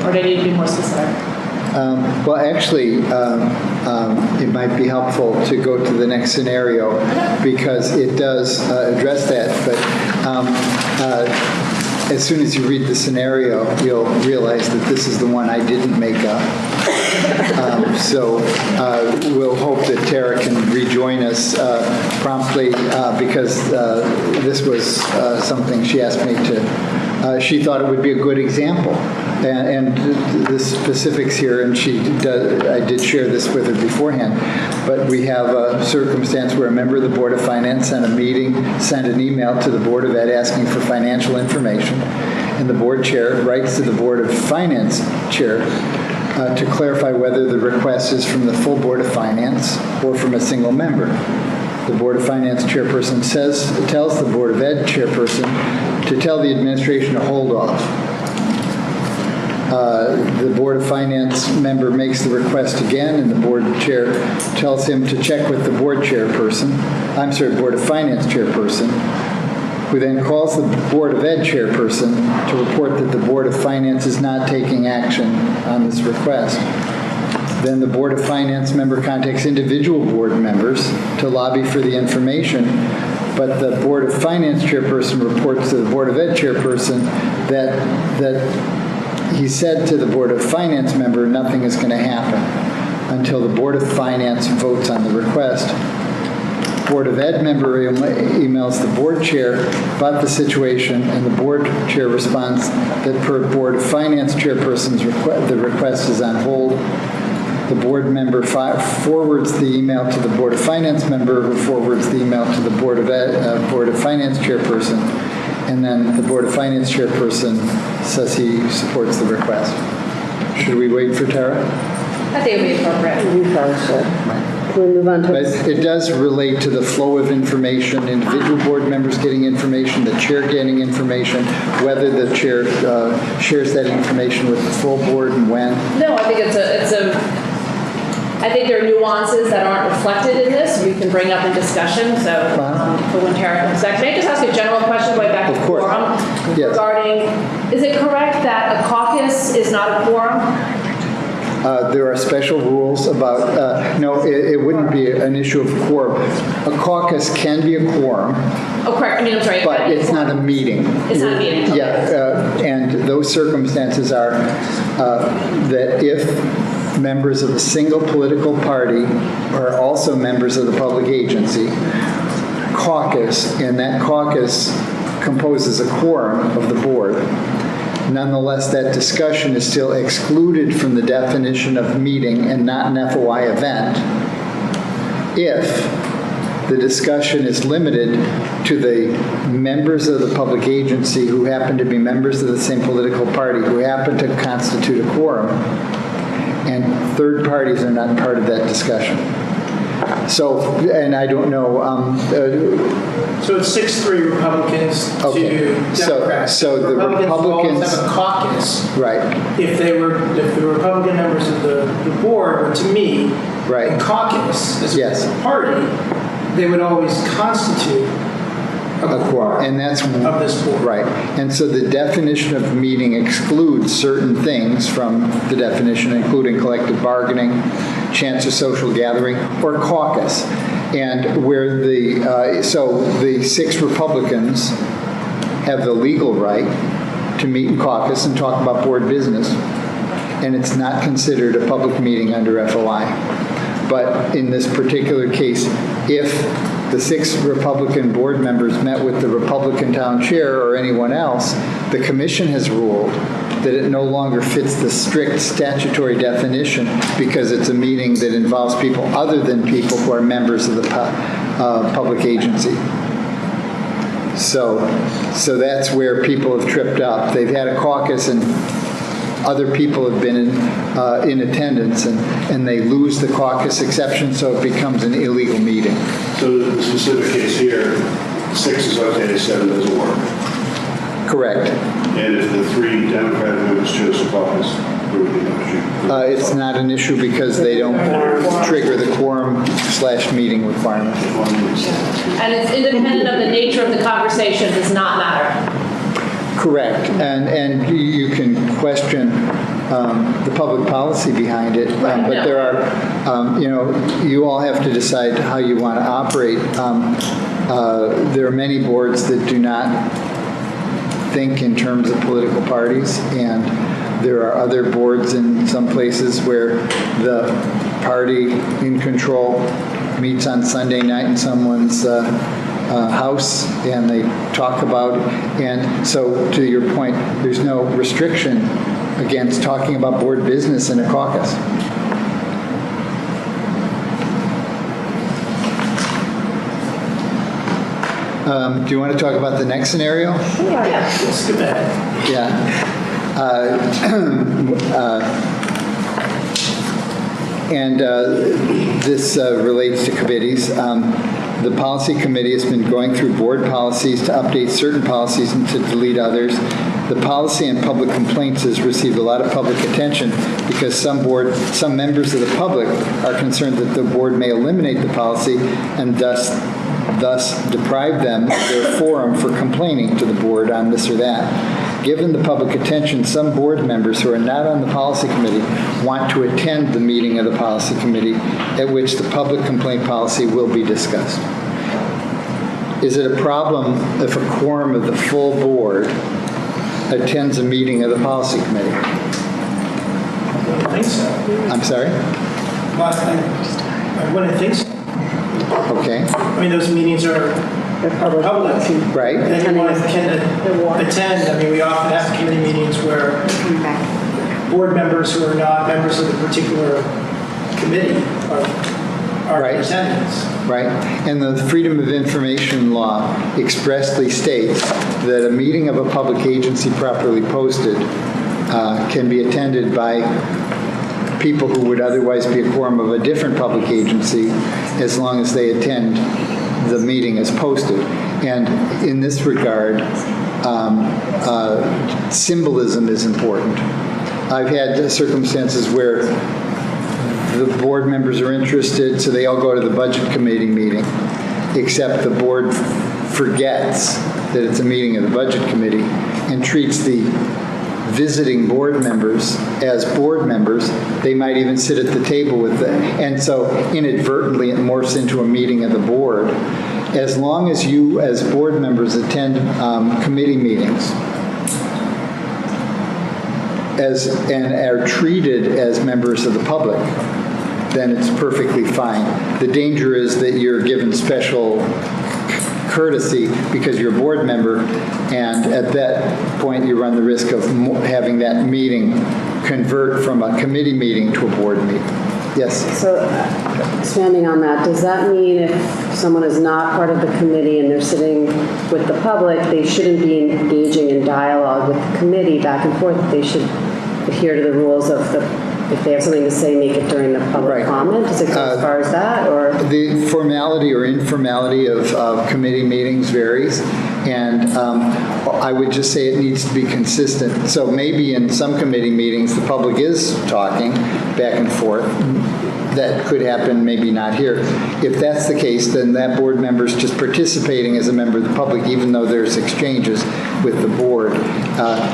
Or do I need to be more specific? Well, actually, it might be helpful to go to the next scenario because it does address that. But as soon as you read the scenario, you'll realize that this is the one I didn't make up. So we'll hope that Tara can rejoin us promptly because this was something she asked me to. She thought it would be a good example. And the specifics here, and I did share this with her beforehand, but we have a circumstance where a member of the Board of Finance sent an email to the Board of Ed asking for financial information, and the board chair writes to the Board of Finance chair to clarify whether the request is from the full Board of Finance or from a single member. The Board of Finance chairperson tells the Board of Ed chairperson to tell the administration to hold off. The Board of Finance member makes the request again, and the board chair tells him to check with the board chairperson, Board of Finance chairperson, who then calls the Board of Ed chairperson to report that the Board of Finance is not taking action on this request. Then the Board of Finance member contacts individual board members to lobby for the information, but the Board of Finance chairperson reports to the Board of Ed chairperson that he said to the Board of Finance member nothing is going to happen until the Board of Finance votes on the request. Board of Ed member emails the board chair about the situation, and the board chair responds that per Board of Finance chairperson's the request is on hold. The board member forwards the email to the Board of Finance member, who forwards the email to the Board of Finance chairperson, and then the Board of Finance chairperson says he supports the request. Should we wait for Tara? I think it would be appropriate. We probably should. Can we move on to? But it does relate to the flow of information, individual board members getting information, the chair getting information, whether the chair shares that information with the full board and when. No, I think I think there are nuances that aren't reflected in this. We can bring up in discussion. So for when Tara comes back, may I just ask a general question going back to quorum regarding? Is it correct that a caucus is not a quorum? There are special rules about, no, it wouldn't be an issue of quorum. A caucus can be a quorum. Oh, correct. I'm sorry. But it's not a meeting. It's not a meeting. Okay. Yeah, and those circumstances are that if members of a single political party are also members of the public agency, caucus, and that caucus composes a quorum of the board. Nonetheless, that discussion is still excluded from the definition of meeting and not an FOI event if the discussion is limited to the members of the public agency who happen to be members of the same political party who happen to constitute a quorum, and third parties are not part of that discussion. So, and I don't know. So it's 6-3 Republicans to Democrats. So the Republicans have a caucus. Right. If the Republican members of the board were to meet, right, and caucus as a party, they would always constitute A quorum, and that's of this board. right. And so the definition of meeting excludes certain things from the definition, including collective bargaining, chance of social gathering, or caucus. And where so the 6 Republicans have the legal right to meet in caucus and talk about board business, and it's not considered a public meeting under FOI. But in this particular case, if the 6 Republican board members met with the Republican town chair or anyone else, the commission has ruled that it no longer fits the strict statutory definition because it's a meeting that involves people other than people who are members of the public agency. So that's where people have tripped up. They've had a caucus and other people have been in attendance, and they lose the caucus exception, so it becomes an illegal meeting. So the specific case here, 6 is okay, 7 doesn't work. Correct. And if the 3 Democratic members chose to caucus, there would be no issue. It's not an issue because they don't trigger the quorum/meeting requirement. And it's independent of the nature of the conversation, does not matter. Correct, and you can question the public policy behind it, but there are, you all have to decide how you want to operate. There are many boards that do not think in terms of political parties, and there are other boards in some places where the party in control meets on Sunday night in someone's house and they talk about, and so to your point, there's no restriction against talking about board business in a caucus. Do you want to talk about the next scenario? Let's do that. Yeah. This relates to committees. The policy committee has been going through board policies to update certain policies and to delete others. The policy and public complaints has received a lot of public attention because some members of the public are concerned that the board may eliminate the policy and thus deprive them of their forum for complaining to the board on this or that. Given the public attention, some board members who are not on the policy committee want to attend the meeting of the policy committee at which the public complaint policy will be discussed. Is it a problem if a quorum of the full board attends a meeting of the policy committee? I wouldn't think so. I'm sorry? Well, I wouldn't think so. Okay. I mean, those meetings are public. Right. Anyone can attend. I mean, we often have committee meetings where board members who are not members of the particular committee are in attendance. Right. And the Freedom of Information Law expressly states that a meeting of a public agency properly posted can be attended by people who would otherwise be a quorum of a different public agency as long as they attend the meeting as posted. And in this regard, symbolism is important. I've had circumstances where the board members are interested, so they all go to the budget committee meeting, except the board forgets that it's a meeting of the budget committee and treats the visiting board members as board members. They might even sit at the table with them. And so inadvertently it morphs into a meeting of the board. As long as you as board members attend committee meetings and are treated as members of the public, then it's perfectly fine. The danger is that you're given special courtesy because you're a board member, and at that point you run the risk of having that meeting convert from a committee meeting to a board meeting. Yes? So, expanding on that, does that mean if someone is not part of the committee and they're sitting with the public, they shouldn't be engaging in dialogue with the committee back and forth? They should adhere to the rules of if they have something to say, make it during the public comment? Does it go as far as that? Or the formality or informality of committee meetings varies. And I would just say it needs to be consistent. So maybe in some committee meetings, the public is talking back and forth. That could happen, maybe not here. If that's the case, then that board member is just participating as a member of the public, even though there's exchanges with the board.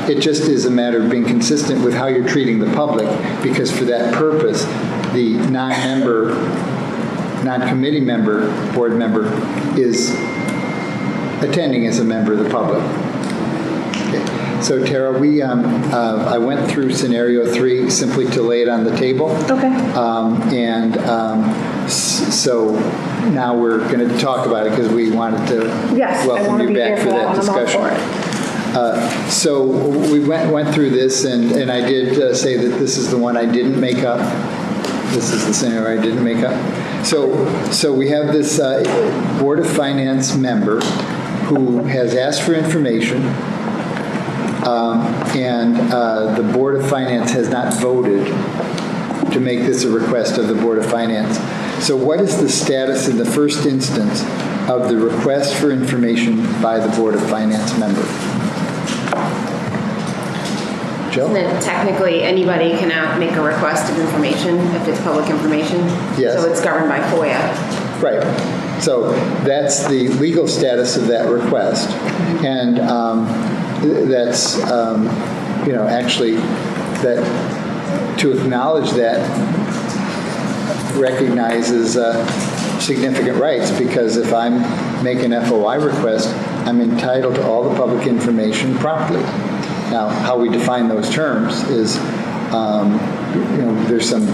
It just is a matter of being consistent with how you're treating the public, because for that purpose, the non-committee member, board member, is attending as a member of the public. Okay. So Tara, I went through scenario 3 simply to lay it on the table. Okay. So now we're going to talk about it because we wanted to welcome you back for that discussion. So we went through this, and I did say that this is the one I didn't make up. This is the scenario I didn't make up. So we have this Board of Finance member who has asked for information, and the Board of Finance has not voted to make this a request of the Board of Finance. So what is the status in the first instance of the request for information by the Board of Finance member? Jill? And then technically, anybody can make a request of information if it's public information. Yes. So it's governed by FOIA. Right. So that's the legal status of that request. And that's, actually, that to acknowledge that recognizes significant rights, because if I make an FOI request, I'm entitled to all the public information promptly. Now, how we define those terms is, there's some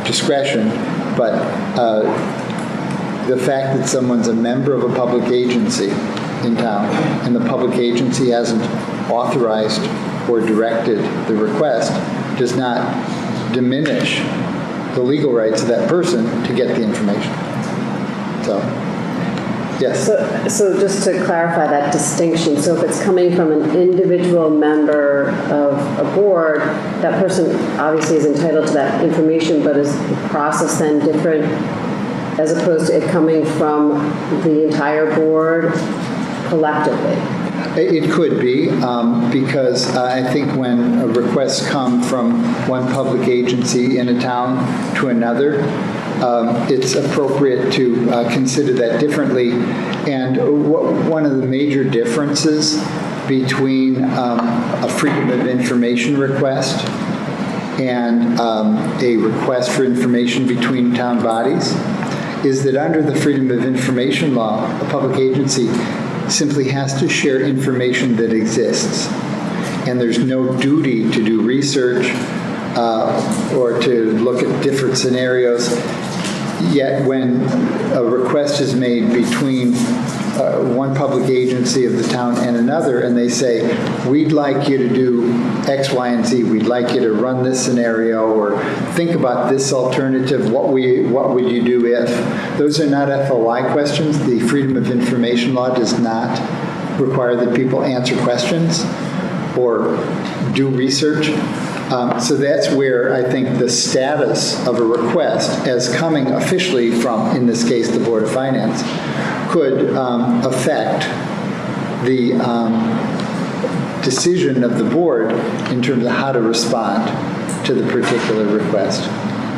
discretion, but the fact that someone's a member of a public agency in town and the public agency hasn't authorized or directed the request does not diminish the legal rights of that person to get the information. So, yes. So just to clarify that distinction, so if it's coming from an individual member of a board, that person obviously is entitled to that information, but is the process then different as opposed to it coming from the entire board collectively? It could be, because I think when requests come from one public agency in a town to another, it's appropriate to consider that differently. And one of the major differences between a freedom of information request and a request for information between town bodies is that under the Freedom of Information law, a public agency simply has to share information that exists. And there's no duty to do research or to look at different scenarios. Yet when a request is made between one public agency of the town and another, and they say, we'd like you to do X, Y, and Z, we'd like you to run this scenario, or think about this alternative, what would you do if? Those are not FOI questions. The Freedom of Information law does not require that people answer questions or do research. So that's where I think the status of a request as coming officially from, in this case, the Board of Finance, could affect the decision of the board in terms of how to respond to the particular request.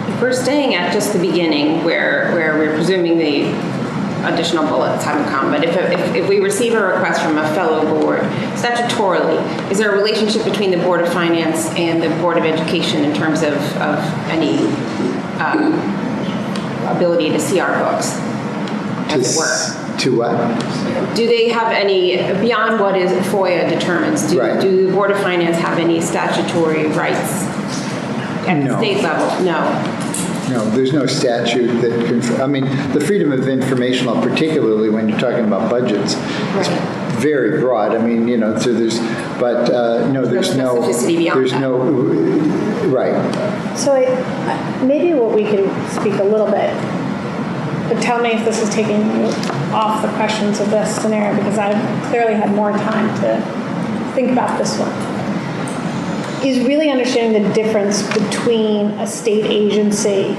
If we're staying at just the beginning where we're presuming the additional bullets haven't come, but if we receive a request from a fellow board, statutorily, is there a relationship between the Board of Finance and the Board of Education in terms of any ability to see our books, as it were? To what? Do they have any, beyond what is FOIA determines, do the Board of Finance have any statutory rights at the state level? No. No, there's no statute that the Freedom of Information law, particularly when you're talking about budgets, is very broad. So there's no, right. So maybe what we can speak a little bit, but tell me if this is taking you off the questions of this scenario, because I've clearly had more time to think about this one, is really understanding the difference between a state agency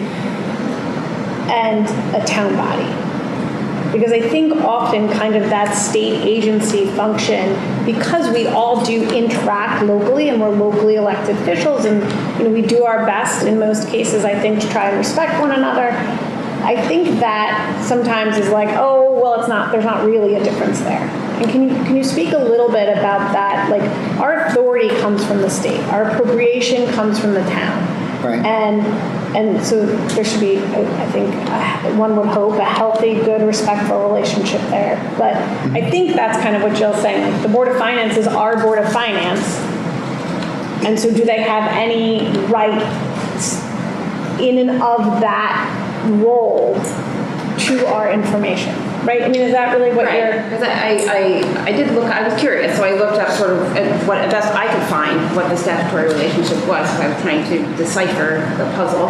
and a town body. Because I think often kind of that state agency function, because we all do interact locally and we're locally elected officials and we do our best in most cases, I think, to try and respect one another. I think that sometimes is like, oh, well, there's not really a difference there. And can you speak a little bit about that? Like, our authority comes from the state. Our appropriation comes from the town. Right. And so there should be, I think, one would hope, a healthy, good, respectful relationship there. But I think that's kind of what Jill's saying. Like, the Board of Finance is our Board of Finance. And so do they have any right in and of that role to our information, right? I mean, is that really what you're... Because I did look, I was curious, so I looked up sort of at what best I could find what the statutory relationship was, so I was trying to decipher the puzzle.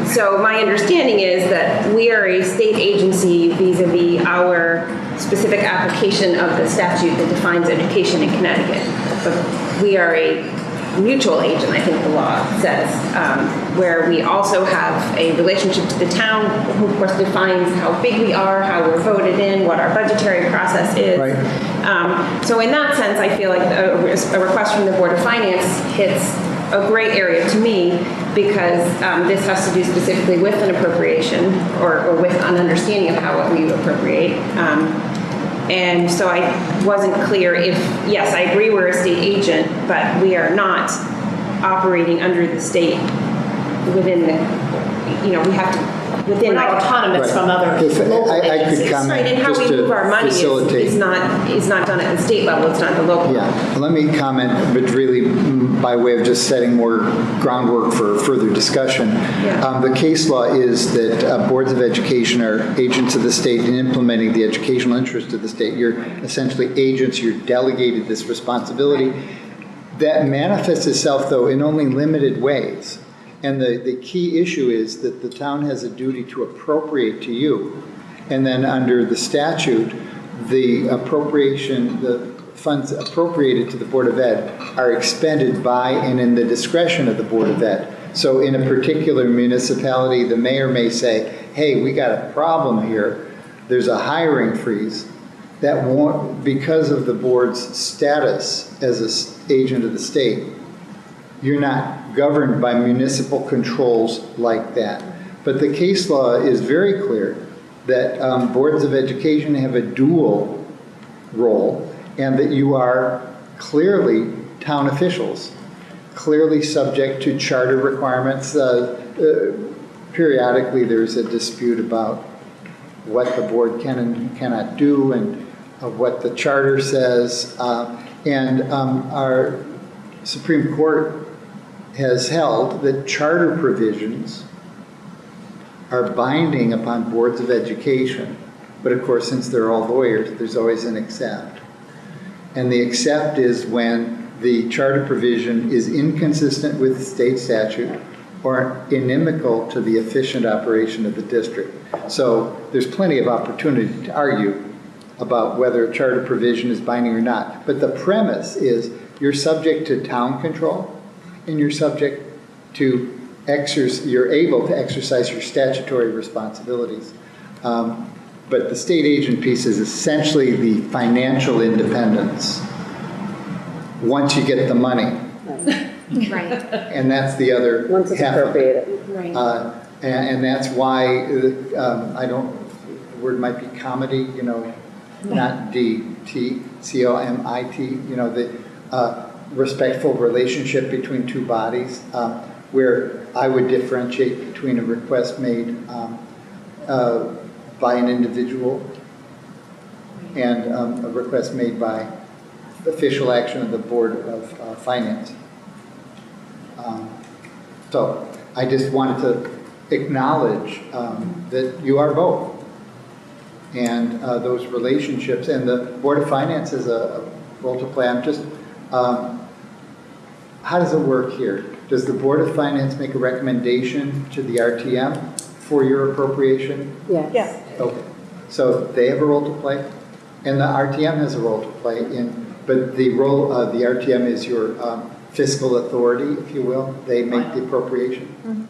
So my understanding is that we are a state agency vis-a-vis our specific application of the statute that defines education in Connecticut. But we are a mutual agent, I think the law says, where we also have a relationship to the town, who of course defines how big we are, how we're voted in, what our budgetary process is. Right. So in that sense, I feel like a request from the Board of Finance hits a gray area to me, because this has to do specifically with an appropriation or with an understanding of how we appropriate. And so I wasn't clear if, yes, I agree we're a state agent, but we are not operating under the state within the, we have to, within. We're not autonomous from other local agencies. I could comment Right, and how we just move our money is not done at the state level, it's not at the local level. Yeah, let me comment, but really by way of just setting more groundwork for further discussion. Yeah. The case law is that boards of education are agents of the state in implementing the educational interest of the state. You're essentially agents, you're delegated this responsibility. That manifests itself, though, in only limited ways. And the key issue is that the town has a duty to appropriate to you. And then under the statute, the appropriation, the funds appropriated to the Board of Ed are expended by and in the discretion of the Board of Ed. So in a particular municipality, the mayor may say, hey, we got a problem here. There's a hiring freeze. That won't, because of the board's status as an agent of the state, you're not governed by municipal controls like that. But the case law is very clear that boards of education have a dual role, and that you are clearly town officials, clearly subject to charter requirements. Periodically there's a dispute about what the board can and cannot do and what the charter says. Our Supreme Court has held that charter provisions are binding upon boards of education. But of course, since they're all lawyers, there's always an except. And the except is when the charter provision is inconsistent with state statute or inimical to the efficient operation of the district. So there's plenty of opportunity to argue about whether a charter provision is binding or not. But the premise is you're subject to town control, and you're subject to you're able to exercise your statutory responsibilities. But the state agent piece is essentially the financial independence once you get the money. Right. And that's the other Once it's half of it. appropriated. Right. And that's why, the word might be comity, not D-T, C-O-M-I-T, the respectful relationship between two bodies, where I would differentiate between a request made by an individual and a request made by official action of the Board of Finance. So I just wanted to acknowledge that you are both. And those relationships, and the Board of Finance has a role to play. I'm just, how does it work here? Does the Board of Finance make a recommendation to the RTM for your appropriation? Yes. Yes. Okay. So they have a role to play, and the RTM has a role to play but the role of the RTM is your fiscal authority, if you will. They make the appropriation.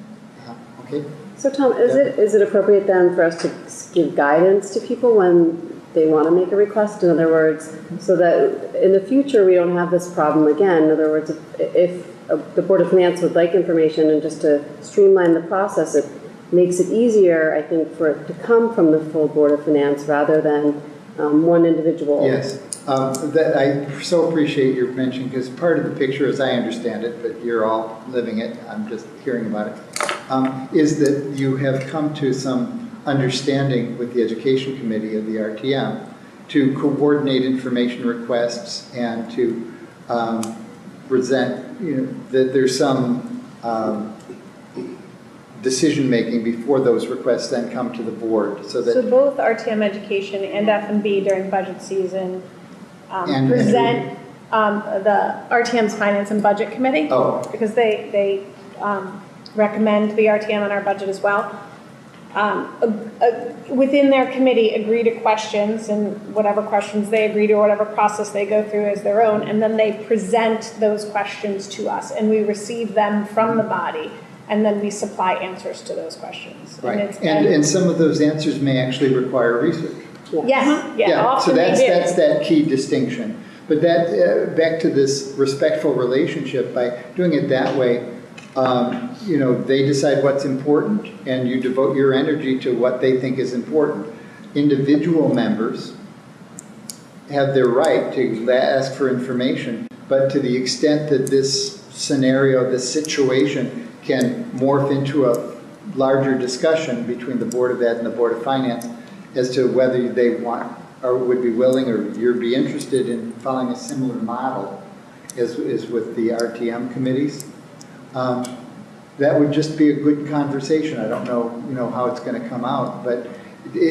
Okay. So Tom, is it appropriate then for us to give guidance to people when they want to make a request? In other words, so that in the future we don't have this problem again. In other words, if the Board of Finance would like information and just to streamline the process, it makes it easier, I think, for it to come from the full Board of Finance rather than one individual. Yes. That I so appreciate your mention, because part of the picture, as I understand it, but you're all living it, I'm just hearing about it, is that you have come to some understanding with the Education Committee of the RTM to coordinate information requests and to present, that there's some decision-making before those requests then come to the board, so that... So both RTM Education and F&B during budget season present the RTM's Finance and Budget Committee, because they recommend the RTM on our budget as well. Within their committee, agree to questions, and whatever questions they agree to, or whatever process they go through as their own, and then they present those questions to us, and we receive them from the body, and then we supply answers to those questions. Right, and some of those answers may actually require research. Yes, So that's that key distinction. But that back to this respectful relationship, by doing it that way, they decide what's important, and you devote your energy to what they think is important. Individual members have their right to ask for information, but to the extent that this scenario, this situation can morph into a larger discussion between the Board of Ed and the Board of Finance as to whether they want or would be willing or you'd be interested in following a similar model as with the RTM committees. That would just be a good conversation. I don't know, how it's going to come out, but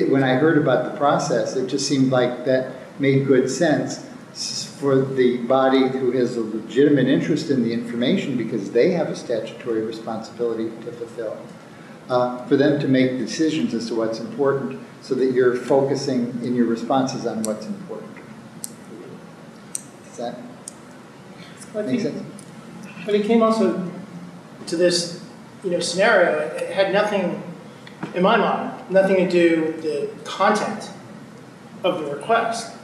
when I heard about the process, it just seemed like that made good sense for the body who has a legitimate interest in the information, because they have a statutory responsibility to fulfill, for them to make decisions as to what's important, so that you're focusing in your responses on what's important. Does that make sense? But it came also to this, scenario. It had nothing, in my mind, nothing to do with the content of the request,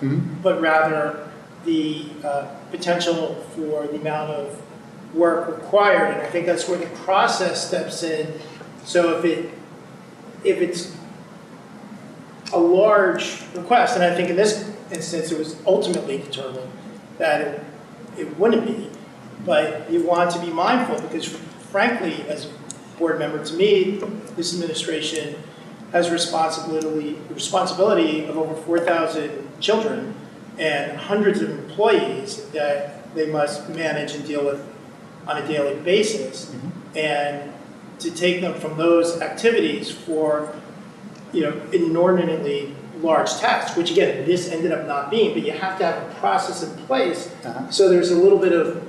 but rather the potential for the amount of work required. And I think that's where the process steps in. So if it's a large request, and I think in this instance it was ultimately determined that it wouldn't be, but you want to be mindful, because frankly, as a board member, to me, this administration has responsibility of over 4,000 children and hundreds of employees that they must manage and deal with on a daily basis. And to take them from those activities for, inordinately large tasks, which again, this ended up not being, but you have to have a process in place. So there's a little bit of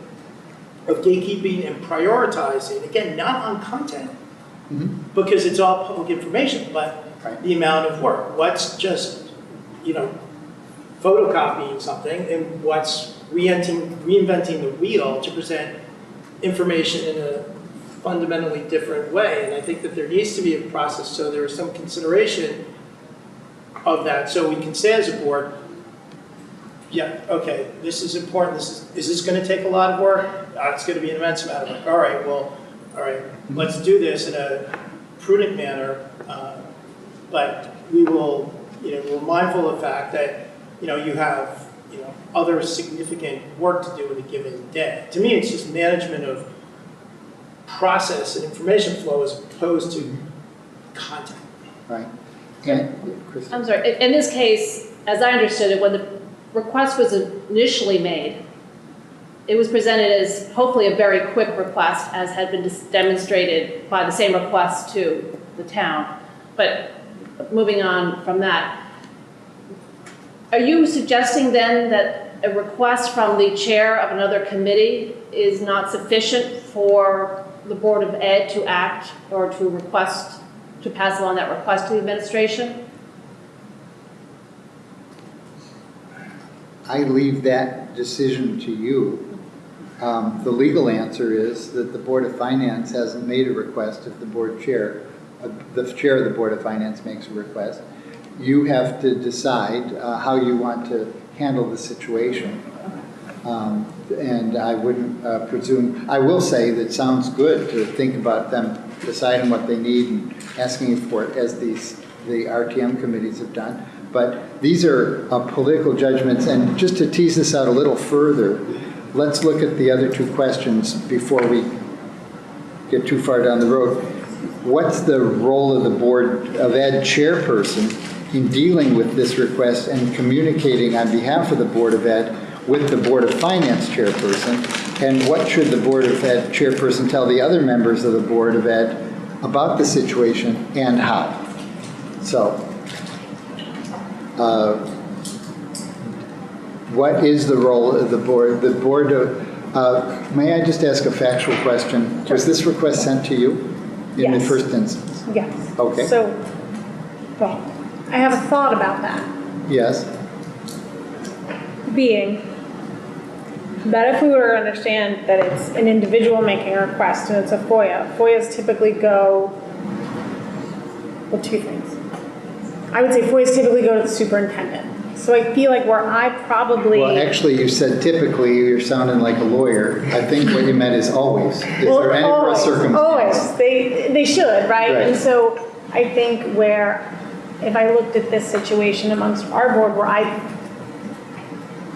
gatekeeping and prioritizing, again, not on content, because it's all public information, but the amount of work. What's just, photocopying something, and what's reinventing the wheel to present information in a fundamentally different way. And I think that there needs to be a process, so there is some consideration of that, so we can say as a board, yeah, okay, this is important. Is this going to take a lot of work? It's going to be an immense amount of work. All right, let's do this in a prudent manner, but we will, we're mindful of the fact that, you have, other significant work to do in a given day. To me, it's just management of process and information flow as opposed to content. Right. I'm sorry, in this case, as I understood it, when the request was initially made, it was presented as hopefully a very quick request, as had been demonstrated by the same request to the town. But moving on from that, are you suggesting then that a request from the chair of another committee is not sufficient for the Board of Ed to act or to request, to pass along that request to the administration? I leave that decision to you. The legal answer is that the Board of Finance hasn't made a request if the board chair the chair of the Board of Finance makes a request, you have to decide how you want to handle the situation. And I wouldn't presume, I will say that it sounds good to think about them deciding what they need and asking for it as the RTM committees have done. But these are political judgments, and just to tease this out a little further, let's look at the other two questions before we get too far down the road. What's the role of the Board of Ed chairperson in dealing with this request and communicating on behalf of the Board of Ed with the Board of Finance chairperson? And what should the Board of Ed chairperson tell the other members of the Board of Ed about the situation and how? So, what is the role of the board? The board of, may I just ask a factual question? Was this request sent to you in the first instance? Yes. Okay. So, well, I have a thought about that. Yes. Being that if we were to understand that it's an individual making a request and it's a FOIA, FOIAs typically go, well, two things. I would say FOIAs typically go to the superintendent. So I feel like where I probably... Well, actually, you said typically, you're sounding like a lawyer. I think what you meant is always. Is there any real circumstance? Always. They should, right? And so I think where, if I looked at this situation amongst our board, where I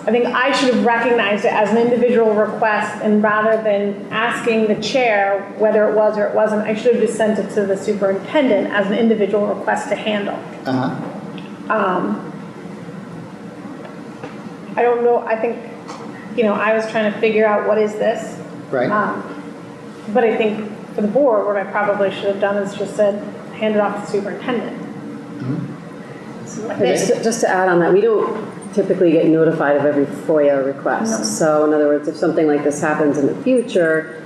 think I should have recognized it as an individual request, and rather than asking the chair whether it was or it wasn't, I should have just sent it to the superintendent as an individual request to handle. I don't know, I think, I was trying to figure out what is this. Right. But I think for the board, what I probably should have done is just said, hand it off to the superintendent. Just to add on that, we don't typically get notified of every FOIA request. No. So in other words, if something like this happens in the future,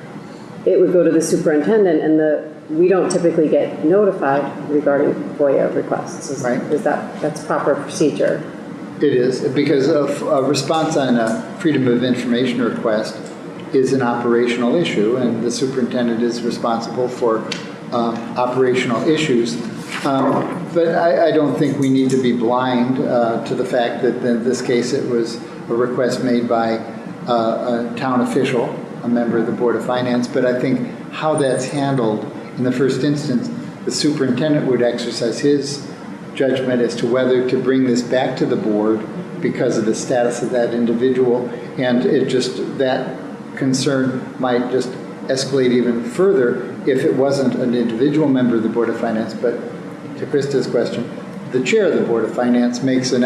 it would go to the superintendent, and we don't typically get notified regarding FOIA requests. Right. That's proper procedure? It is, because a response on a Freedom of Information request is an operational issue, and the superintendent is responsible for operational issues. But I don't think we need to be blind to the fact that in this case it was a request made by a town official, a member of the Board of Finance. But I think how that's handled in the first instance, the superintendent would exercise his judgment as to whether to bring this back to the board because of the status of that individual, and that concern might just escalate even further if it wasn't an individual member of the Board of Finance. But to Krista's question, the chair of the Board of Finance makes an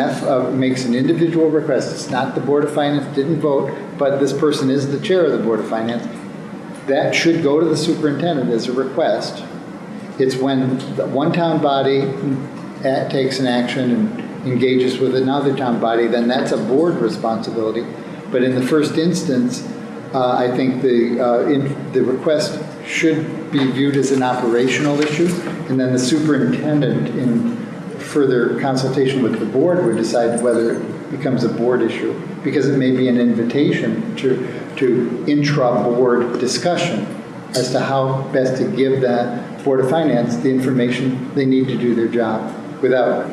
individual request. It's not the Board of Finance didn't vote, but this person is the chair of the Board of Finance. That should go to the superintendent as a request. It's when one town body takes an action and engages with another town body, then that's a board responsibility. But in the first instance, I think the request should be viewed as an operational issue, and then the superintendent, in further consultation with the board, would decide whether it becomes a board issue, because it may be an invitation to intra-board discussion as to how best to give that Board of Finance the information they need to do their job without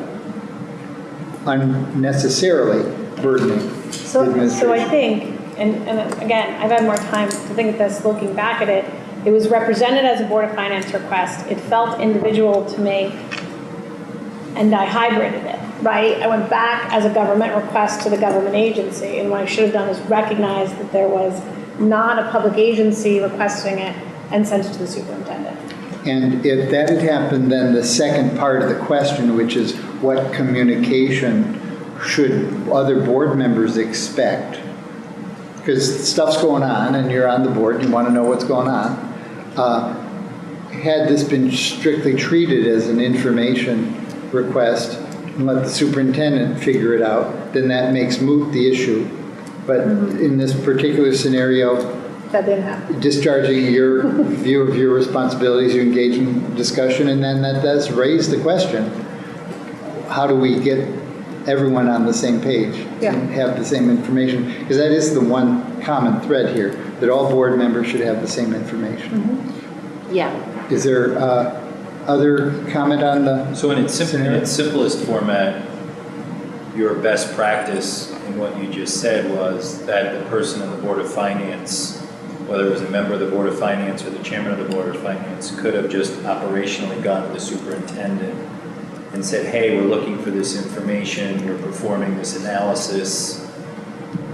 unnecessarily burdening the administration. So I think, and again, I've had more time to think of this looking back at it, it was represented as a Board of Finance request. It felt individual to me, and I hybrided it, right? I went back as a government request to the government agency, and what I should have done is recognize that there was not a public agency requesting it and sent it to the superintendent. And if that had happened, then the second part of the question, which is what communication should other board members expect? Because stuff's going on and you're on the board and you want to know what's going on. Had this been strictly treated as an information request and let the superintendent figure it out, then that makes moot the issue. But in this particular scenario, that didn't happen. Discharging your view of your responsibilities, you engage in discussion, and then that does raise the question, how do we get everyone on the same page and have the same information? Because that is the one common thread here, that all board members should have the same information. Yeah. Is there Other comment on the? So in its simplest format, your best practice in what you just said was that the person on the Board of Finance, whether it was a member of the Board of Finance or the chairman of the Board of Finance, could have just operationally gone to the superintendent and said, hey, we're looking for this information, we're performing this analysis,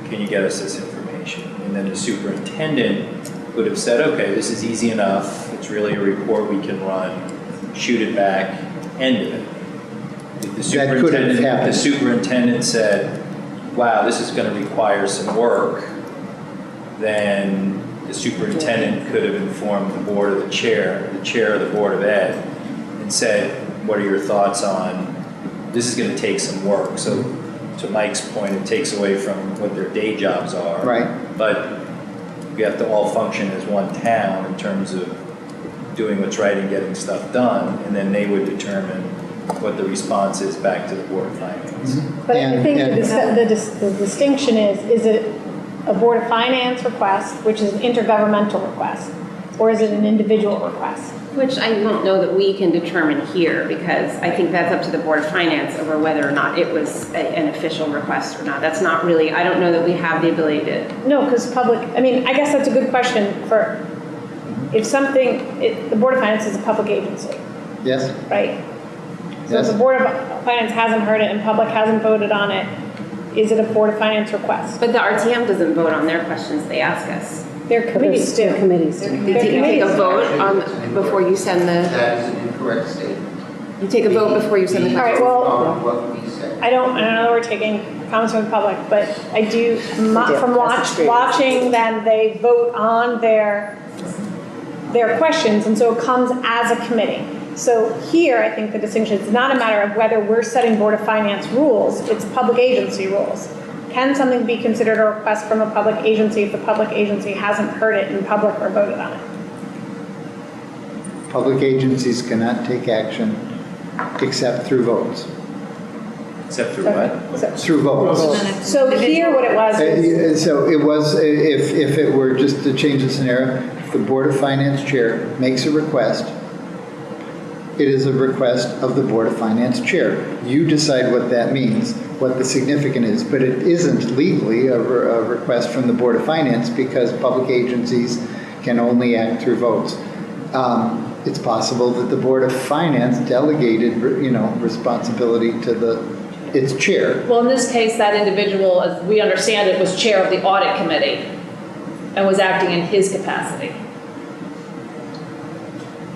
can you get us this information? And then the superintendent would have said, okay, this is easy enough, it's really a report we can run, shoot it back, end of it. If the superintendent said, wow, this is going to require some work, then the superintendent could have informed the board of the chair of the Board of Ed, and said, what are your thoughts on, this is going to take some work. So to Mike's point, it takes away from what their day jobs are. Right. But we have to all function as one town in terms of doing what's right and getting stuff done, and then they would determine what the response is back to the Board of Finance. Mm-hmm. But I think the distinction is it a Board of Finance request, which is an intergovernmental request, or is it an individual request? Which I don't know that we can determine here, because I think that's up to the Board of Finance over whether or not it was an official request or not. That's not really, I don't know that we have the ability to. No, because I guess that's a good question for, if the Board of Finance is a public agency, Yes? right? So Yes. if the Board of Finance hasn't heard it and public hasn't voted on it, is it a Board of Finance request? But the RTM doesn't vote on their questions they ask us. Their committees do. Committees. You take a vote before you send the. That is an incorrect statement. You take a vote before you send the. All right, well, What we said. I don't know we're taking comments from the public, but I do, from watching them, they vote on their questions, and so it comes as a committee. So here, I think the distinction is not a matter of whether we're setting Board of Finance rules, it's public agency rules. Can something be considered a request from a public agency if the public agency hasn't heard it in public or voted on it? Public agencies cannot take action except through votes. Except through what? Through votes. So here what it was is, So it was, if it were just to change the scenario, if the Board of Finance chair makes a request, it is a request of the Board of Finance chair. You decide what that means, what the significance is, but it isn't legally a request from the Board of Finance because public agencies can only act through votes. It's possible that the Board of Finance delegated, responsibility to its chair. Well, in this case, that individual, as we understand it, was chair of the audit committee and was acting in his capacity.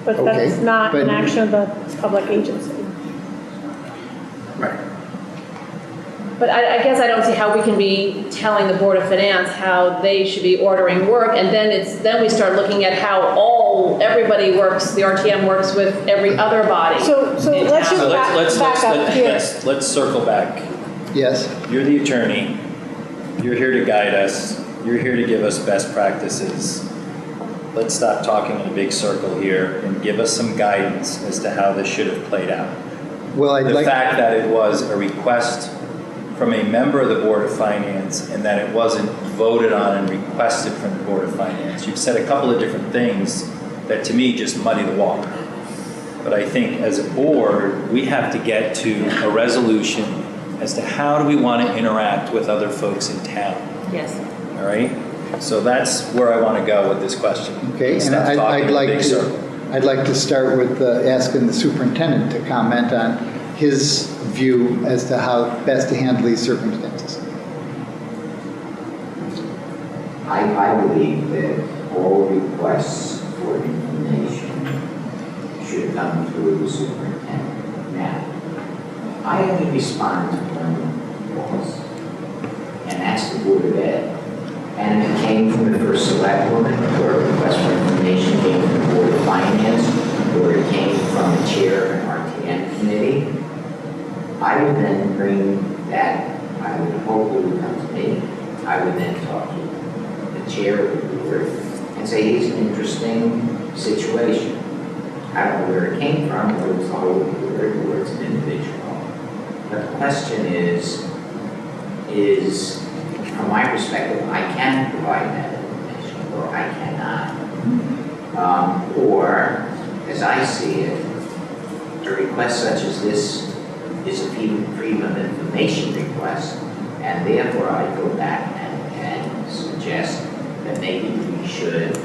but Okay, that's not an but- action of the public agency. Right. But I guess I don't see how we can be telling the Board of Finance how they should be ordering work, and then we start looking at how everybody works, the RTM works with every other body. So in let's town. just back up here. Let's circle back. Yes. You're the attorney. You're here to guide us. You're here to give us best practices. Let's stop talking in a big circle here and give us some guidance as to how this should have played out. Well, The fact that it was a request from a member of the Board of Finance and that it wasn't voted on and requested from the Board of Finance. You've said a couple of different things that to me just muddy the water. But I think as a board, we have to get to a resolution as to how do we want to interact with other folks in town. Yes. All right? So that's where I want to go with this question. Okay, and Stop talking I'd in a like big circle. to start with asking the superintendent to comment on his view as to how best to handle these circumstances. I believe that all requests for information should come through the superintendent. Now, I had to respond to one laws, and that's the Board of Ed. And it came from the first select woman, or a request for information came from the Board of Finance, or it came from the chair of an RTN committee. I would then bring that, I would hope it would come to me. I would then talk to the chair of the board and say, here's an interesting situation. I don't know where it came from, whether it was the whole board or it's an individual. But the question is, from my perspective, I can provide that information, or I cannot. Or, as I see it, a request such as this is a freedom of information request, and therefore I go back and suggest that maybe we should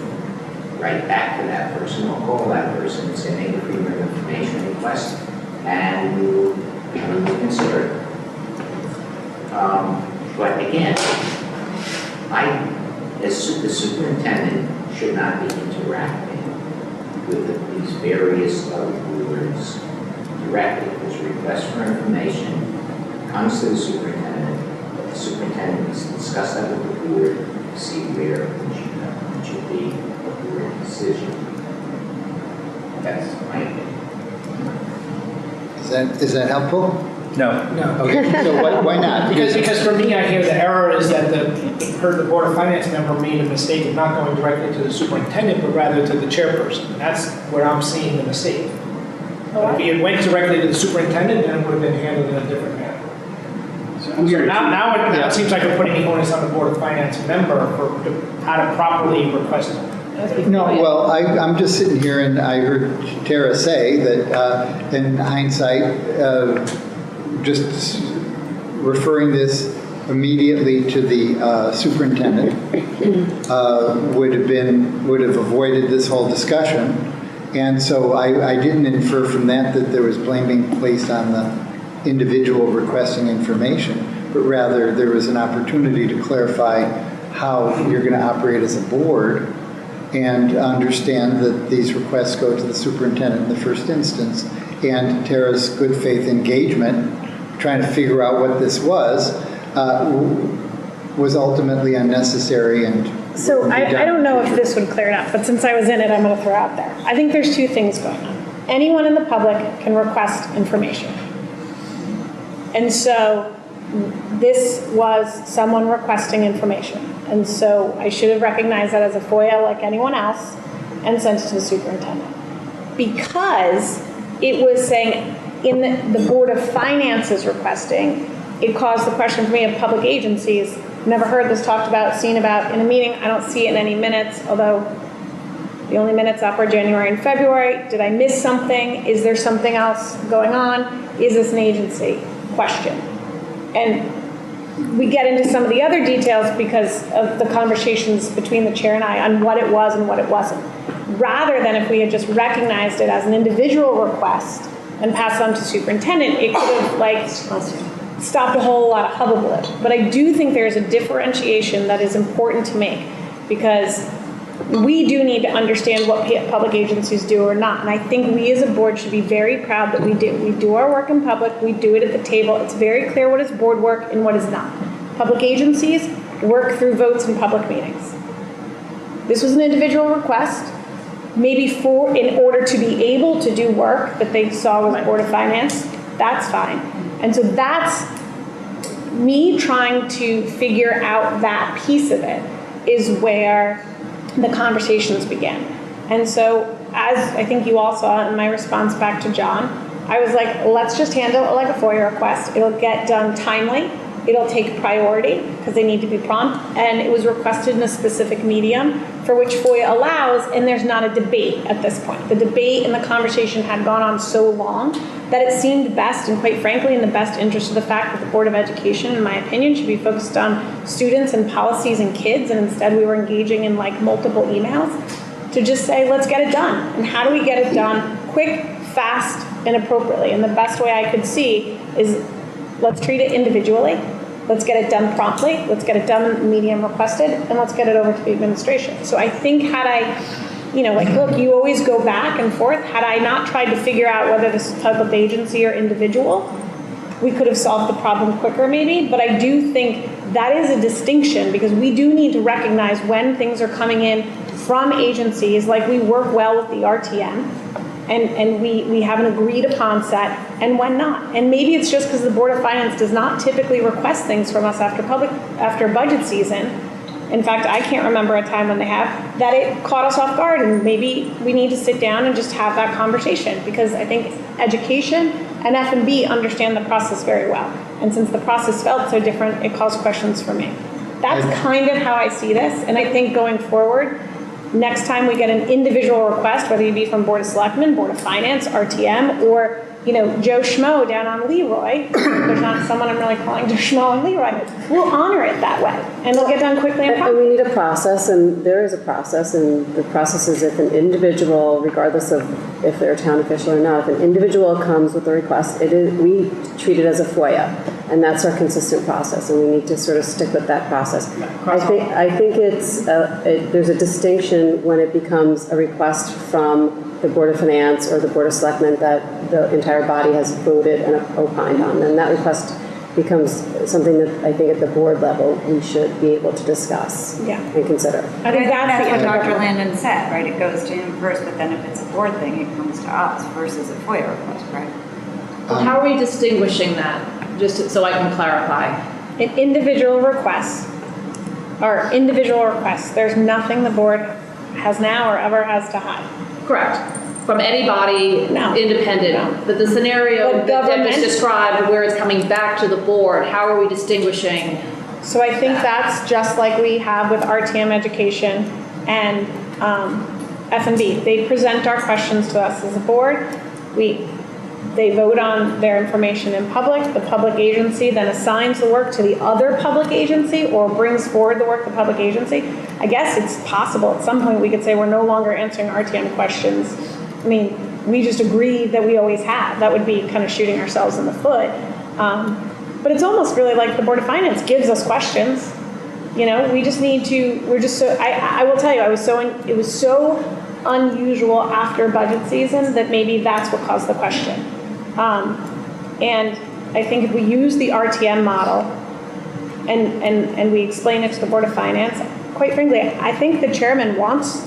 write back to that person or call that person and say, make a freedom of information request, and we'll consider it. But again, the superintendent should not be interacting with these various boards directly. This request for information comes to the superintendent needs to discuss that with the board to see where it should be a board decision. That's my opinion. Is that helpful? No. Okay, so why not? Because for me, I hear the error is that the Board of Finance member made a mistake of not going directly to the superintendent, but rather to the chairperson. That's where I'm seeing the mistake. If it went directly to the superintendent, then it would have been handled in a different manner. So now it seems like I'm putting the onus on the Board of Finance member for how to properly request it. No, well, I'm just sitting here and I heard Tara say that in hindsight, just referring this immediately to the superintendent would have avoided this whole discussion. And so I didn't infer from that there was blame being placed on the individual requesting information, but rather there was an opportunity to clarify how you're going to operate as a board and understand that these requests go to the superintendent in the first instance. And Tara's good faith engagement, trying to figure out what this was ultimately unnecessary. And So I don't know if this would clear it up, but since I was in it, I'm going to throw out there. I think there's two things going on. Anyone in the public can request information. And so this was someone requesting information. And so I should have recognized that as a FOIA like anyone else and sent it to the superintendent. Because it was saying in the Board of Finance is requesting, it caused the question for me of public agencies. Never heard this talked about, seen about in a meeting. I don't see it in any minutes, although the only minutes up are January and February. Did I miss something? Is there something else going on? Is this an agency? Question. And we get into some of the other details because of the conversations between the chair and I on what it was and what it wasn't. Rather than if we had just recognized it as an individual request and passed it on to superintendent, it could have stopped a whole lot of hullabaloo. But I do think there's a differentiation that is important to make because we do need to understand what public agencies do or not. And I think we as a board should be very proud that we do. We do our work in public. We do it at the table. It's very clear what is board work and what is not. Public agencies work through votes in public meetings. This was an individual request, maybe in order to be able to do work that they saw with Board of Finance. That's fine. And so that's me trying to figure out that piece of it is where the conversations began. And so as I think you all saw in my response back to John, I was like, let's just handle it like a FOIA request. It'll get done timely. It'll take priority because they need to be prompt. And it was requested in a specific medium for which FOIA allows, and there's not a debate at this point. The debate and the conversation had gone on so long that it seemed best, and quite frankly, in the best interest of the fact that the Board of Education, in my opinion, should be focused on students and policies and kids, and instead we were engaging in like multiple emails to just say, let's get it done. And how do we get it done quick, fast, and appropriately? And the best way I could see is let's treat it individually. Let's get it done promptly. Let's get it done medium requested, and let's get it over to the administration. So I think had I, look, you always go back and forth. Had I not tried to figure out whether this is public agency or individual, we could have solved the problem quicker maybe. But I do think that is a distinction because we do need to recognize when things are coming in from agencies, like we work well with the RTM, and we have an agreed upon set, and when not. And maybe it's just because the Board of Finance does not typically request things from us after budget season. In fact, I can't remember a time when they have, that it caught us off guard, and maybe we need to sit down and just have that conversation because I think education and F&B understand the process very well. And since the process felt so different, it caused questions for me. That's kind of how I see this, and I think going forward, next time we get an individual request, whether it be from Board of Selectmen, Board of Finance, RTM, or Joe Schmo down on Leroy, there's not someone I'm really calling Joe Schmo on Leroy, we'll honor it that way, and it'll get done quickly and And promptly. we need a process, and there is a process, and the process is if an individual, regardless of if they're a town official or not, if an individual comes with a request, we treat it as a FOIA, and that's our consistent process, and we need to sort of stick with that process. I think there's a distinction when it becomes a request from the Board of Finance or the Board of Selectmen that the entire body has voted and opined on, and that request becomes something that I think at the board level we should be able to discuss and consider. I think That's what the Dr. Landon said, right? It goes to him first, but then if it's a board thing, it comes to us versus a FOIA request, right? How are we distinguishing that? Just so I can clarify. An individual request, there's nothing the board has now or ever has to hide. Correct. From anybody independent. No. But the scenario But that Deb government- just described where it's coming back to the board, how are we distinguishing? So I think that's just like we have with RTM education and F&B. They present our questions to us as a board. They vote on their information in public. The public agency then assigns the work to the other public agency or brings forward the work to the public agency. I guess it's possible at some point we could say we're no longer answering RTM questions. I mean, we just agree that we always have. That would be kind of shooting ourselves in the foot. But it's almost really like the Board of Finance gives us questions. We just need to, I will tell you, it was so unusual after budget season that maybe that's what caused the question. And I think if we use the RTM model and we explain it to the Board of Finance, quite frankly, I think the chairman wants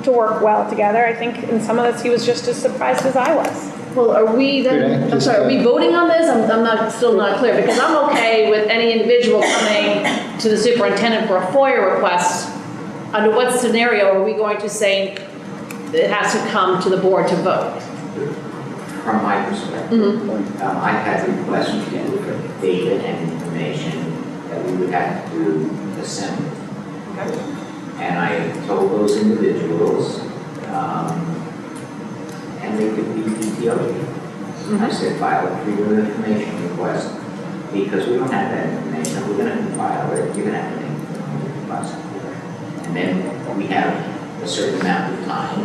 to work well together. I think in some of this he was just as surprised as I was. Well, are we then, I'm sorry, are we voting on this? I'm still not clear, because I'm okay with any individual coming to the superintendent for a FOIA request. Under what scenario are we going to say it has to come to the board to vote? From my perspective, I've had requests from data and information that we would have to assemble. And I told those individuals, and they could be PTO'd. I said, file a freedom of information request, because we don't have that information, we're going to compile it, you're going to have to make the request. And then we have a certain amount of time,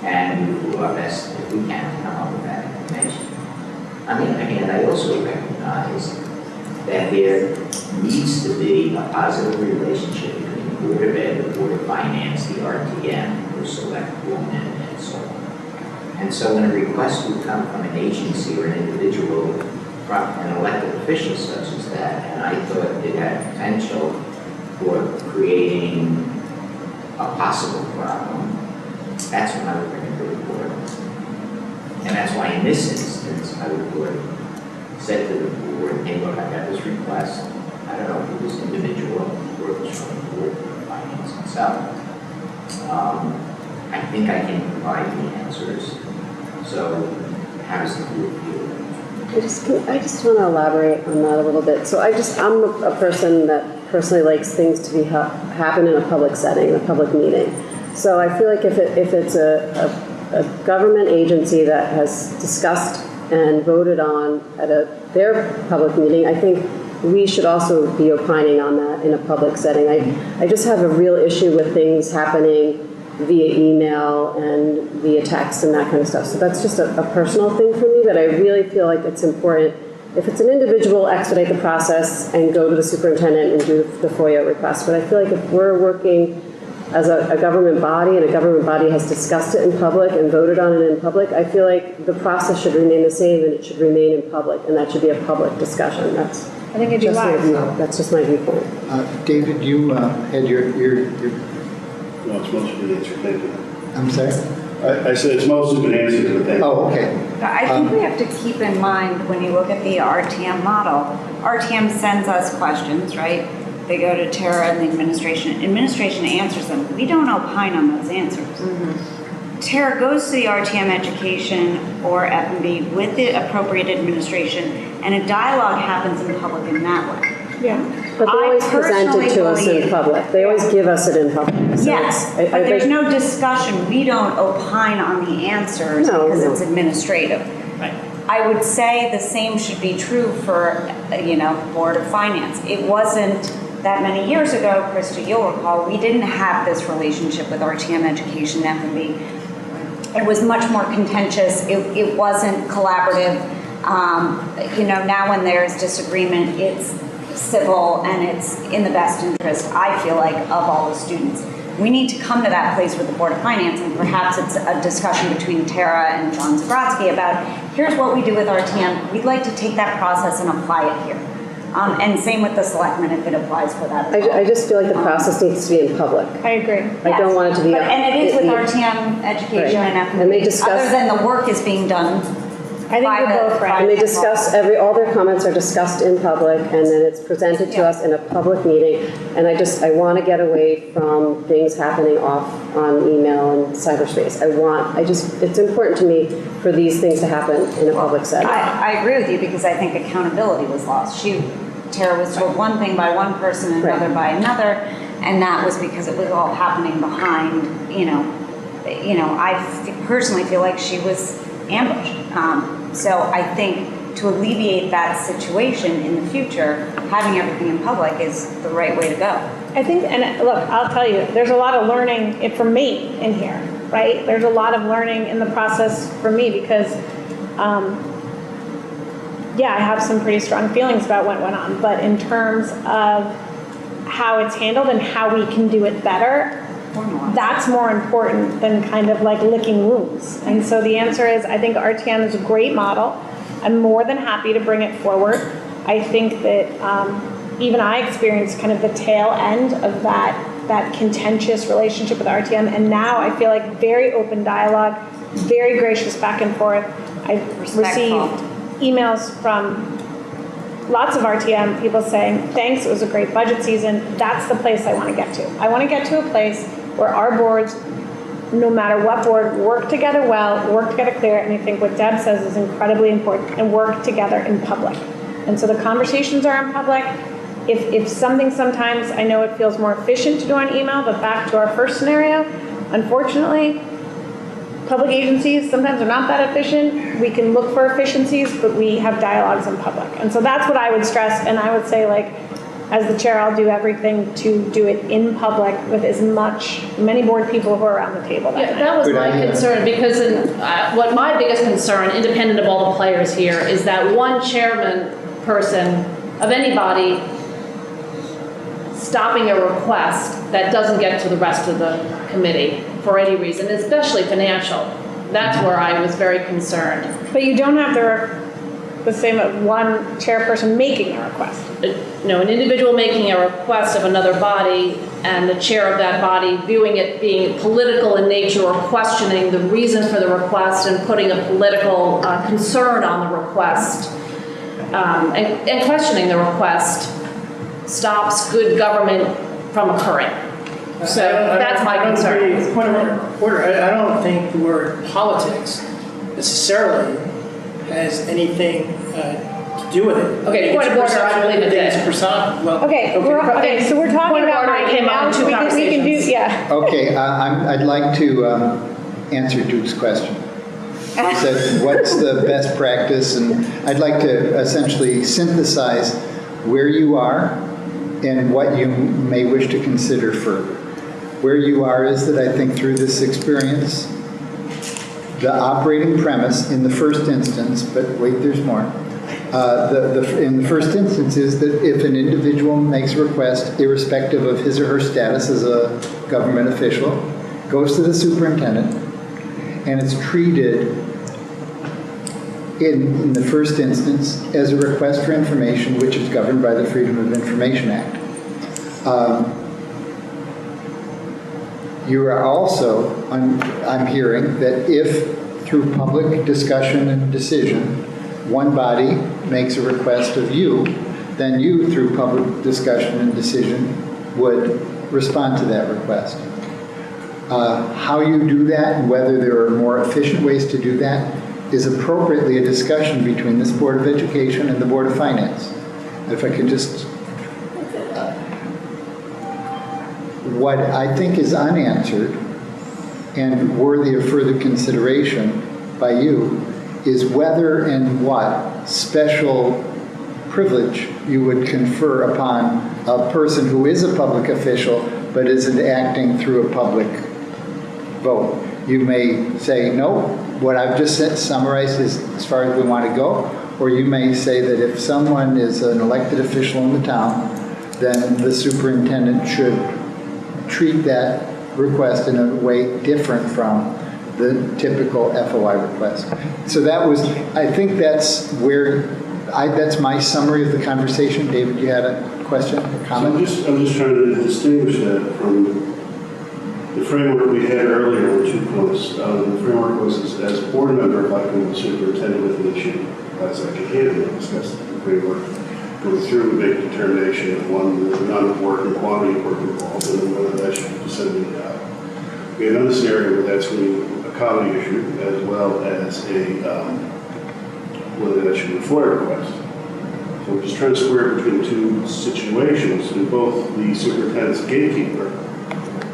and we will do our best if we can to come up with that information. On the other hand, I also recognize that there needs to be a positive relationship between the Board of Ed, the Board of Finance, the RTM, the select woman, and so on. And so when a request would come from an agency or an individual, from an elected official such as that, and I thought it had potential for creating a possible problem, that's when I would bring it to the board. And that's why in this instance, I would have said to the board, hey, look, I got this request. I don't know if it was individual or it was from the board of finance itself. I think I can provide the answers. So how does the board feel? I just want to elaborate on that a little bit. So I'm a person that personally likes things to be happen in a public setting, in a public meeting. So I feel like if it's a government agency that has discussed and voted on at their public meeting, I think we should also be opining on that in a public setting. I just have a real issue with things happening via email and via text and that kind of stuff. So that's just a personal thing for me, but I really feel like it's important. If it's an individual, expedite the process and go to the superintendent and do the FOIA request. But I feel like if we're working as a government body and a government body has discussed it in public and voted on it in public, I feel like the process should remain the same and it should remain in public, and that should be a public discussion. I think it'd be wise. That's just my viewpoint. David, you had your No, it's mostly been answered, thank you. I'm sorry? I said it's mostly been answered, but thank you. Oh, okay. I think we have to keep in mind when you look at the RTM model, RTM sends us questions, right? They go to Tara and the administration. Administration answers them. We don't opine on those answers. Tara goes to the RTM education or F&B with the appropriate administration, and a dialogue happens in public in that way. Yeah. But they always present it to us in public. They always give us it in public. So yes, but there's no discussion. We don't opine on the answers because it's administrative. Right. I would say the same should be true for, Board of Finance. It wasn't that many years ago, Krista, you'll recall, we didn't have this relationship with RTM Education F&B. It was much more contentious. It wasn't collaborative. Now when there's disagreement, it's civil and it's in the best interest, I feel like, of all the students. We need to come to that place with the Board of Finance, and perhaps it's a discussion between Tara and John Zagrodzky about, here's what we do with RTM. We'd like to take that process and apply it here. And same with the selectmen if it applies for that as well. I just feel like the process needs to be in public. I agree. I don't want it to be. And it is with RTM Education Right. and F&B. And they discuss- Other than the work is being done. I think we're both right. And they discuss, all their comments are discussed in public, and then it's presented to us in a public meeting. And I want to get away from things happening off on email and cyberspace. It's important to me for these things to happen in a public setting. I agree with you because I think accountability was lost. Tara was told one thing by one person and another by another, and that was because it was all happening behind, I personally feel like she was ambushed. So I think to alleviate that situation in the future, having everything in public is the right way to go. I think, and look, I'll tell you, there's a lot of learning for me in here, right? There's a lot of learning in the process for me because, I have some pretty strong feelings about what went on, but in terms of how it's handled and how we can do it better, that's more important than kind of like licking wounds. And so the answer is, I think RTM is a great model. I'm more than happy to bring it forward. I think that even I experienced kind of the tail end of that contentious relationship with RTM, and now I feel like very open dialogue, very gracious back and forth. I've received emails from lots of RTM people saying, thanks, it was a great budget season. That's the place I want to get to. I want to get to a place where our boards, no matter what board, work together well, work together clear, and I think what Deb says is incredibly important, and work together in public. And so the conversations are in public. If something sometimes, I know it feels more efficient to do on email, but back to our first scenario, unfortunately, public agencies sometimes are not that efficient. We can look for efficiencies, but we have dialogues in public. And so that's what I would stress, and I would say, like, as the chair, I'll do everything to do it in public with many board people who are around the table. That was my concern, because what my biggest concern, independent of all the players here, is that one chairman person of anybody stopping a request that doesn't get to the rest of the committee for any reason, especially financial. That's where I was very concerned. But you don't have the same one chairperson making a request. No, an individual making a request of another body and the chair of that body viewing it being political in nature or questioning the reason for the request and putting a political concern on the request and questioning the request stops good government from occurring. So that's my concern. Point of order, I don't think the word politics necessarily has anything to do with it. Okay, point of order, I believe it did. Okay, so we're talking about my email. We can do, yeah. Okay, I'd like to answer Duke's question. He said, what's the best practice? And I'd like to essentially synthesize where you are and what you may wish to consider further. Where you are is that I think through this experience, the operating premise in the first instance, but wait, there's more. In the first instance is that if an individual makes a request, irrespective of his or her status as a government official, goes to the superintendent, and it's treated in the first instance as a request for information, which is governed by the Freedom of Information Act. You are also, I'm hearing, that if through public discussion and decision, one body makes a request of you, then you, through public discussion and decision, would respond to that request. How you do that and whether there are more efficient ways to do that is appropriately a discussion between this Board of Education and the Board of Finance. If I could just... what I think is unanswered and worthy of further consideration by you is whether and what special privilege you would confer upon a person who is a public official but isn't acting through a public vote. You may say, no, what I've just said, summarized is as far as we want to go, or you may say that if someone is an elected official in the town, then the superintendent should treat that request in a way different from the typical FOI request. So that was, I think that's where, that's my summary of the conversation. David, you had a question, a comment? So I'm just trying to distinguish that from the framework we had earlier on 2 points. The framework was as a board member, if I can the superintendent with an issue, as I can handle it, discuss the framework, go through a big determination of one, the amount of work and quantity of work involved, and then whether that should be disseminated out. We have another scenario where that's going to be a comedy issue as well as whether that should be a FOIA request. So we're just trying to square between two situations, and both the superintendent's gatekeeper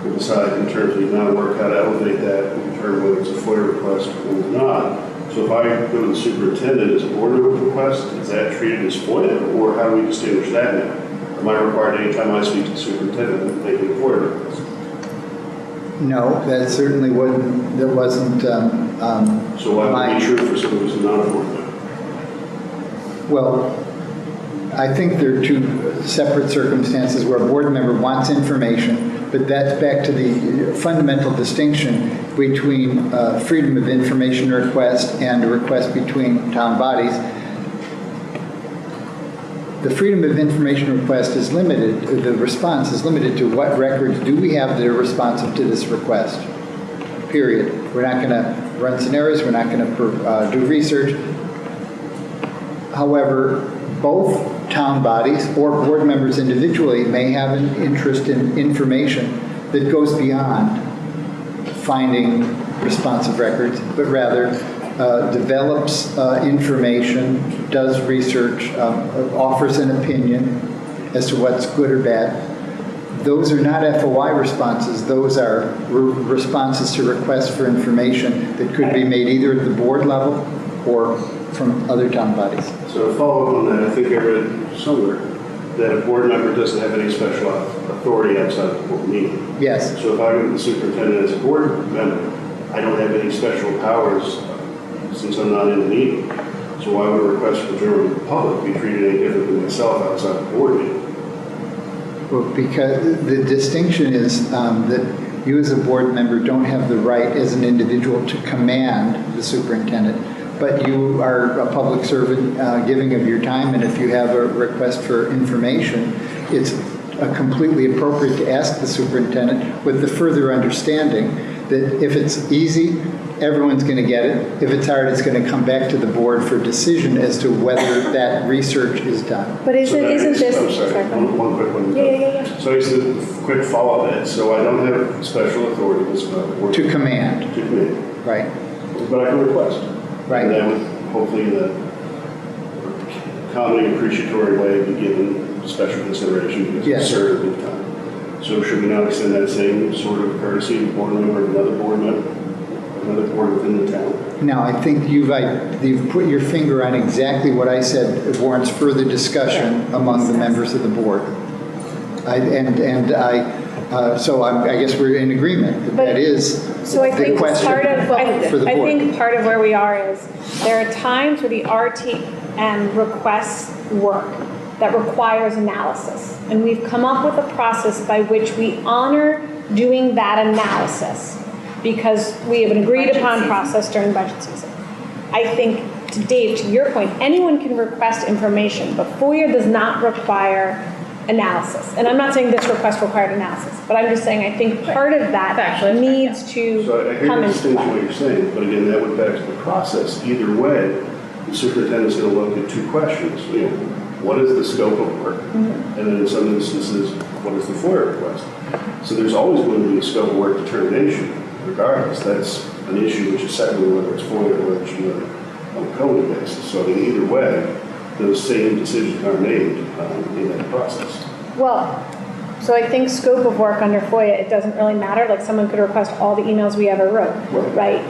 will decide in terms of the amount of work how to elevate that and determine whether it's a FOIA request or not. So if I go to the superintendent as a board member request, is that treated as FOIA, or how do we distinguish that now? Am I required anytime I speak to the superintendent making a FOIA request? No, that certainly wasn't, that wasn't so why would it be true for someone who's not a board member? Well, I think there are two separate circumstances where a board member wants information, but that's back to the fundamental distinction between freedom of information request and a request between town bodies. The freedom of information request is limited, the response is limited to what records do we have that are responsive to this request, period. We're not going to run scenarios, we're not going to do research. However, both town bodies or board members individually may have an interest in information that goes beyond finding responsive records, but rather develops information, does research, offers an opinion as to what's good or bad. Those are not FOI responses. Those are responses to requests for information that could be made either at the board level or from other town bodies. So to follow up on that, I think I read somewhere that a board member doesn't have any special authority outside of the board meeting. Yes. So if I go to the superintendent as a board member, I don't have any special powers since I'm not in the meeting. So why would a request from the general public be treated any different than myself outside the board meeting? Well, because the distinction is that you as a board member don't have the right as an individual to command the superintendent, but you are a public servant giving of your time, and if you have a request for information, it's completely appropriate to ask the superintendent with the further understanding that if it's easy, everyone's going to get it. If it's hard, it's going to come back to the board for decision as to whether that research is done. But isn't this? I'm sorry, one quick one. Yeah. So it's a quick follow-up then. So I don't have special authority as a board To command. To command. Right. But I can request. Right. And that would hopefully in a calmly appreciatory way be given special consideration because Yes. it's served at the time. So should we not extend that same sort of courtesy to a board member of another board member, another board within the town? Now, I think you've put your finger on exactly what I said warrants further discussion among the members of the board. I guess we're in agreement. But- that is So I the think question part of, for the I board. think part of where we are is there are times where the RTM requests work that requires analysis. And we've come up with a process by which we honor doing that analysis because we have an agreed upon process during budget season. I think, to Dave, to your point, anyone can request information, but FOIA does not require analysis. And I'm not saying this request required analysis, but I'm just saying I think part of that needs to So I hear come the into distinction what play. you're saying, but again, that went back to the process. Either way, the superintendent's going to look at two questions. You know, what is the scope of work? And then in some instances, what is the FOIA request? So there's always going to be a scope of work determination, regardless. That's an issue which is secondary, whether it's FOIA or whether it's on a coding basis. So I mean, either way, those same decisions are made in that process. Well, so I think scope of work under FOIA, it doesn't really matter. Like someone could request all the emails we ever wrote, right?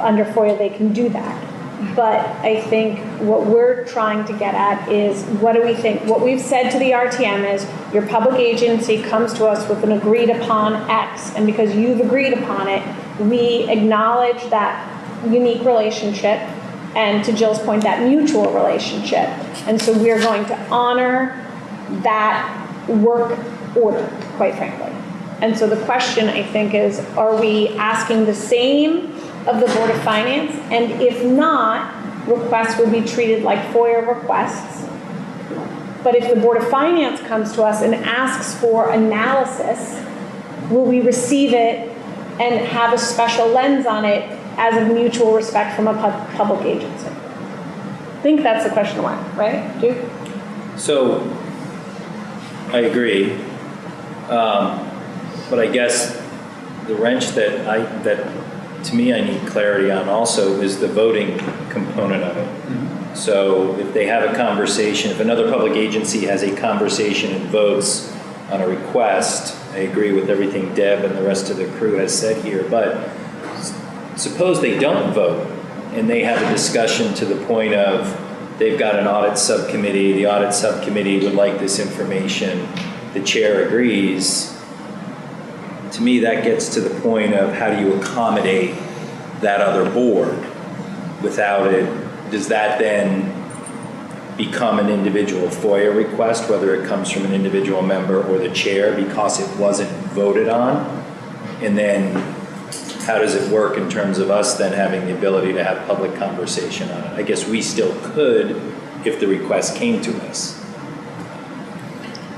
Under FOIA, they can do that. But I think what we're trying to get at is, what do we think? What we've said to the RTM is, your public agency comes to us with an agreed upon X, and because you've agreed upon it, we acknowledge that unique relationship, and to Jill's point, that mutual relationship. And so we're going to honor that work order, quite frankly. And so the question, I think, is, are we asking the same of the Board of Finance? And if not, requests will be treated like FOIA requests. But if the Board of Finance comes to us and asks for analysis, will we receive it and have a special lens on it as of mutual respect from a public agency? I think that's the question one, right? Duke? So, I agree. But I guess the wrench that to me I need clarity on also is the voting component of it. Mm-hmm. So if they have a conversation, if another public agency has a conversation and votes on a request, I agree with everything Deb and the rest of the crew has said here, but suppose they don't vote and they have a discussion to the point of they've got an audit subcommittee, the audit subcommittee would like this information, the chair agrees. To me, that gets to the point of how do you accommodate that other board without it? Does that then become an individual FOIA request, whether it comes from an individual member or the chair because it wasn't voted on? And then how does it work in terms of us then having the ability to have public conversation on it? I guess we still could if the request came to us.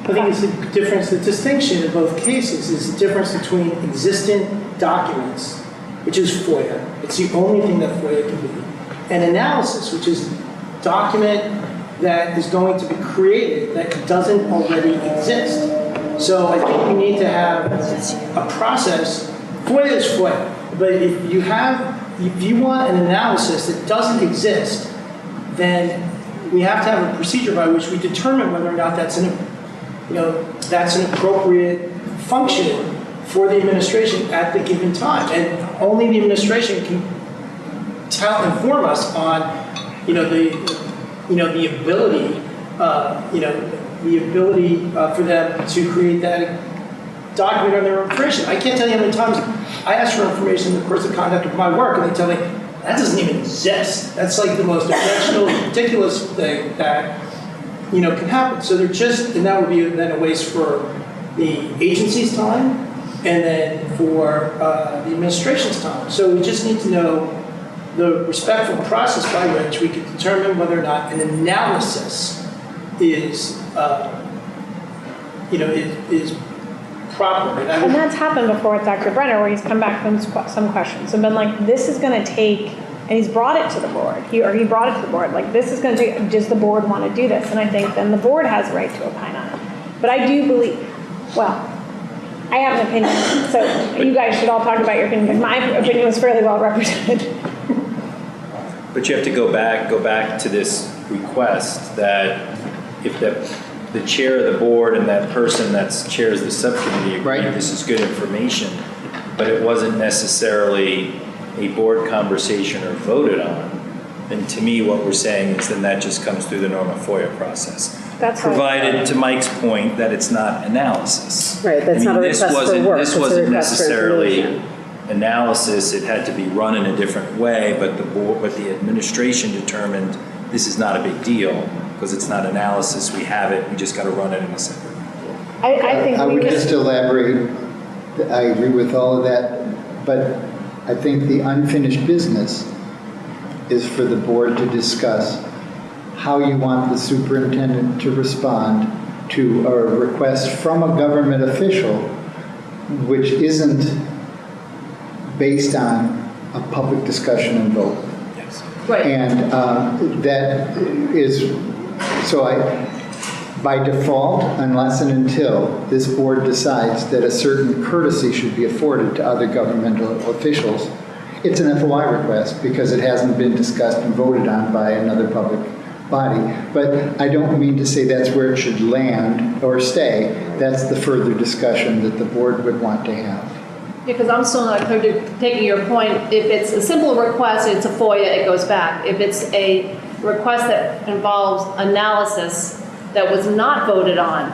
I think it's the difference, the distinction in both cases is the difference between existing documents, which is FOIA. It's the only thing that FOIA can be. And analysis, which is document that is going to be created that doesn't already exist. So I think we need to have a process. FOIA is FOIA, but if you want an analysis that doesn't exist, then we have to have a procedure by which we determine whether or not that's that's an appropriate function for the administration at the given time. And only the administration can inform us on, the ability, for them to create that document on their information. I can't tell you how many times I ask for information in the course of conduct of my work, and they tell me, that doesn't even exist. That's like the most irrational, ridiculous thing that can happen. So and that would be then a waste for the agency's time and then for the administration's time. So we just need to know the respectful process by which we can determine whether or not an analysis is proper. And that's happened before with Dr. Brenner, where he's come back from some questions and been like, this is going to take, and he's brought it to the board, he brought it to the board, like, this is going to take, does the board want to do this? And I think then the board has a right to opine on it. But I do believe, well, I have an opinion, so you guys should all talk about your opinion, but my opinion was fairly well represented. But you have to go back to this request that if the chair of the board and that person that chairs the subcommittee agree this is good information, but it wasn't necessarily a board conversation or voted on, then to me what we're saying is then that just comes through the normal FOIA process. That's provided, to Mike's point, that it's not analysis. Right, that's not a request for work. This wasn't necessarily analysis. It had to be run in a different way, but the administration determined this is not a big deal because it's not analysis. We have it. We just got to run it in a separate. I would just elaborate. I agree with all of that, but I think the unfinished business is for the board to discuss how you want the superintendent to respond to a request from a government official which isn't based on a public discussion and vote. Yes. Right. And that is, so by default, unless and until this board decides that a certain courtesy should be afforded to other governmental officials, it's an FOI request because it hasn't been discussed and voted on by another public body. But I don't mean to say that's where it should land or stay. That's the further discussion that the board would want to have. Because I'm still not clear to taking your point. If it's a simple request, it's a FOIA, it goes back. If it's a request that involves analysis that was not voted on,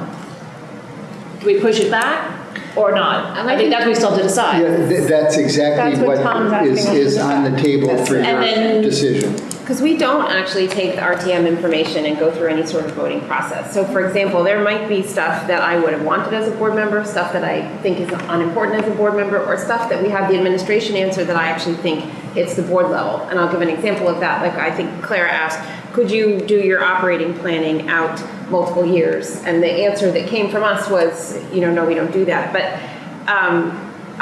do we push it back or not? I think that's what we still have to decide. Yeah, that's exactly That's what Tom's what asking us is to on the table for And your then- decision. Because we don't actually take the RTM information and go through any sort of voting process. So for example, there might be stuff that I would have wanted as a board member, stuff that I think is unimportant as a board member, or stuff that we have the administration answer that I actually think hits the board level. And I'll give an example of that. Like I think Clara asked, could you do your operating planning out multiple years? And the answer that came from us was, no, we don't do that. But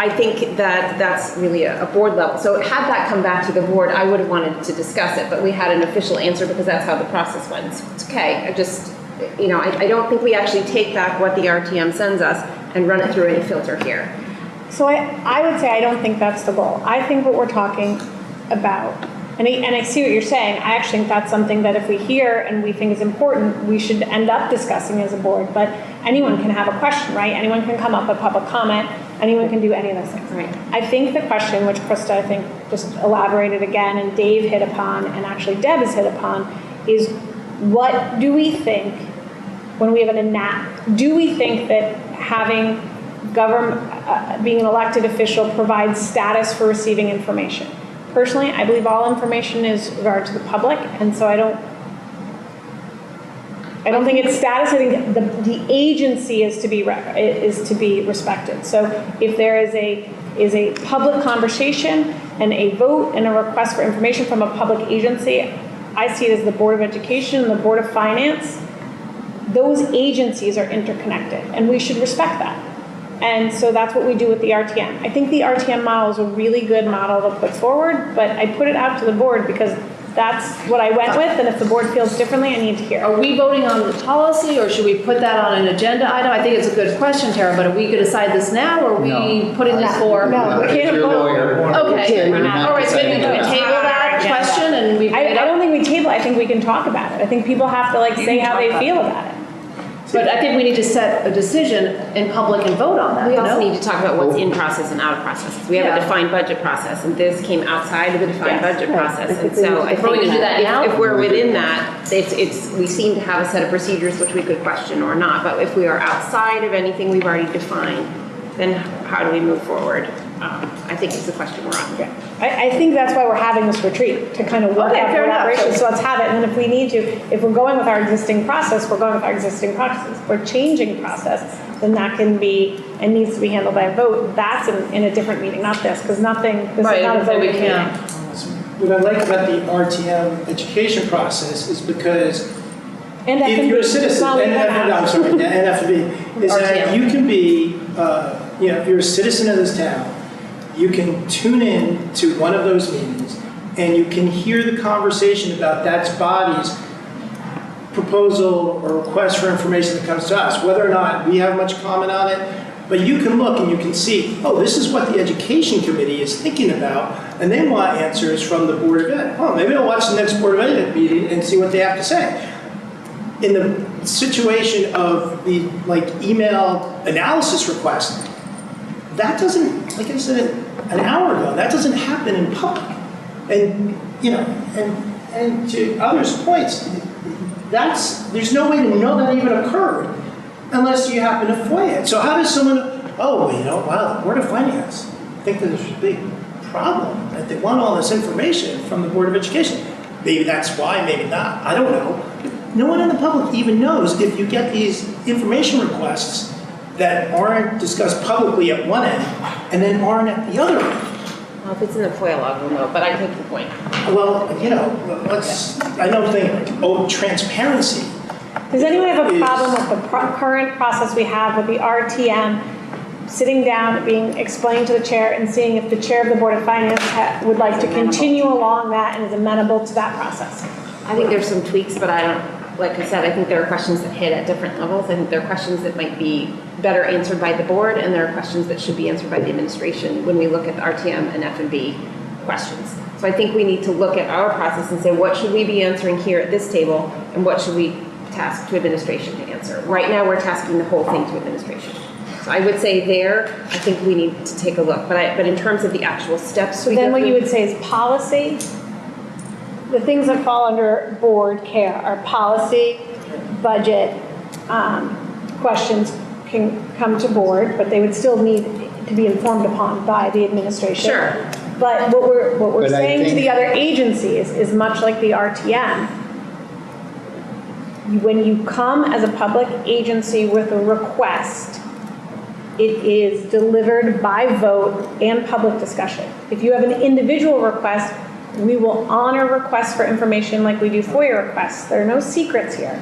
I think that that's really a board level. So had that come back to the board, I would have wanted to discuss it, but we had an official answer because that's how the process went. It's okay. I just, I don't think we actually take back what the RTM sends us and run it through any filter here. So I would say I don't think that's the goal. I think what we're talking about, and I see what you're saying, I actually think that's something that if we hear and we think is important, we should end up discussing as a board, but anyone can have a question, right? Anyone can come up with public comment, anyone can do any of those things. Right. I think the question, which Krista, I think, just elaborated again, and Dave hit upon, and actually Deb has hit upon, is what do we think when we have do we think that having government, being an elected official provides status for receiving information? Personally, I believe all information is regard to the public, and so I don't think it's status. I think the agency is to be respected. So if there is a public conversation and a vote and a request for information from a public agency, I see it as the Board of Education and the Board of Finance. Those agencies are interconnected, and we should respect that. And so that's what we do with the RTM. I think the RTM model is a really good model to put forward, but I put it out to the board because that's what I went with, and if the board feels differently, I need to hear. Are we voting on the policy, or should we put that on an agenda item? I think it's a good question, Tara, but are we going to decide this now, or are we putting this for? No, we can't vote. Okay, all right, so maybe we can table that question and we. I don't think we table. I think we can talk about it. I think people have to say how they feel about it. But I think we need to set a decision in public and vote on that. We also need to talk about what's in process and out of process. We have a defined budget process, and this came outside of the defined budget process. And so I think to do that now? if we're within that, we seem to have a set of procedures which we could question or not. But if we are outside of anything we've already defined, then how do we move forward? I think it's the question we're on. Yeah. I think that's why we're having this retreat, to kind of work out the operations. So let's have it. And then if we need to, if we're going with our existing process, we're going with our existing process. If we're changing process, then that can be and needs to be handled by a vote. That's in a different meeting, not this, because this is not a vote. What I like about the RTM education process is because if you're a citizen, NFB, is that you can be, if you're a citizen of this town, you can tune in to one of those meetings and you can hear the conversation about that body's proposal or request for information that comes to us, whether or not we have much comment on it. But you can look and you can see, oh, this is what the Education Committee is thinking about, and they want answers from the Board of Ed. Oh, maybe I'll watch the next Board of Ed meeting and see what they have to say. In the situation of the email analysis request, that doesn't, like I said an hour ago, that doesn't happen in public. And and to others' points, there's no way to know that even occurred unless you happen to FOIA it. So how does someone, wow, the Board of Finance think that there's a big problem, that they want all this information from the Board of Education. Maybe that's why, maybe not, I don't know. No one in the public even knows if you get these information requests that aren't discussed publicly at one end and then aren't at the other end. Well, if it's in the FOIA log, we'll know, but I take your point. Well, I don't think, transparency. Does anyone have a problem with the current process we have with the RTM sitting down, being explained to the chair and seeing if the chair of the Board of Finance would like to continue along that and is amenable to that process? I think there's some tweaks, but I don't, like I said, I think there are questions that hit at different levels. I think there are questions that might be better answered by the board, and there are questions that should be answered by the administration when we look at the RTM and F&B questions. So I think we need to look at our process and say, what should we be answering here at this table, and what should we task to administration to answer? Right now, we're tasking the whole thing to administration. So I would say there, I think we need to take a look, but in terms of the actual steps. So then what you would say is policy, the things that fall under board care are policy, budget, questions can come to board, but they would still need to be informed upon by the administration. Sure. But what we're But I saying to think- the other agencies is much like the RTM. When you come as a public agency with a request, it is delivered by vote and public discussion. If you have an individual request, we will honor requests for information like we do FOIA requests. There are no secrets here.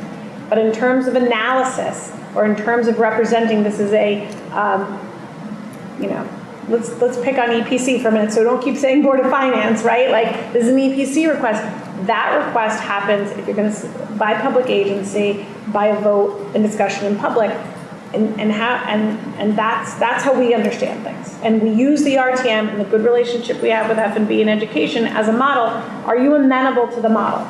But in terms of analysis, or in terms of representing, this is a, let's pick on EPC for a minute, so don't keep saying Board of Finance, right? Like, this is an EPC request. That request happens if you're going to, by public agency, by a vote and discussion in public, and that's how we understand things. And we use the RTM and the good relationship we have with F&B and education as a model. Are you amenable to the model?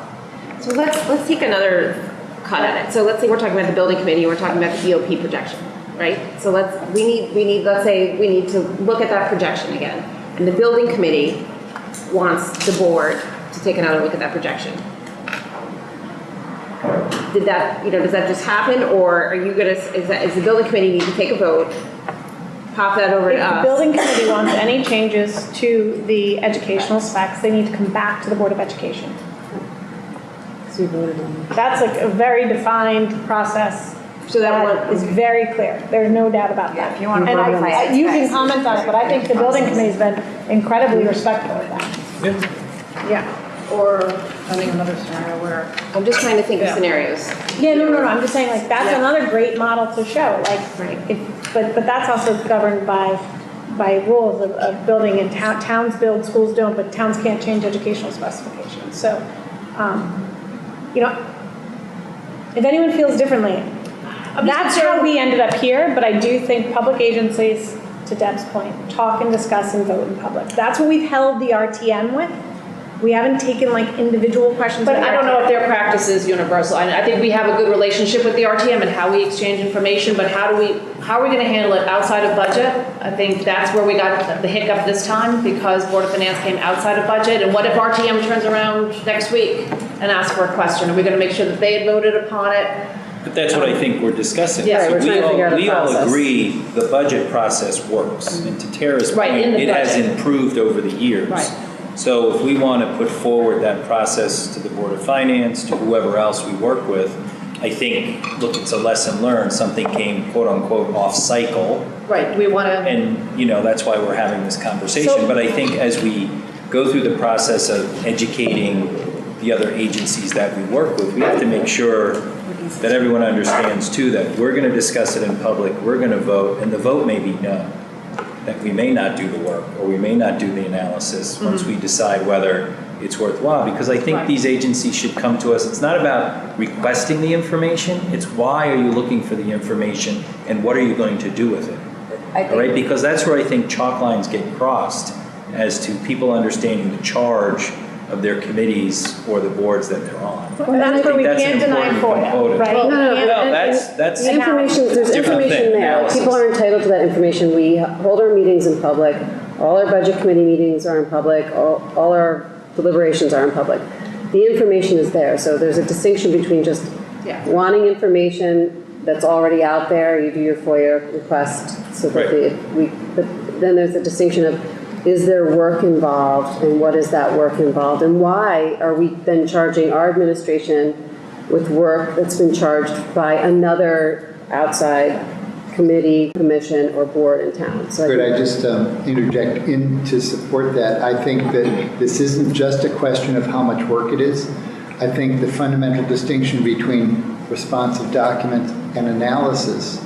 So let's take another cut at it. So let's say we're talking about the building committee, we're talking about the BOP projection, right? So let's say we need to look at that projection again. And the building committee wants the board to take another look at that projection. Did that, does that just happen, or are you gonna, is the building committee need to take a vote, pop that over to If us? the building committee wants any changes to the educational specs, they need to come back to the Board of Education. So you voted on it. That's like a very defined process. So that is very clear. There's no doubt about that. if you want to And vote on it, you can comment on it, but I think the building committee's been incredibly respectful of that. Yeah. Or having another scenario where. I'm just trying to think of scenarios. Yeah, no, I'm just saying, like, that's another great model to show, like, Right. but that's also governed by rules of building, and towns build, schools don't, but towns can't change educational specifications. So, if anyone feels differently, that's how we ended up here, but I do think public agencies, to Deb's point, talk and discuss and vote in public. That's what we've held the RTM with. We haven't taken like individual questions. But I don't know if their practice is universal. I think we have a good relationship with the RTM and how we exchange information, but how are we going to handle it outside of budget? I think that's where we got the hiccup this time, because Board of Finance came outside of budget. And what if RTM turns around next week and asks for a question? Are we going to make sure that they had voted upon it? But that's what I think we're discussing. Yeah, So we're trying to figure out a we all process. agree the budget process works. And to Tara's Right, point, in the it has budget. improved over the years. Right. So if we want to put forward that process to the Board of Finance, to whoever else we work with, I think, look, it's a lesson learned. Something came, quote unquote, off cycle. Right, we want to. And, that's why we're having this conversation. So- But I think as we go through the process of educating the other agencies that we work with, we have to make sure that everyone understands too that we're going to discuss it in public, we're going to vote, and the vote may be no. That we may not do the work, or we may not do the analysis once we decide whether it's worthwhile. Because I think these agencies should come to us. It's not about requesting the information, it's why are you looking for the information and what are you going to do with it? All right, because that's where I think chalk lines get crossed as to people understanding the charge of their committees or the boards that they're on. And that's where we That's an can't deny important FOIA, component. right? No, Well, that's The information, there's different information thing, there. analysis. People are entitled to that information. We hold our meetings in public. All our budget committee meetings are in public. All our deliberations are in public. The information is there. So there's a distinction between just wanting information that's already out there. You do your FOIA request so that but then there's a distinction of, is there work involved, and what is that work involved, and why are we then charging our administration with work that's been charged by another outside committee, commission, or board in town? So Could I just interject in to support that? I think that this isn't just a question of how much work it is. I think the fundamental distinction between responsive document and analysis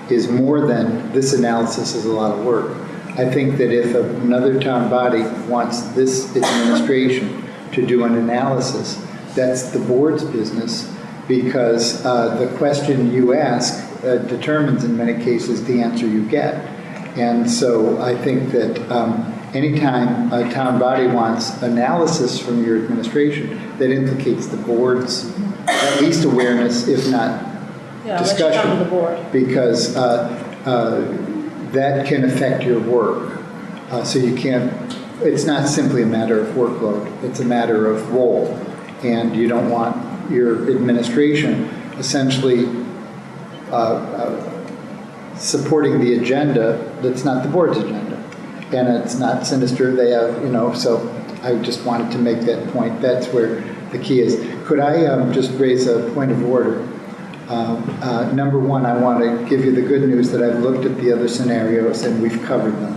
is more than this analysis is a lot of work. I think that if another town body wants this administration to do an analysis, that's the board's business, because the question you ask determines in many cases the answer you get. And so I think that anytime a town body wants analysis from your administration, that implicates the board's at least awareness, if not discussion. Unless you come to the board. Because that can affect your work. So you can't, it's not simply a matter of workload, it's a matter of role. And you don't want your administration essentially supporting the agenda that's not the board's agenda. And it's not sinister, they have, so I just wanted to make that point. That's where the key is. Could I just raise a point of order? Number one, I want to give you the good news that I've looked at the other scenarios and we've covered them.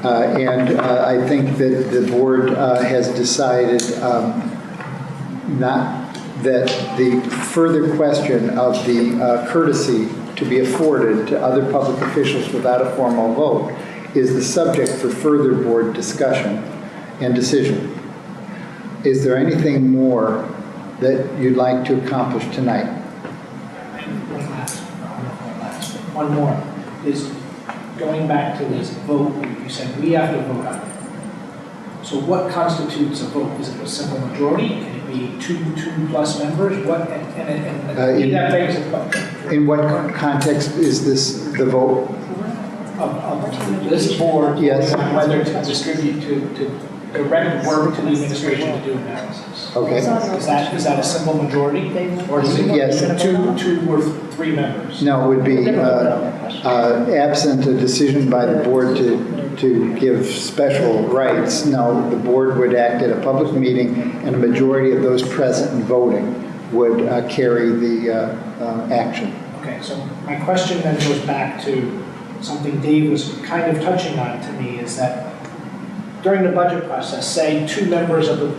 And I think that the board has decided not that the further question of the courtesy to be afforded to other public officials without a formal vote is the subject for further board discussion and decision. Is there anything more that you'd like to accomplish tonight? And one more is going back to this vote. You said we have to vote on it. So what constitutes a vote? Is it a simple majority? Can it be two plus members? What? In what context is this the vote? Of this board, yes, on whether to distribute to direct work to the administration to do analysis. Okay. Is that a simple majority, or is it yes. two or three members? No, it would be absent a decision by the board to give special rights. No, the board would act at a public meeting, and a majority of those present and voting would carry the action. Okay, so my question then goes back to something Dave was kind of touching on to me, is that during the budget process, say two members of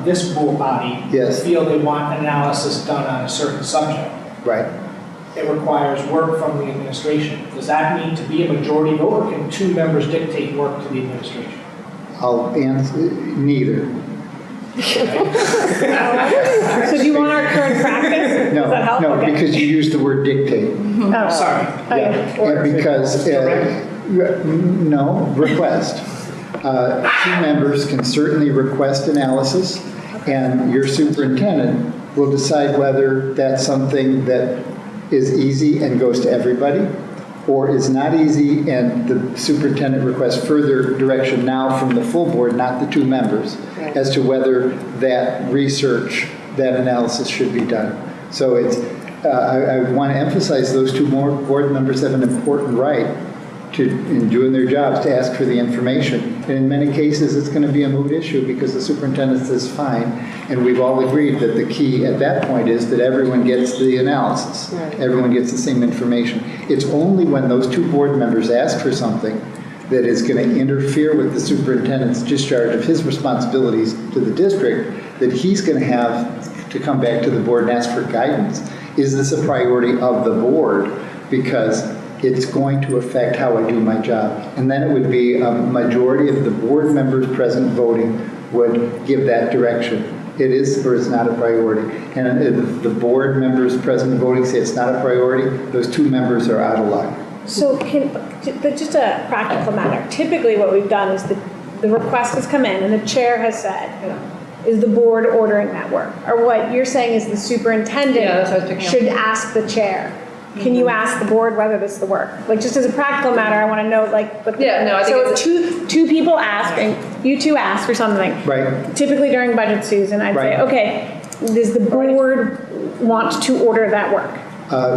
this board body yes. feel they want analysis done on a certain subject. Right. It requires work from the administration. Does that need to be a majority vote, or can two members dictate work to the administration? I'll answer neither. So do you want our current practice? No, Does that help? no, Okay. because you used the word dictate. Oh, sorry. Yeah. And because, no, request. Two members can certainly request analysis, and your superintendent will decide whether that's something that is easy and goes to everybody, or is not easy and the superintendent requests further direction now from the full board, not the two members, as to whether that research, that analysis should be done. So it's, I want to emphasize those two board members have an important right to, in doing their jobs, to ask for the information. And in many cases, it's going to be a moot issue because the superintendent says fine, and we've all agreed that the key at that point is that everyone gets the analysis. Right. Everyone gets the same information. It's only when those two board members ask for something that is going to interfere with the superintendent's discharge of his responsibilities to the district that he's going to have to come back to the board and ask for guidance. Is this a priority of the board? Because it's going to affect how I do my job. And then it would be a majority of the board members present voting would give that direction. It is or it's not a priority. And if the board members present voting say it's not a priority, those two members are out of luck. So but just a practical matter, typically what we've done is the request has come in and the chair has said, is the board ordering that work? Or what you're saying is the superintendent should ask the chair. Can you ask the board whether this is the work? Like, just as a practical matter, I want to know, like, but I think so if two people ask, and you two ask for something, right? Typically during budget season, I'd say, okay, does the board want to order that work?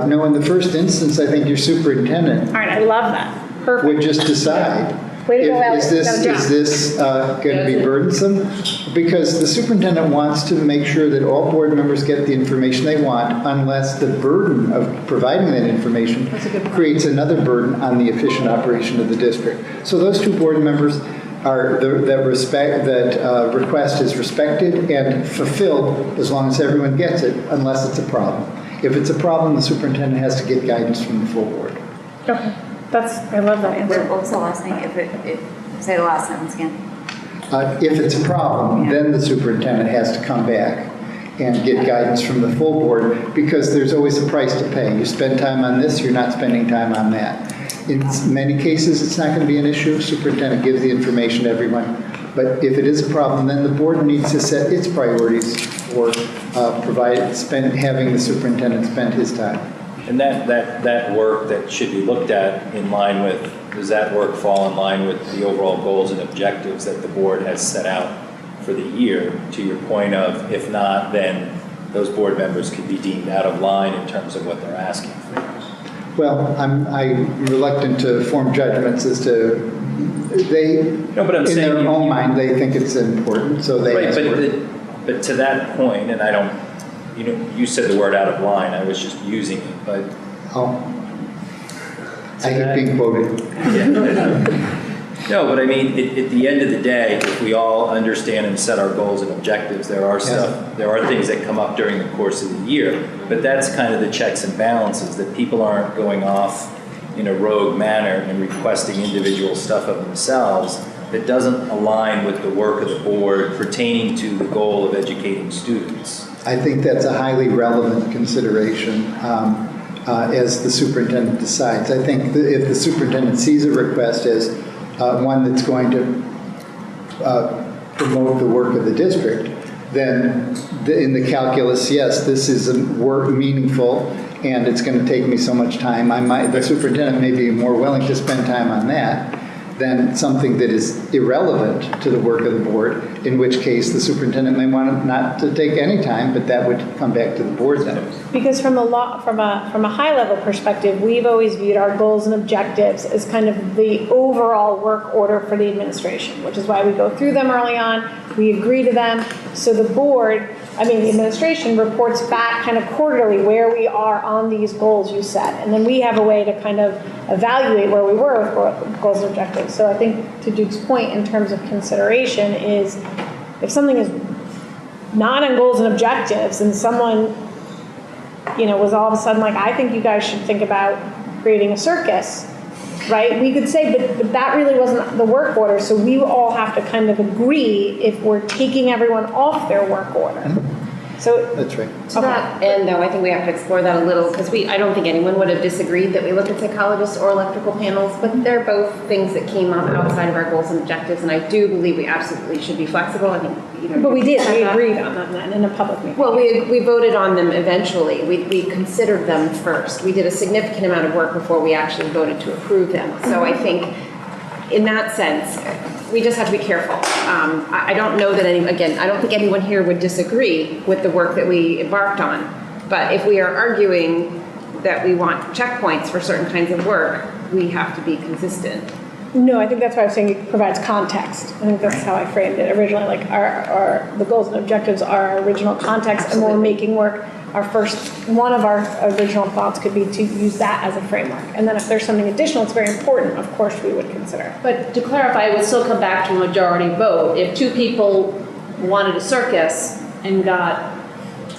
No, in the first instance, I think your superintendent All right, I love that. Perfect. would just decide. Way to go, Alex. Is this going to be burdensome? Because the superintendent wants to make sure that all board members get the information they want, unless the burden of providing that information creates another burden on the efficient operation of the district. So those two board members are that request is respected and fulfilled as long as everyone gets it, unless it's a problem. If it's a problem, the superintendent has to get guidance from the full board. Okay. I love that answer. What was the last thing? Say the last sentence again. If it's a problem, then the superintendent has to come back and get guidance from the full board, because there's always a price to pay. You spend time on this, you're not spending time on that. In many cases, it's not going to be an issue. Superintendent gives the information to everyone. But if it is a problem, then the board needs to set its priorities for having the superintendent spend his time. And that work that should be looked at in line with, does that work fall in line with the overall goals and objectives that the board has set out for the year? To your point of, if not, then those board members could be deemed out of line in terms of what they're asking for. Well, I'm reluctant to form judgments as to, in their own mind, they think it's important, so they ask for it. But to that point, and I don't, you said the word out of line, I was just using it, but. Oh. I hate being quoted. No, but I mean, at the end of the day, if we all understand and set our goals and objectives, there are things that come up during the course of the year, but that's kind of the checks and balances, that people aren't going off in a rogue manner and requesting individual stuff of themselves that doesn't align with the work of the board pertaining to the goal of educating students. I think that's a highly relevant consideration as the superintendent decides. I think that if the superintendent sees a request as one that's going to promote the work of the district, then in the calculus, yes, this is a work meaningful and it's going to take me so much time. The superintendent may be more willing to spend time on that than something that is irrelevant to the work of the board, in which case the superintendent may want not to take any time, but that would come back to the board's end. Because from a high level perspective, we've always viewed our goals and objectives as kind of the overall work order for the administration, which is why we go through them early on, we agree to them, so the the administration reports back kind of quarterly where we are on these goals you set, and then we have a way to kind of evaluate where we were with goals and objectives. So I think to Duke's point in terms of consideration is, if something is not on goals and objectives and someone was all of a sudden like, I think you guys should think about creating a circus, right? We could say, but that really wasn't the work order, so we all have to kind of agree if we're taking everyone off their work order. So that's right. To that end, though, I think we have to explore that a little, because I don't think anyone would have disagreed that we look at psychologists or electrical panels, but they're both things that came up outside of our goals and objectives, and I do believe we absolutely should be flexible. I think, but we did. We agreed on them in a public meeting. Well, we voted on them eventually. We considered them first. We did a significant amount of work before we actually voted to approve them. So I think, in that sense, we just have to be careful. I don't know that I don't think anyone here would disagree with the work that we embarked on. But if we are arguing that we want checkpoints for certain kinds of work, we have to be consistent. No, I think that's why I was saying it provides context. I think that's how I framed it originally. Like the goals and objectives are our original context, and when we're making work, one of our original thoughts could be to use that as a framework. And then if there's something additional that's very important, of course we would consider. But to clarify, it would still come back to a majority vote. If two people wanted a circus and got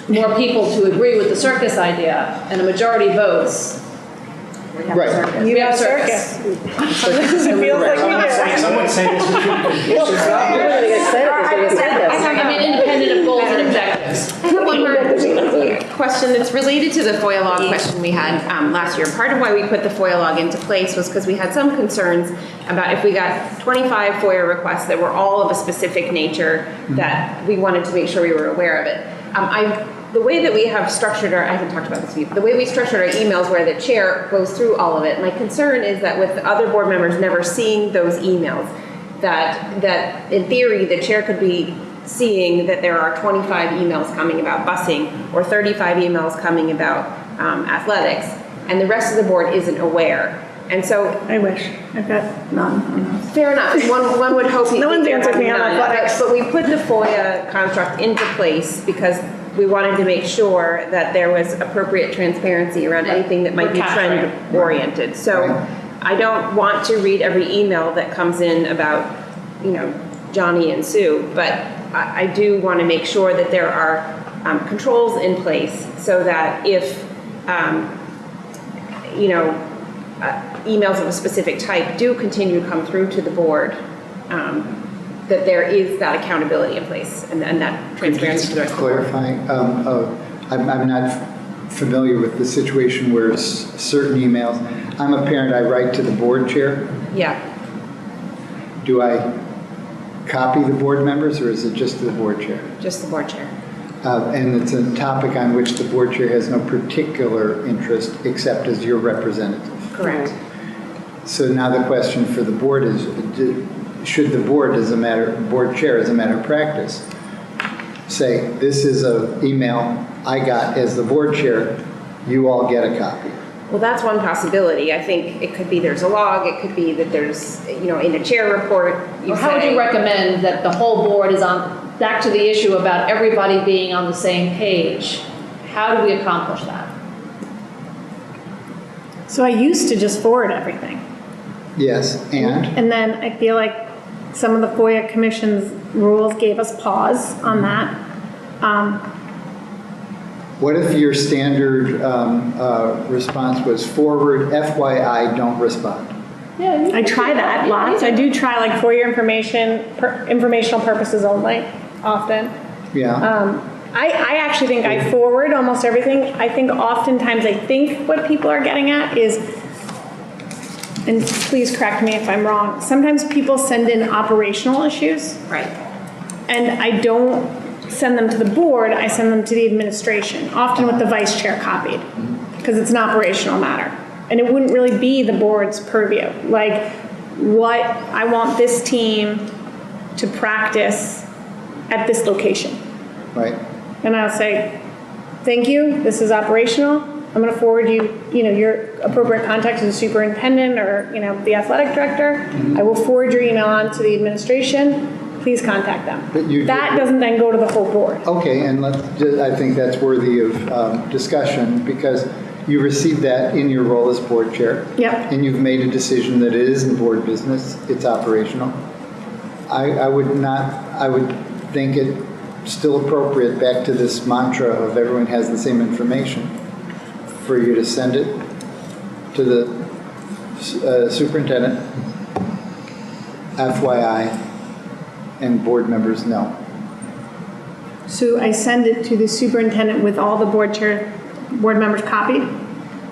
more people to agree with the circus idea, and a majority votes, we have a circus. You have a circus. It feels like we do. Someone say this. Independent of goals and objectives. I have one more question that's related to the FOIA log question we had last year. Part of why we put the FOIA log into place was because we had some concerns about if we got 25 FOIA requests that were all of a specific nature, that we wanted to make sure we were aware of it. The way that we have structured I haven't talked about this with you, the way we structured our emails where the chair goes through all of it, my concern is that with other board members never seeing those emails, that in theory the chair could be seeing that there are 25 emails coming about busing or 35 emails coming about athletics, and the rest of the board isn't aware. And so I wish. I've got none. Fair enough. One would hope no one's answered me on athletics. But we put the FOIA construct into place because we wanted to make sure that there was appropriate transparency around anything that might be trend oriented. So I don't want to read every email that comes in about, Johnny and Sue, but I do want to make sure that there are controls in place so that if, emails of a specific type do continue to come through to the board, that there is that accountability in place and that transparency to the rest of the board. Clarifying, I'm not familiar with the situation where certain emails, I'm a parent, I write to the board chair. Yeah. Do I copy the board members or is it just the board chair? Just the board chair. And it's a topic on which the board chair has no particular interest except as your representative. Correct. So now the question for the board is, should the board, board chair as a matter of practice, say, this is an email I got as the board chair, you all get a copy? Well, that's one possibility. I think it could be there's a log, it could be that there's, in a chair report, Or how would you recommend that the whole board is on, back to the issue about everybody being on the same page? How do we accomplish that? So I used to just forward everything. Yes, and? And then I feel like some of the FOIA Commission's rules gave us pause on that. What if your standard response was forward, FYI, don't respond? Yeah, I try that lots. I do try like for your informational purposes only, often. Yeah. I actually think I forward almost everything. I think oftentimes I think what people are getting at is, and please correct me if I'm wrong, sometimes people send in operational issues. Right. And I don't send them to the board, I send them to the administration, often with the vice chair copied, because it's an operational matter. And it wouldn't really be the board's purview. Like, what, I want this team to practice at this location. Right. And I'll say, thank you, this is operational. I'm going to forward you, your appropriate contact to the superintendent or, the athletic director. I will forward your email on to the administration. Please contact them. That doesn't then go to the whole board. Okay, and I think that's worthy of discussion because you received that in your role as board chair. Yep. And you've made a decision that it isn't board business, it's operational. I would think it still appropriate back to this mantra of everyone has the same information for you to send it to the superintendent, FYI, and board members know. So I send it to the superintendent with all the board members copied?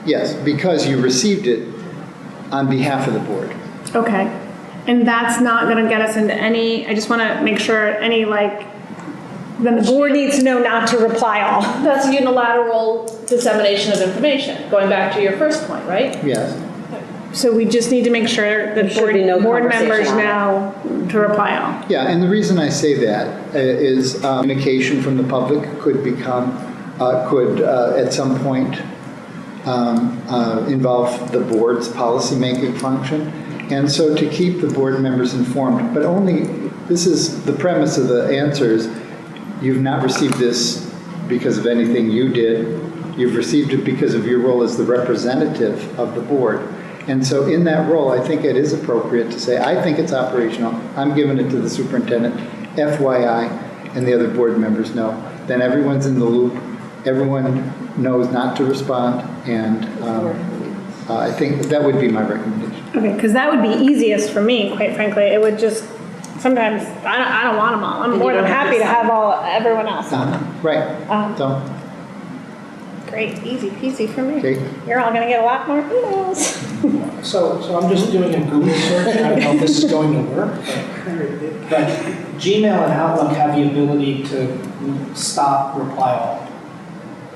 Yes, because you received it on behalf of the board. Okay. And that's not going to get us into any, I just want to make sure then the board needs to know not to reply all. That's unilateral dissemination of information, going back to your first point, right? Yes. So we just need to make sure that board members know to reply all. Yeah, and the reason I say that is communication from the public could at some point involve the board's policymaking function. And so to keep the board members informed, but this is the premise of the answers, you've not received this because of anything you did. You've received it because of your role as the representative of the board. And so in that role, I think it is appropriate to say, I think it's operational. I'm giving it to the superintendent, FYI, and the other board members know. Then everyone's in the loop. Everyone knows not to respond. And I think that would be my recommendation. Okay, because that would be easiest for me, quite frankly. It would just, sometimes, I don't want them all. I'm more than happy to have everyone else on them. Right. Great, easy peasy for me. Okay. You're all going to get a lot more emails. So I'm just doing a Google search. I don't know if this is going to work, but Gmail and Outlook have the ability to stop reply all.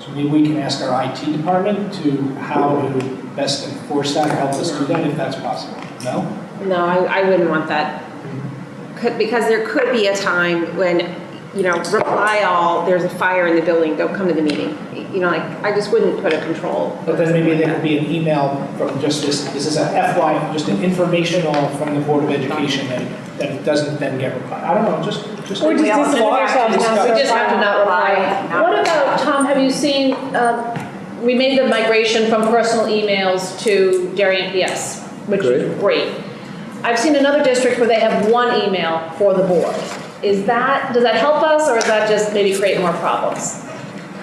So maybe we can ask our IT department how to best enforce that or help us do that if that's possible. No? No, I wouldn't want that. Because there could be a time when, reply all, there's a fire in the building, don't come to the meeting. I just wouldn't put a control. But then maybe there could be an email from just this is a FY, just an informational from the Board of Education that it doesn't then get replied. I don't know, just. Or just distance ourselves now. We just have to not reply. What about, Tom, have you seen, we made the migration from personal emails to Darien PS, which is great. I've seen another district where they have one email for the board. Does that help us, or does that just maybe create more problems?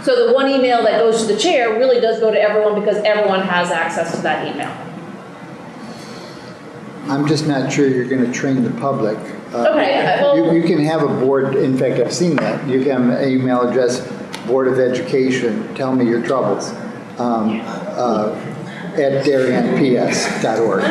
So the one email that goes to the chair really does go to everyone because everyone has access to that email. I'm just not sure you're going to train the public. Okay, well, you can have a board, in fact, I've seen that. You can have an email address, Board of Education, tell me your troubles. darien.ps.org.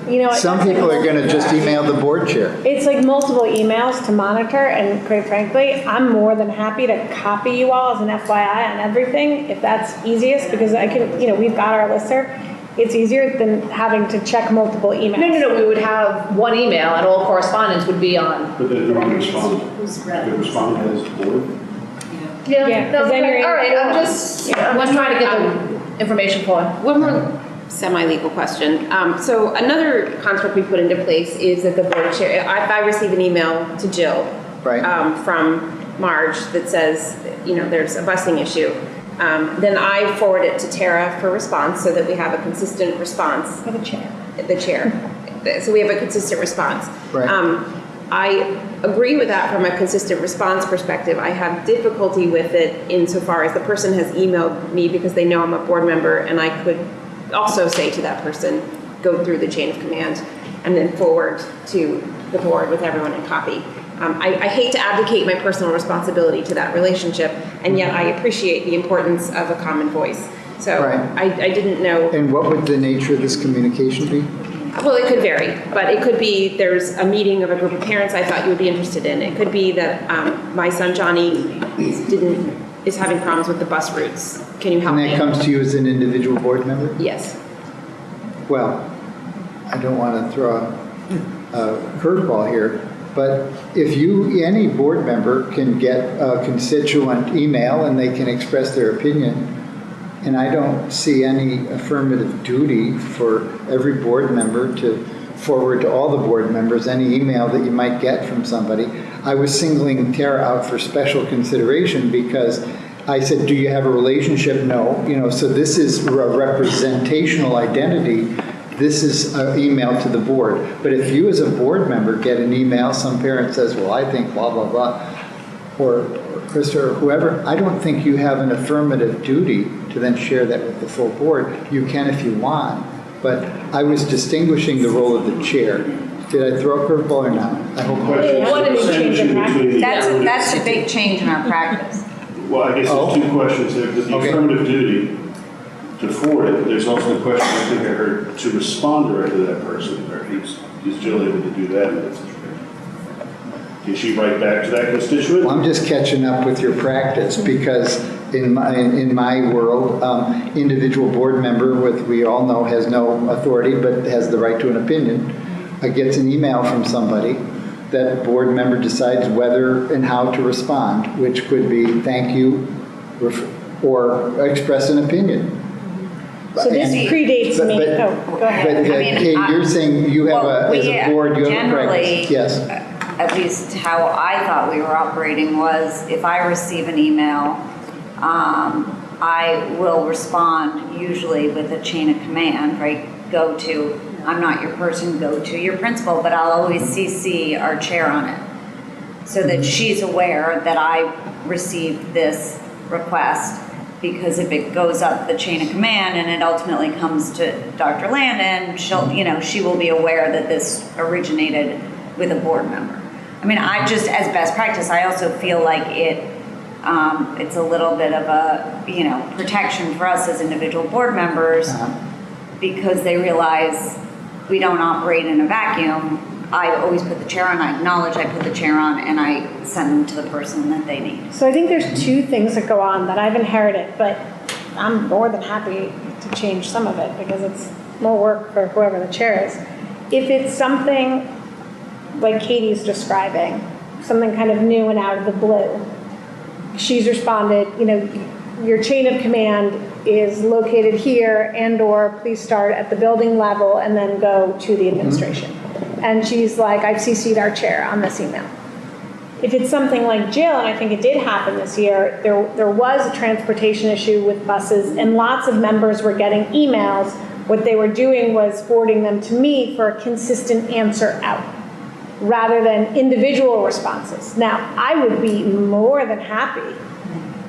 You know what, Some that's people like are going to just email the board chair. It's like multiple emails to monitor, and quite frankly, I'm more than happy to copy you all as an FYI on everything, if that's easiest, because I can, we've got our listserv. It's easier than having to check multiple emails. No, we would have one email and all correspondence would be on. But then no one responds. They respond as the board. Yeah, No, 'cause then you're in all right, I'm forum. just trying to get the information for. One more semi-legal question. So another construct we put into place is that the board chair, if I receive an email to Jill Right. from Marge that says, there's a busing issue, then I forward it to Tara for response so that we have a consistent response. For the chair. The chair. So we have a consistent response. Right. I agree with that from a consistent response perspective. I have difficulty with it insofar as the person has emailed me because they know I'm a board member, and I could also say to that person, go through the chain of command and then forward to the board with everyone in copy. I hate to abdicate my personal responsibility to that relationship, and yet I appreciate the importance of a common voice. So Right. I didn't know. And what would the nature of this communication be? Well, it could vary, but it could be there's a meeting of a group of parents I thought you would be interested in. It could be that my son Johnny is having problems with the bus routes. Can you help And me? that comes to you as an individual board member? Yes. Well, I don't want to throw a curveball here, but if any board member can get a constituent email and they can express their opinion, and I don't see any affirmative duty for every board member to forward to all the board members any email that you might get from somebody. I was singling Tara out for special consideration because I said, do you have a relationship? No. So this is a representational identity. This is an email to the board. But if you as a board member get an email, some parent says, well, I think blah, blah, blah, or Krista or whoever, I don't think you have an affirmative duty to then share that with the full board. You can if you want, but I was distinguishing the role of the chair. Did I throw a curveball or not? I hope. What did you change in practice? That's a big change in our practice. Well, I guess there's two questions there. The Okay. affirmative duty to forward it, there's also the question I think I heard to respond directly to that person. Or is Jill able to do that in that situation? Can she write back to that constituent? Well, I'm just catching up with your practice because in my world, individual board member we all know has no authority but has the right to an opinion, gets an email from somebody. That board member decides whether and how to respond, which could be thank you or express an opinion. So this predates me. Oh, go ahead. But Kate, you're saying you have as a board, you have a practice. Yes. At least how I thought we were operating was if I receive an email, I will respond usually with a chain of command, right? Go to, I'm not your person, go to your principal, but I'll always CC our chair on it so that she's aware that I received this request, because if it goes up the chain of command and it ultimately comes to Dr. Landon, she will be aware that this originated with a board member. I mean, I just, as best practice, I also feel like it's a little bit of a, protection for us as individual board members, because they realize we don't operate in a vacuum. I always put the chair on, I acknowledge I put the chair on, and I send them to the person that they need. So I think there's two things that go on that I've inherited, but I'm more than happy to change some of it because it's more work for whoever the chair is. If it's something like Katie's describing, something kind of new and out of the blue, she's responded, your chain of command is located here and/or please start at the building level and then go to the administration. And she's like, I've CC'd our chair on this email. If it's something like Jill, and I think it did happen this year, there was a transportation issue with buses and lots of members were getting emails. What they were doing was forwarding them to me for a consistent answer out, rather than individual responses. Now, I would be more than happy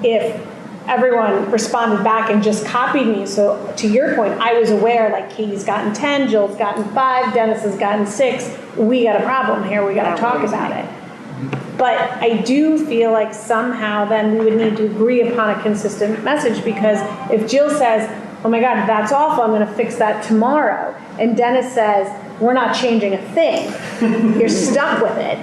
if everyone responded back and just copied me. So to your point, I was aware, like Katie's gotten 10, Jill's gotten 5, Dennis has gotten 6. We got a problem here, we got to talk about it. But I do feel like somehow then we would need to agree upon a consistent message, because if Jill says, oh my God, that's awful, I'm gonna fix that tomorrow, and Dennis says, we're not changing a thing, you're stuck with it.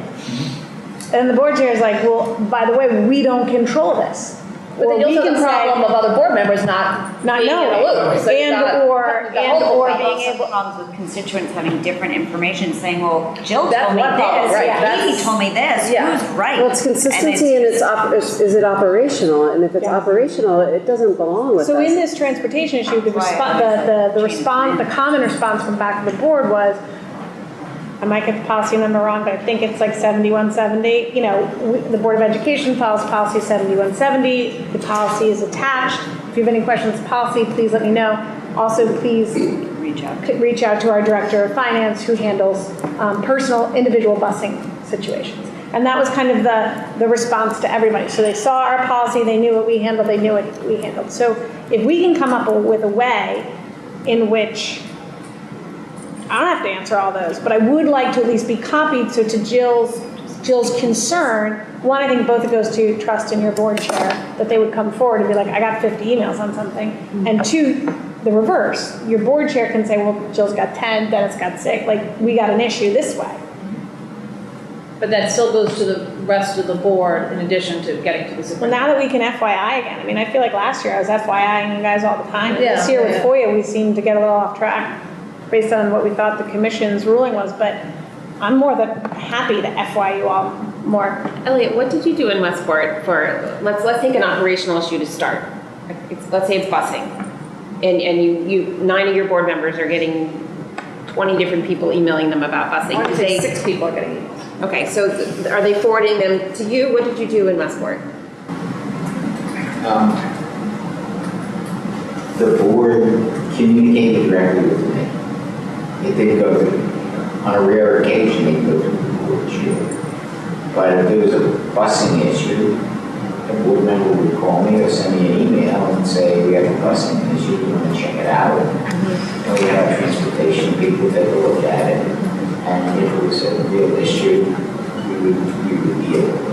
And the board chair is like, well, by the way, we don't control this. But then you also have the problem of other board members not being in the knowing, loop. So you gotta- or being able. Problems with constituents having different information, saying, well, Jill That's told me one problem, this, right, Katie that's- told me this, Yeah. who's right? Well, it's consistency and is it operational? And if it's operational, it doesn't belong with us. So in this transportation issue, the common response from back of the board was, I might get the policy number wrong, but I think it's like 7170. You know, the Board of Education follows policy 7170. The policy is attached. If you have any questions on policy, please let me know. Also, please reach out to our Director of Finance, who handles personal individual busing situations. And that was kind of the response to everybody. So they saw our policy, they knew what we handled, they knew what we handled. So if we can come up with a way in which, I don't have to answer all those, but I would like to at least be copied. So to Jill's concern, one, I think both it goes to trust in your board chair, that they would come forward and be like, I got 50 emails on something. And two, the reverse. Your board chair can say, well, Jill's got 10, Dennis got 6. Like, we got an issue this way. But that still goes to the rest of the board in addition to getting to the Well, superintendent. now that we can FYI again, I mean, I feel like last year I was FYIing you guys all the time. Yeah, This year with yeah. FOIA, we seemed to get a little off track based on what we thought the commission's ruling was, but I'm more than happy to FY you all more. Elliot, what did you do in Westport for, let's take an operational issue to start. Let's say it's busing. And you 9 of your board members are getting 20 different people emailing them about busing. I would say Did they- 6 people are getting emails. Okay, so are they forwarding them to you? What did you do in Westport? The board communicated directly with me. It did go to, on a rare occasion, it go to the board chair. But if there was a busing issue, a board member would call me or send me an email and say, we have a busing issue, you want to check it out? And we have our transportation people take a look at it. And if it was a real issue, we would deal with it.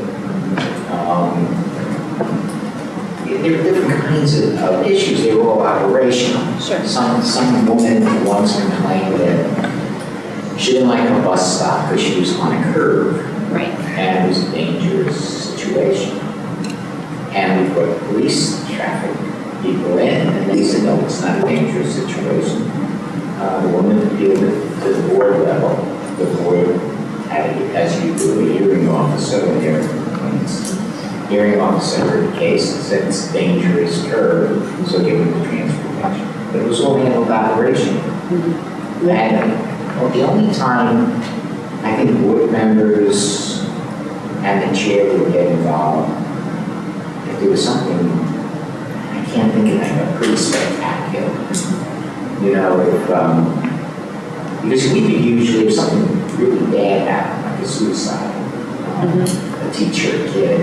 There are different kinds of issues. They were all operational. Sure. Some woman once complained that she didn't like a bus stop because she was on a curve. Right. And it was a dangerous situation. And we put police traffic people in, and they said, no, it's not a dangerous situation. The woman appealed it to the board level. The board had, as you do, a hearing officer when there are complaints. Hearing officer heard the case and said it's a dangerous curve, so give them the transportation. But it was all handled operationally. And well, the only time I think board members and the chair would get involved, if there was something, I can't think of anything, pretty spectacular. You know, if, because we could usually, if something really bad happened, like a suicide, a teacher, a kid,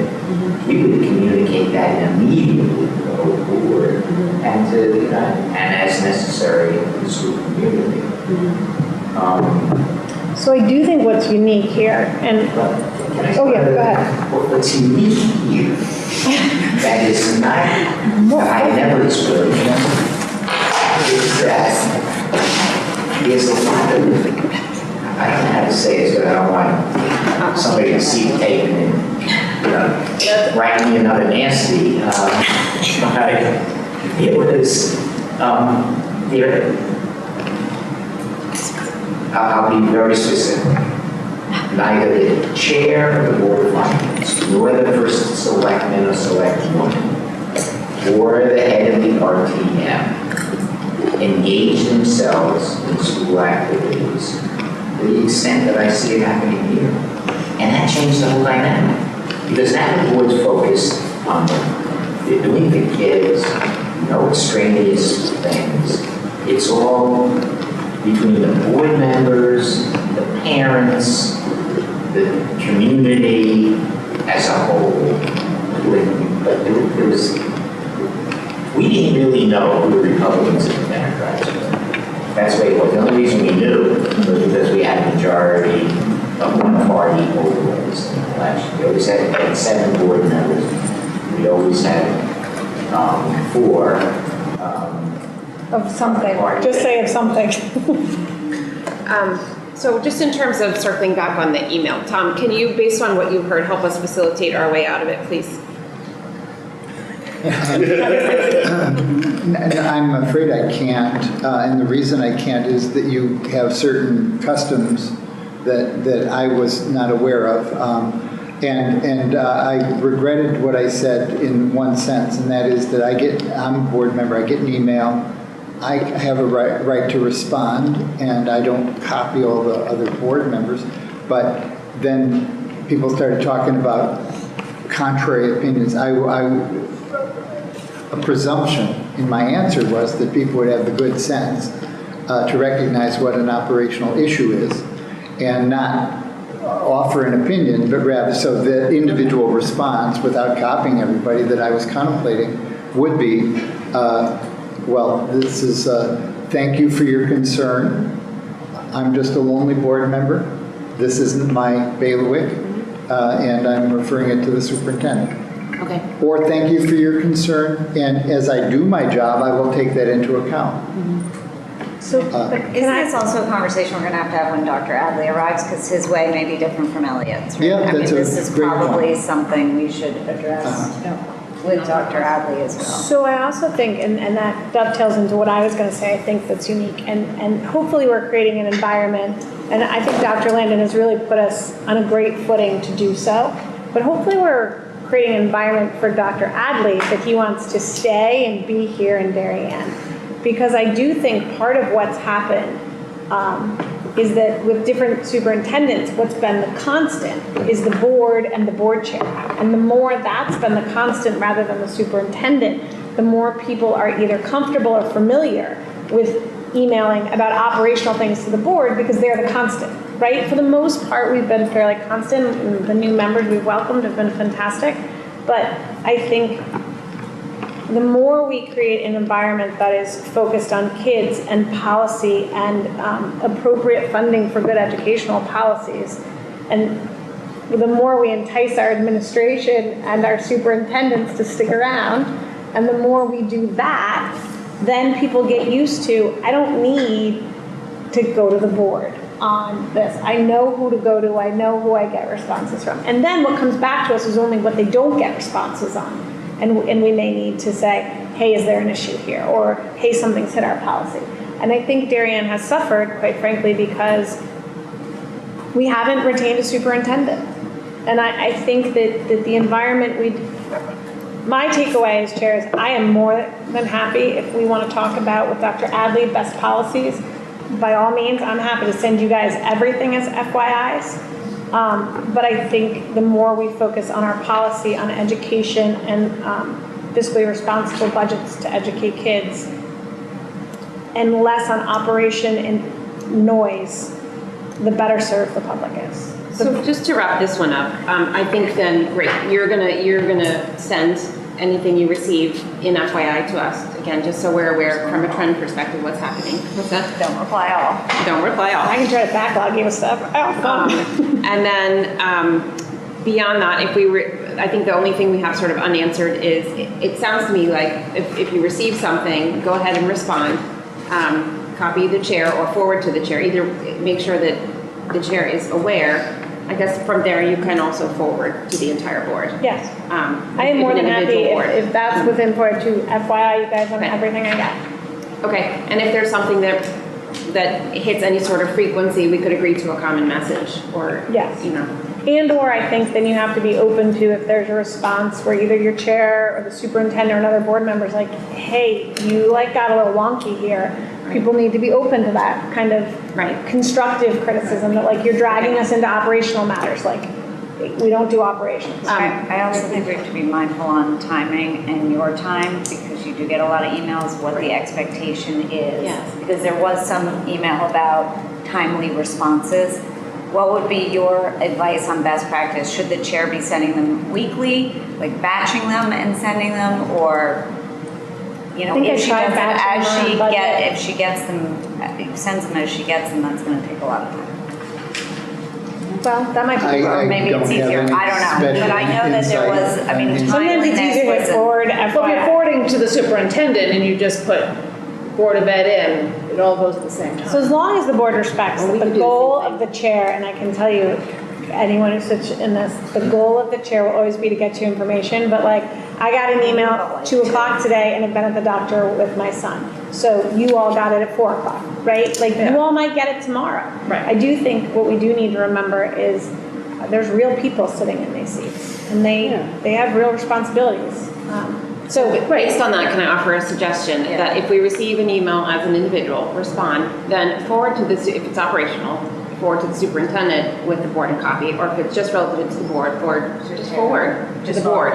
we would communicate that immediately to the whole board and to, you know, and as necessary, the school community. So I do think what's unique here, and, oh yeah, go ahead. What's unique here, that is not, that I never experienced, is that there's a lot of, I don't know how to say this, but I don't want somebody to see the tape and, you know, write me another nasty. It was, I'll be very specific. Neither the chair of the Board of Finance, nor the first selectman or selectwoman, or the head of the RTM engage themselves in school activities to the extent that I see it happening here. And that changed the whole dynamic. Because now the board's focused on doing the kids, no extraneous things. It's all between the board members, the parents, the community as a whole. But there was, we didn't really know who the Republicans and the Democrats were. That's the way it was. The only reason we knew was because we had a majority of one party always in the election. We always had for, Of something, just say of something. So just in terms of circling back on the email, Tom, can you, based on what you've heard, help us facilitate our way out of it, please? I'm afraid I can't, and the reason I can't is that you have certain customs that I was not aware of. And I regretted what I said in one sense, and that is that I'm a board member, I get an email, I have a right to respond, and I don't copy all the other board members, but then people started talking about contrary opinions. A presumption in my answer was that people would have the good sense to recognize what an operational issue is and not offer an opinion, but rather so the individual response without copying everybody that I was contemplating would be, well, this is, thank you for your concern. I'm just a lonely board member. This isn't my bailiwick, and I'm referring it to the superintendent. Okay. Or thank you for your concern, and as I do my job, I will take that into account. So, Isn't this also a conversation we're going to have when Dr. Adley arrives? Because his way may be different from Elliot's, right? Yeah, I mean, that's a this is great probably point. something we should address with Dr. Adley as well. So I also think, and that dovetails into what I was going to say, I think that's unique, and hopefully we're creating an environment, and I think Dr. Landon has really put us on a great footing to do so, but hopefully we're creating an environment for Dr. Adley that he wants to stay and be here in Darien. Because I do think part of what's happened is that with different superintendents, what's been the constant is the board and the board chair. And the more that's been the constant rather than the superintendent, the more people are either comfortable or familiar with emailing about operational things to the board because they're the constant, right? For the most part, we've been fairly constant. And the new members we've welcomed have been fantastic. But I think the more we create an environment that is focused on kids and policy and appropriate funding for good educational policies, and the more we entice our administration and our superintendents to stick around, and the more we do that, then people get used to, I don't need to go to the board on this. I know who to go to. I know who I get responses from. And then what comes back to us is only what they don't get responses on. And we may need to say, hey, is there an issue here? Or, hey, something's hit our policy. And I think Darien has suffered, quite frankly, because we haven't retained a superintendent. And I think that the environment my takeaway as chair is I am more than happy if we want to talk about with Dr. Adley best policies. By all means, I'm happy to send you guys everything as FYIs. But I think the more we focus on our policy on education and fiscally responsible budgets to educate kids and less on operation and noise, the better served the public is. So just to wrap this one up, I think then, great, you're gonna send anything you receive in FYI to us, again, just so we're aware from a trend perspective what's happening. What's that? Don't reply all. Don't reply all. I can try to backlog you with stuff. And then beyond that, I think the only thing we have sort of unanswered is, it sounds to me like if you receive something, go ahead and respond, copy the chair or forward to the chair, either make sure that the chair is aware. I guess from there you can also forward to the entire board. Yes. I am more than happy if that's within board to FYI you guys on everything I got. Okay, and if there's something that hits any sort of frequency, we could agree to a common message or, yes. you know. And or I think then you have to be open to if there's a response where either your chair or the superintendent or another board member is like, hey, you got a little wonky here. People need to be open to that kind of constructive criticism that you're dragging us into operational matters. We don't do operations. I also think we have to be mindful on timing and your time because you do get a lot of emails, what the expectation is. Yes. Because there was some email about timely responses. What would be your advice on best practice? Should the chair be sending them weekly, batching them and sending them, or if she does it as if she gets them, sends them as she gets them, that's going to take a lot of time. Well, that might be. I Maybe don't it's have easier, any I don't know, special but I know that there was, I mean, insight. Sometimes it's easier to timeliness was a- forward Well, if you're FYI. forwarding to the superintendent and you just put Board of Ed in, it all goes at the same time. So as long as the board respects Well, we that can the do the goal same of the chair, and I can tell you, anyone who sits in this, the goal of the chair will always be to get you information, but like, I got an email at 2 o'clock today and I've been at the doctor with my son. So you all got it at 4 o'clock, right? Like, you all might get it tomorrow. Right. I do think what we do need to remember is there's real people sitting in these seats, and they have real responsibilities. So based on that, can I offer a suggestion that if we receive an email as an individual, respond, then forward to the, if it's operational, forward to the superintendent with the board and copy, or if it's just relative to the board, just forward to the board.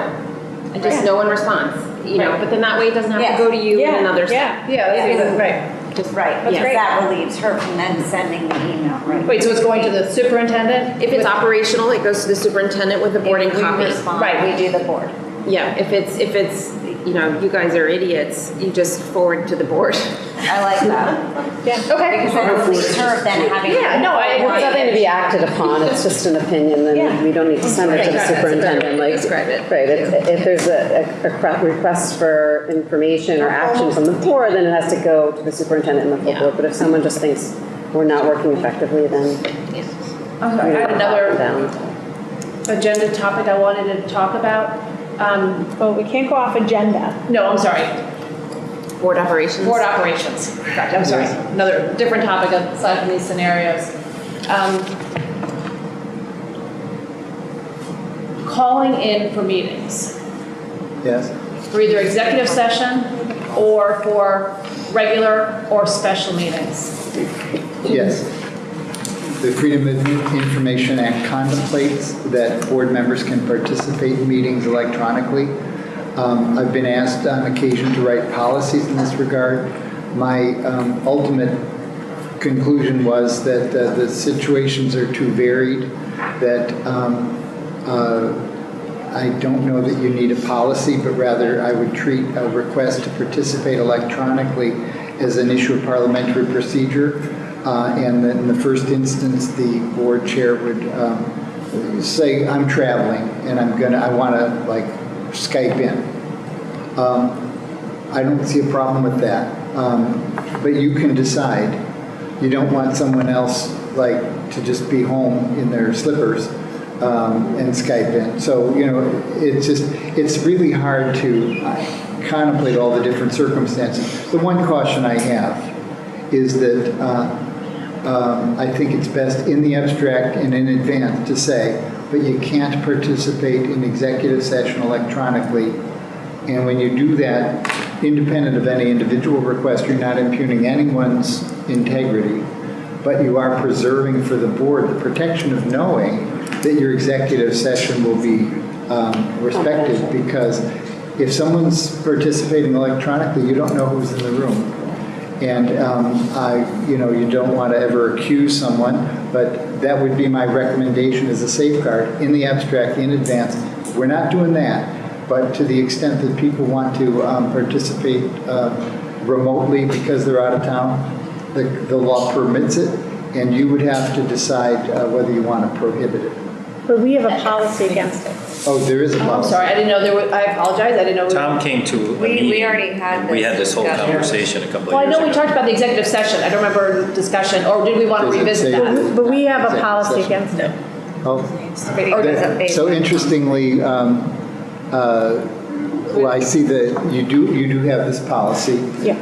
And just no one responds, you know, but then that way it doesn't have to go to you in another step. Right. Just Right, because that relieves her from then sending the email, right? Wait, so it's going to the superintendent? If it's operational, it goes to the superintendent with the board and We copy. respond, Right. we do the board. Yeah, if it's, you know, you guys are idiots, you just forward to the board. I like that. Yeah. Okay. Because then it relieves her of then having. Yeah, no, It's nothing to be acted upon, it's just an opinion, then we don't need to send it to the Right. superintendent, like. Describe it. Right, if there's a request for information or action from the board, then it has to go to the superintendent and the full board, but if someone just thinks we're not working effectively, then. I had another agenda topic I wanted to talk about. Well, we can't go off agenda. No, I'm sorry. Board operations. Board operations. Gotcha, I'm sorry. Another different topic aside from these scenarios. Calling in for meetings, Yes? for either executive session or for regular or special meetings. Yes. The Freedom of Information Act contemplates that board members can participate in meetings electronically. I've been asked on occasion to write policies in this regard. My ultimate conclusion was that the situations are too varied, that I don't know that you need a policy, but rather I would treat a request to participate electronically as an issue of parliamentary procedure. And then in the first instance, the board chair would say, I'm traveling and I want to like Skype in. I don't see a problem with that. But you can decide. You don't want someone else like to just be home in their slippers and Skype in. So, you know, it's really hard to contemplate all the different circumstances. The one caution I have is that I think it's best in the abstract and in advance to say, but you can't participate in executive session electronically. And when you do that, independent of any individual request, you're not impugning anyone's integrity, but you are preserving for the board the protection of knowing that your executive session will be respected, because if someone's participating electronically, you don't know who's in the room. And you don't want to ever accuse someone, but that would be my recommendation as a safeguard in the abstract, in advance. We're not doing that, but to the extent that people want to participate remotely because they're out of town, the law permits it, and you would have to decide whether you want to prohibit it. But we have a policy against it. Oh, there is a I'm policy. sorry, I didn't know there was, I apologize, I didn't know. Tom came to a meeting. We already had this. We had this whole discussion. conversation a couple Well, I of years know we ago. talked about the executive session, I don't remember the discussion, or did we want to Does it revisit say- that? But we have a Executive policy session. against it. Oh. Or does it base- So interestingly, well, I see that you do have this policy. Yeah.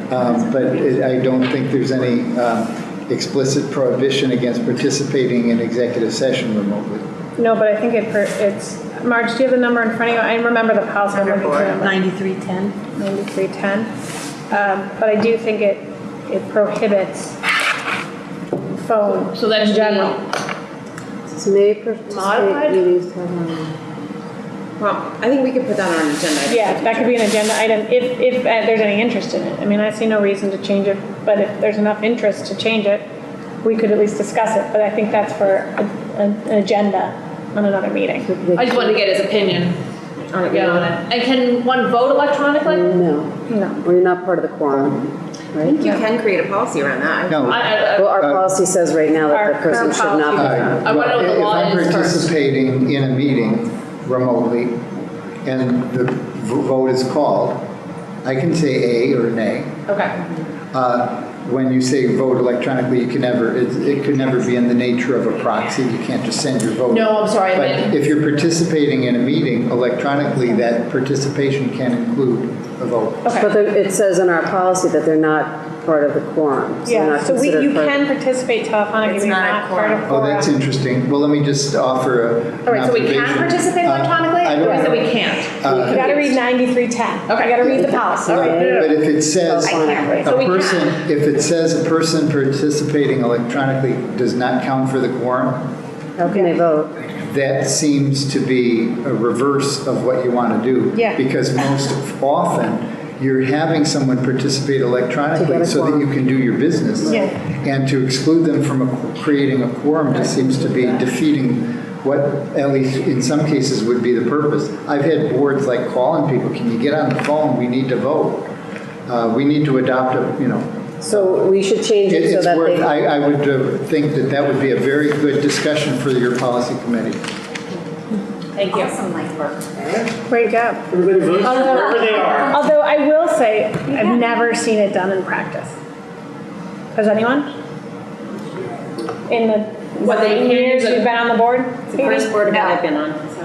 But I don't think there's any explicit prohibition against participating in executive session remotely. No, but I think it's, Marge, do you have the number in front of you? I remember the policy. I'm looking for it. 9310. 9310. But I do think it prohibits phone So that in should general. May participate Modified? meetings. Well, I think we could put that on an agenda. Yeah, that could be an agenda item if there's any interest in it. I mean, I see no reason to change it, but if there's enough interest to change it, we could at least discuss it. But I think that's for an agenda on another meeting. I just wanted to get his opinion on it. And can one vote electronically? No, No. we're not part of the quorum. I think you can create a policy around that. No. Well, our policy says right now that the Our person current should not be. policy. I wanna know what the law is If I'm first. participating in a meeting remotely and the vote is called, I can say A or nay. Okay. When you say vote electronically, you can never, it could never be in the nature of a proxy. You can't just send your vote. No, I'm sorry, I But meant- if you're participating in a meeting electronically, that participation can include a vote. But it says in our policy that they're not part of the quorum. So they're Yeah, not so considered you part of- can participate telephonically, It's but not a not part of Oh, quorum. that's interesting. Well, let me just offer a. All right, so we can participate electronically, or is it we can't? You gotta read 9310. Okay. You gotta read the policy. All right, no, no, But no. if it says, I can't read. So we a can. person, if it says a person participating electronically does not count for the quorum, How can they vote? that seems to be a reverse of what you want to do. Yeah. Because most often, you're having someone participate To electronically get a so that quorum. you can do your business. Yeah. And to exclude them from creating a quorum just seems to be defeating what, at least in some cases, would be the purpose. I've had boards like calling people, can you get on the phone? We need to vote. We need to adopt a, So we should change it so it's that worth, they. I would think that that would be a very good discussion for your policy committee. Thank you. Awesome, like work. Way to go. Everybody votes wherever they are. Although I will say, I've never seen it done in practice. Has anyone? In the What, they can't years use it? you've been on the board? It's the first board event I've been on, so.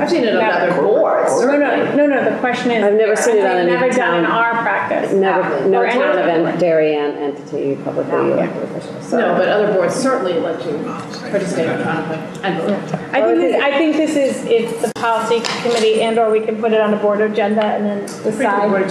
I've seen it on other boards. No, the question is. I've never seen it on I've any never done in town. our practice. Never, no Or any town other event, board. Darien entity, publicly elected officials. So- No, but other boards certainly let you participate electronically and vote. I think this is, it's the policy committee and/or we can put it on the board agenda and then decide.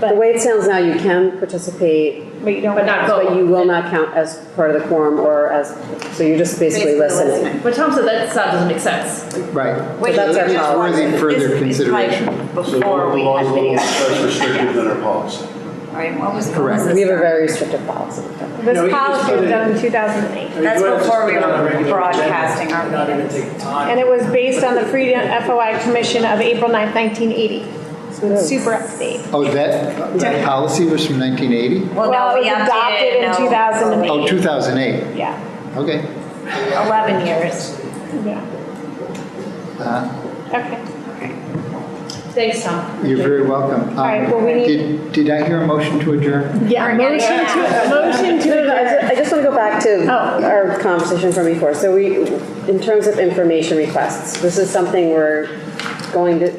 The way it sounds now, you can participate, But you don't. But not vote. but you will not count as part of the quorum or as, so you're just basically listening. But Tom said that doesn't make sense. Right. Wait, that's our It's policy. worthy further This is like consideration. So before the we law had is a little video. less restrictive than our policy. All right, what was Correct. this? We have a very restrictive policy. This No, we can just policy put was it- done in 2008. That's Go ahead, just before put we it on a were regular broadcasting agenda, our not even meetings. take time. And it was based on the Freedom FOI Commission of April 9th, 1980. So it's super up to date. Oh, that policy was from 1980? Well, no, it we was adopted in updated, 2008. Oh, 2008. Yeah, Okay. 11 years. yeah. Okay. Thanks, Tom. You're very welcome. All right, well, we need- Did I hear a motion to adjourn? Yeah, motion to No, adjourn. I just want to go back to Oh. our conversation from before. So we, in terms of information requests, this is something we're going to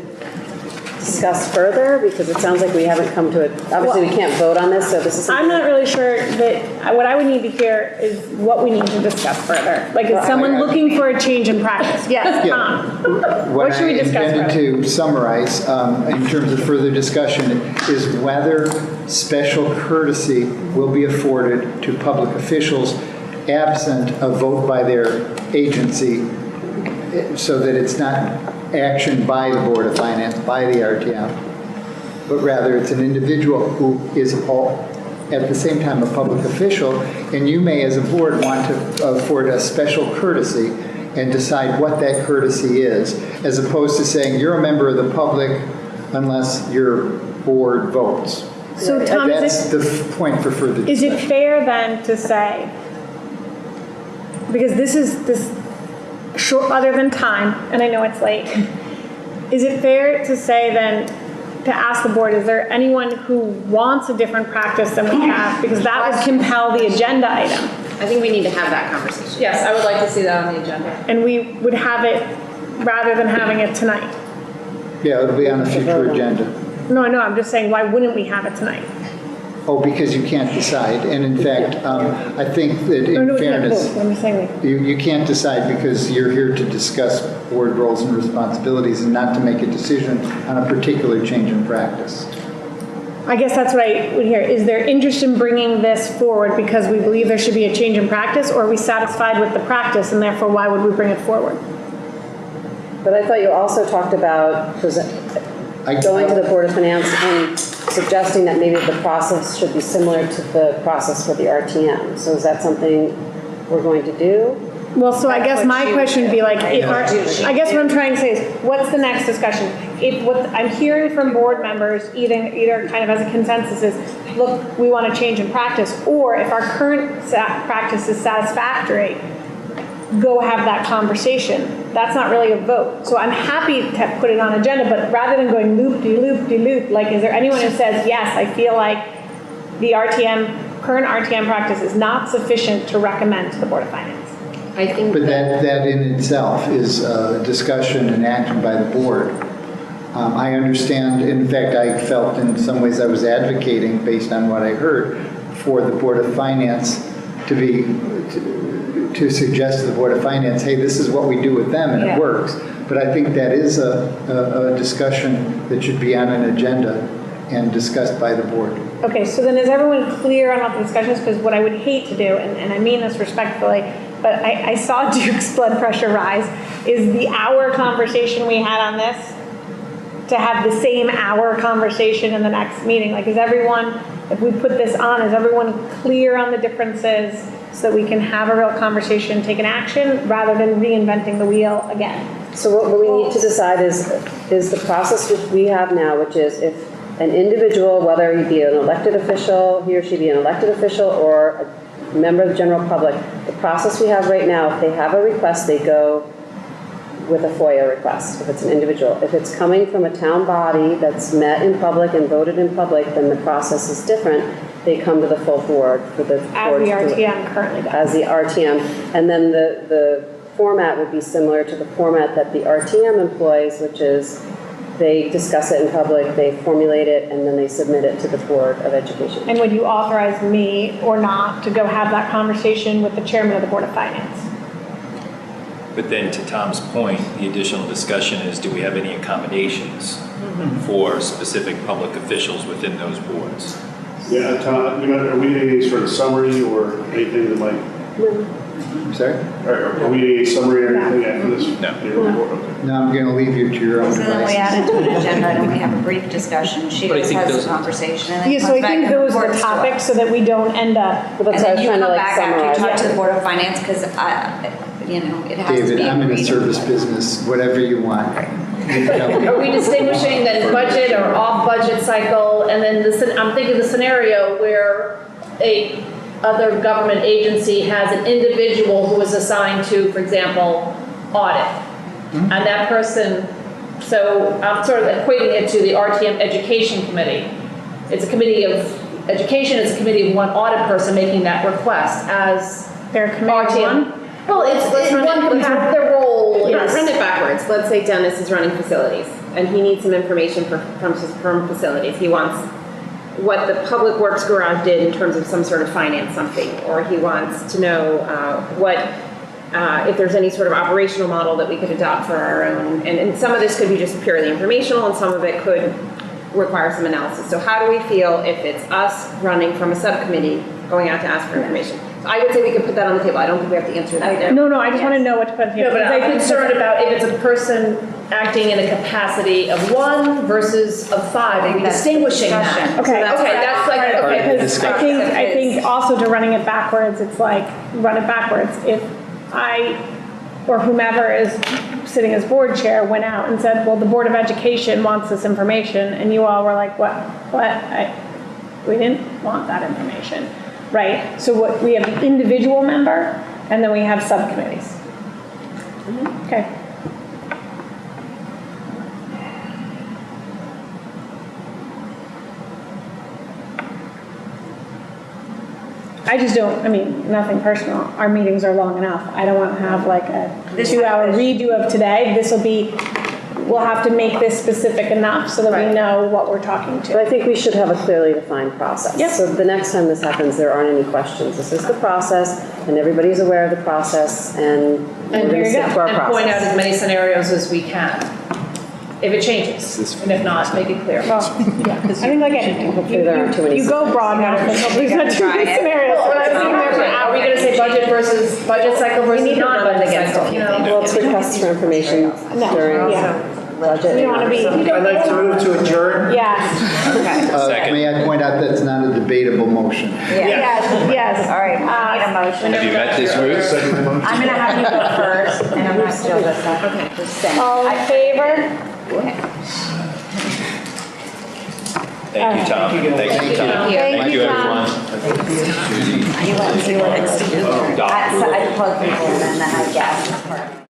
discuss further because it sounds like we haven't come to it. Obviously, we can't vote on this, so this is I'm something. not really sure that, what I would need to hear is what we need to discuss further. Like, is someone looking for a change in practice? Yes, Yeah. Tom. What should we I discuss intended further? to summarize in terms of further discussion is whether special courtesy will be afforded to public officials absent a vote by their agency, so that it's not action by the Board of Finance, by the RTM, but rather it's an individual who is at the same time a public official, and you may, as a board, want to afford a special courtesy and decide what that courtesy is, as opposed to saying you're a member of the public unless your board votes. So Tom, That's the point for further is it discussion. fair then to say, because this short, other than time, and I know it's late, is it fair to say then, to ask the board, is there anyone who wants a different practice than we have? Because that would compel the agenda item. I think we need to have that conversation. Yes, I would like to see that on the agenda. And we would have it rather than having it tonight. Yeah, it'll be on a future agenda. No, I'm just saying, why wouldn't we have it tonight? Oh, because you can't decide, and in fact, I think that No, in we can't fairness, vote. I'm saying, you can't decide because you're here to discuss board roles and responsibilities and not to make a decision on a particular change in practice. I guess that's what I would hear. Is there interest in bringing this forward because we believe there should be a change in practice, or are we satisfied with the practice and therefore why would we bring it forward? But I thought you also talked about going to the Board of Finance and suggesting that maybe the process should be similar to the process for the RTM. So is that something we're going to do? Well, so I guess my question would be like, if our, I guess what I'm trying to say is, what's the next discussion? If what I'm hearing from board members, either kind of as a consensus is, look, we want to change in practice, or if our current practice is satisfactory, go have that conversation. That's not really a vote. So I'm happy to put it on agenda, but rather than going loop-de-loop-de-loop, like, is there anyone who says, yes, I feel like the current RTM practice is not sufficient to recommend to the Board of Finance? I think But that in itself is a discussion and action by the board. I understand, in fact, I felt in some ways I was advocating, based on what I heard, for the Board of Finance to suggest to the Board of Finance, hey, this is what we do with them, and it works. But I think that is a discussion that should be on an agenda and discussed by the board. Okay, so then is everyone clear on what the discussion is? Because what I would hate to do, and I mean this respectfully, but I saw Duke's blood pressure rise, is the hour conversation we had on this to have the same hour conversation in the next meeting. Like, is everyone, if we put this on, is everyone clear on the differences so that we can have a real conversation, take an action, rather than reinventing the wheel again? So what we need to decide is the process which we have now, which is if an individual, whether he be an elected official, he or she be an elected official or a member of the general public, the process we have right now, if they have a request, they go with a FOIA request, if it's an individual. If it's coming from a town body that's met in public and voted in public, then the process is different. They come to the full board for the As the RTM currently does. As the RTM. And then the format would be similar to the format that the RTM employs, which is they discuss it in public, they formulate it, and then they submit it to the Board of Education. And would you authorize me or not to go have that conversation with the chairman of the Board of Finance? But then to Tom's point, the additional discussion is, do we have any accommodations for specific public officials within those boards? Yeah, Tom, are we doing any sort of summary or anything that might? Sorry? Are we doing a summary or anything after this? No. No, I'm going to leave you to your own So then we devices. add it to an agenda and we have a brief discussion. She But I just think has those- a conversation and then Yeah, so comes I back think and those are the reports to topics us. so that we don't end up. But that's And what I then was you trying to come like back after you summarize. talk to the Board of Finance because it has to be. David, I'm in the agreed. service business, whatever you want. You tell me. Are we distinguishing then budget or off-budget cycle? And then I'm thinking the scenario where a other government agency has an individual who is assigned to, for example, audit. And that person, so I'm sort of equating it to the RTM Education Committee. It's a committee of education, it's a committee of one audit person making that request as Their committee RTM. Well, it's run one, it- their role Yeah, is. run it backwards. Let's say Dennis is running facilities and he needs some information from facilities. He wants what the Public Works Garage did in terms of some sort of finance something, or he wants to know if there's any sort of operational model that we could adopt for our own. And some of this could be just purely informational and some of it could require some analysis. So how do we feel if it's us running from a subcommittee going out to ask for information? So I would say we could put that on the table. I don't think we have to answer that now. No, I just want to know what to put here. No, but because I I'm think concerned about if it's a person acting in a capacity of 1 versus of 5, are we that's the distinguishing that? discussion. Okay, That's like, okay. Because I think also to running it backwards, it's like, run it backwards. If I, or whomever is sitting as board chair, went out and said, well, the Board of Education wants this information, and you all were like, what? We didn't want that information, right? So what, we have the individual member, and then we have subcommittees. Okay. I just don't, I mean, nothing personal. Our meetings are long enough. I don't want to have like a 2-hour redo of today. This will be, we'll have to make this specific enough so that we know what we're talking But to. I think we should have a clearly defined process. Yep. So the next time this happens, there aren't any questions. This is the process, and everybody's aware of the process, and we're And going to here you stick go, to our and point out process. as many scenarios as we can. If it changes, and if not, make it clear. Well, yeah, I think like anything. Hopefully there aren't too many You go broad enough, and nobody's not too many scenarios. Well, I was thinking more about, are we gonna say budget versus budget cycle versus non-budget cycle? You know? Well, it's requests for information No, during. yeah. budget. We want to be. I'd like to move to adjourn. Yes, Okay. May I point out that's not a debatable motion? yes. All right, we need a motion. Have you met this Ruth? I'm gonna have you go first, and I'm not still this up. Okay. Just saying. All in favor? Thank you, Tom. Thank you, Tom. Thank you, Tom. Everyone. You want to see what it's to do? Doc. I plug people in and then I guess.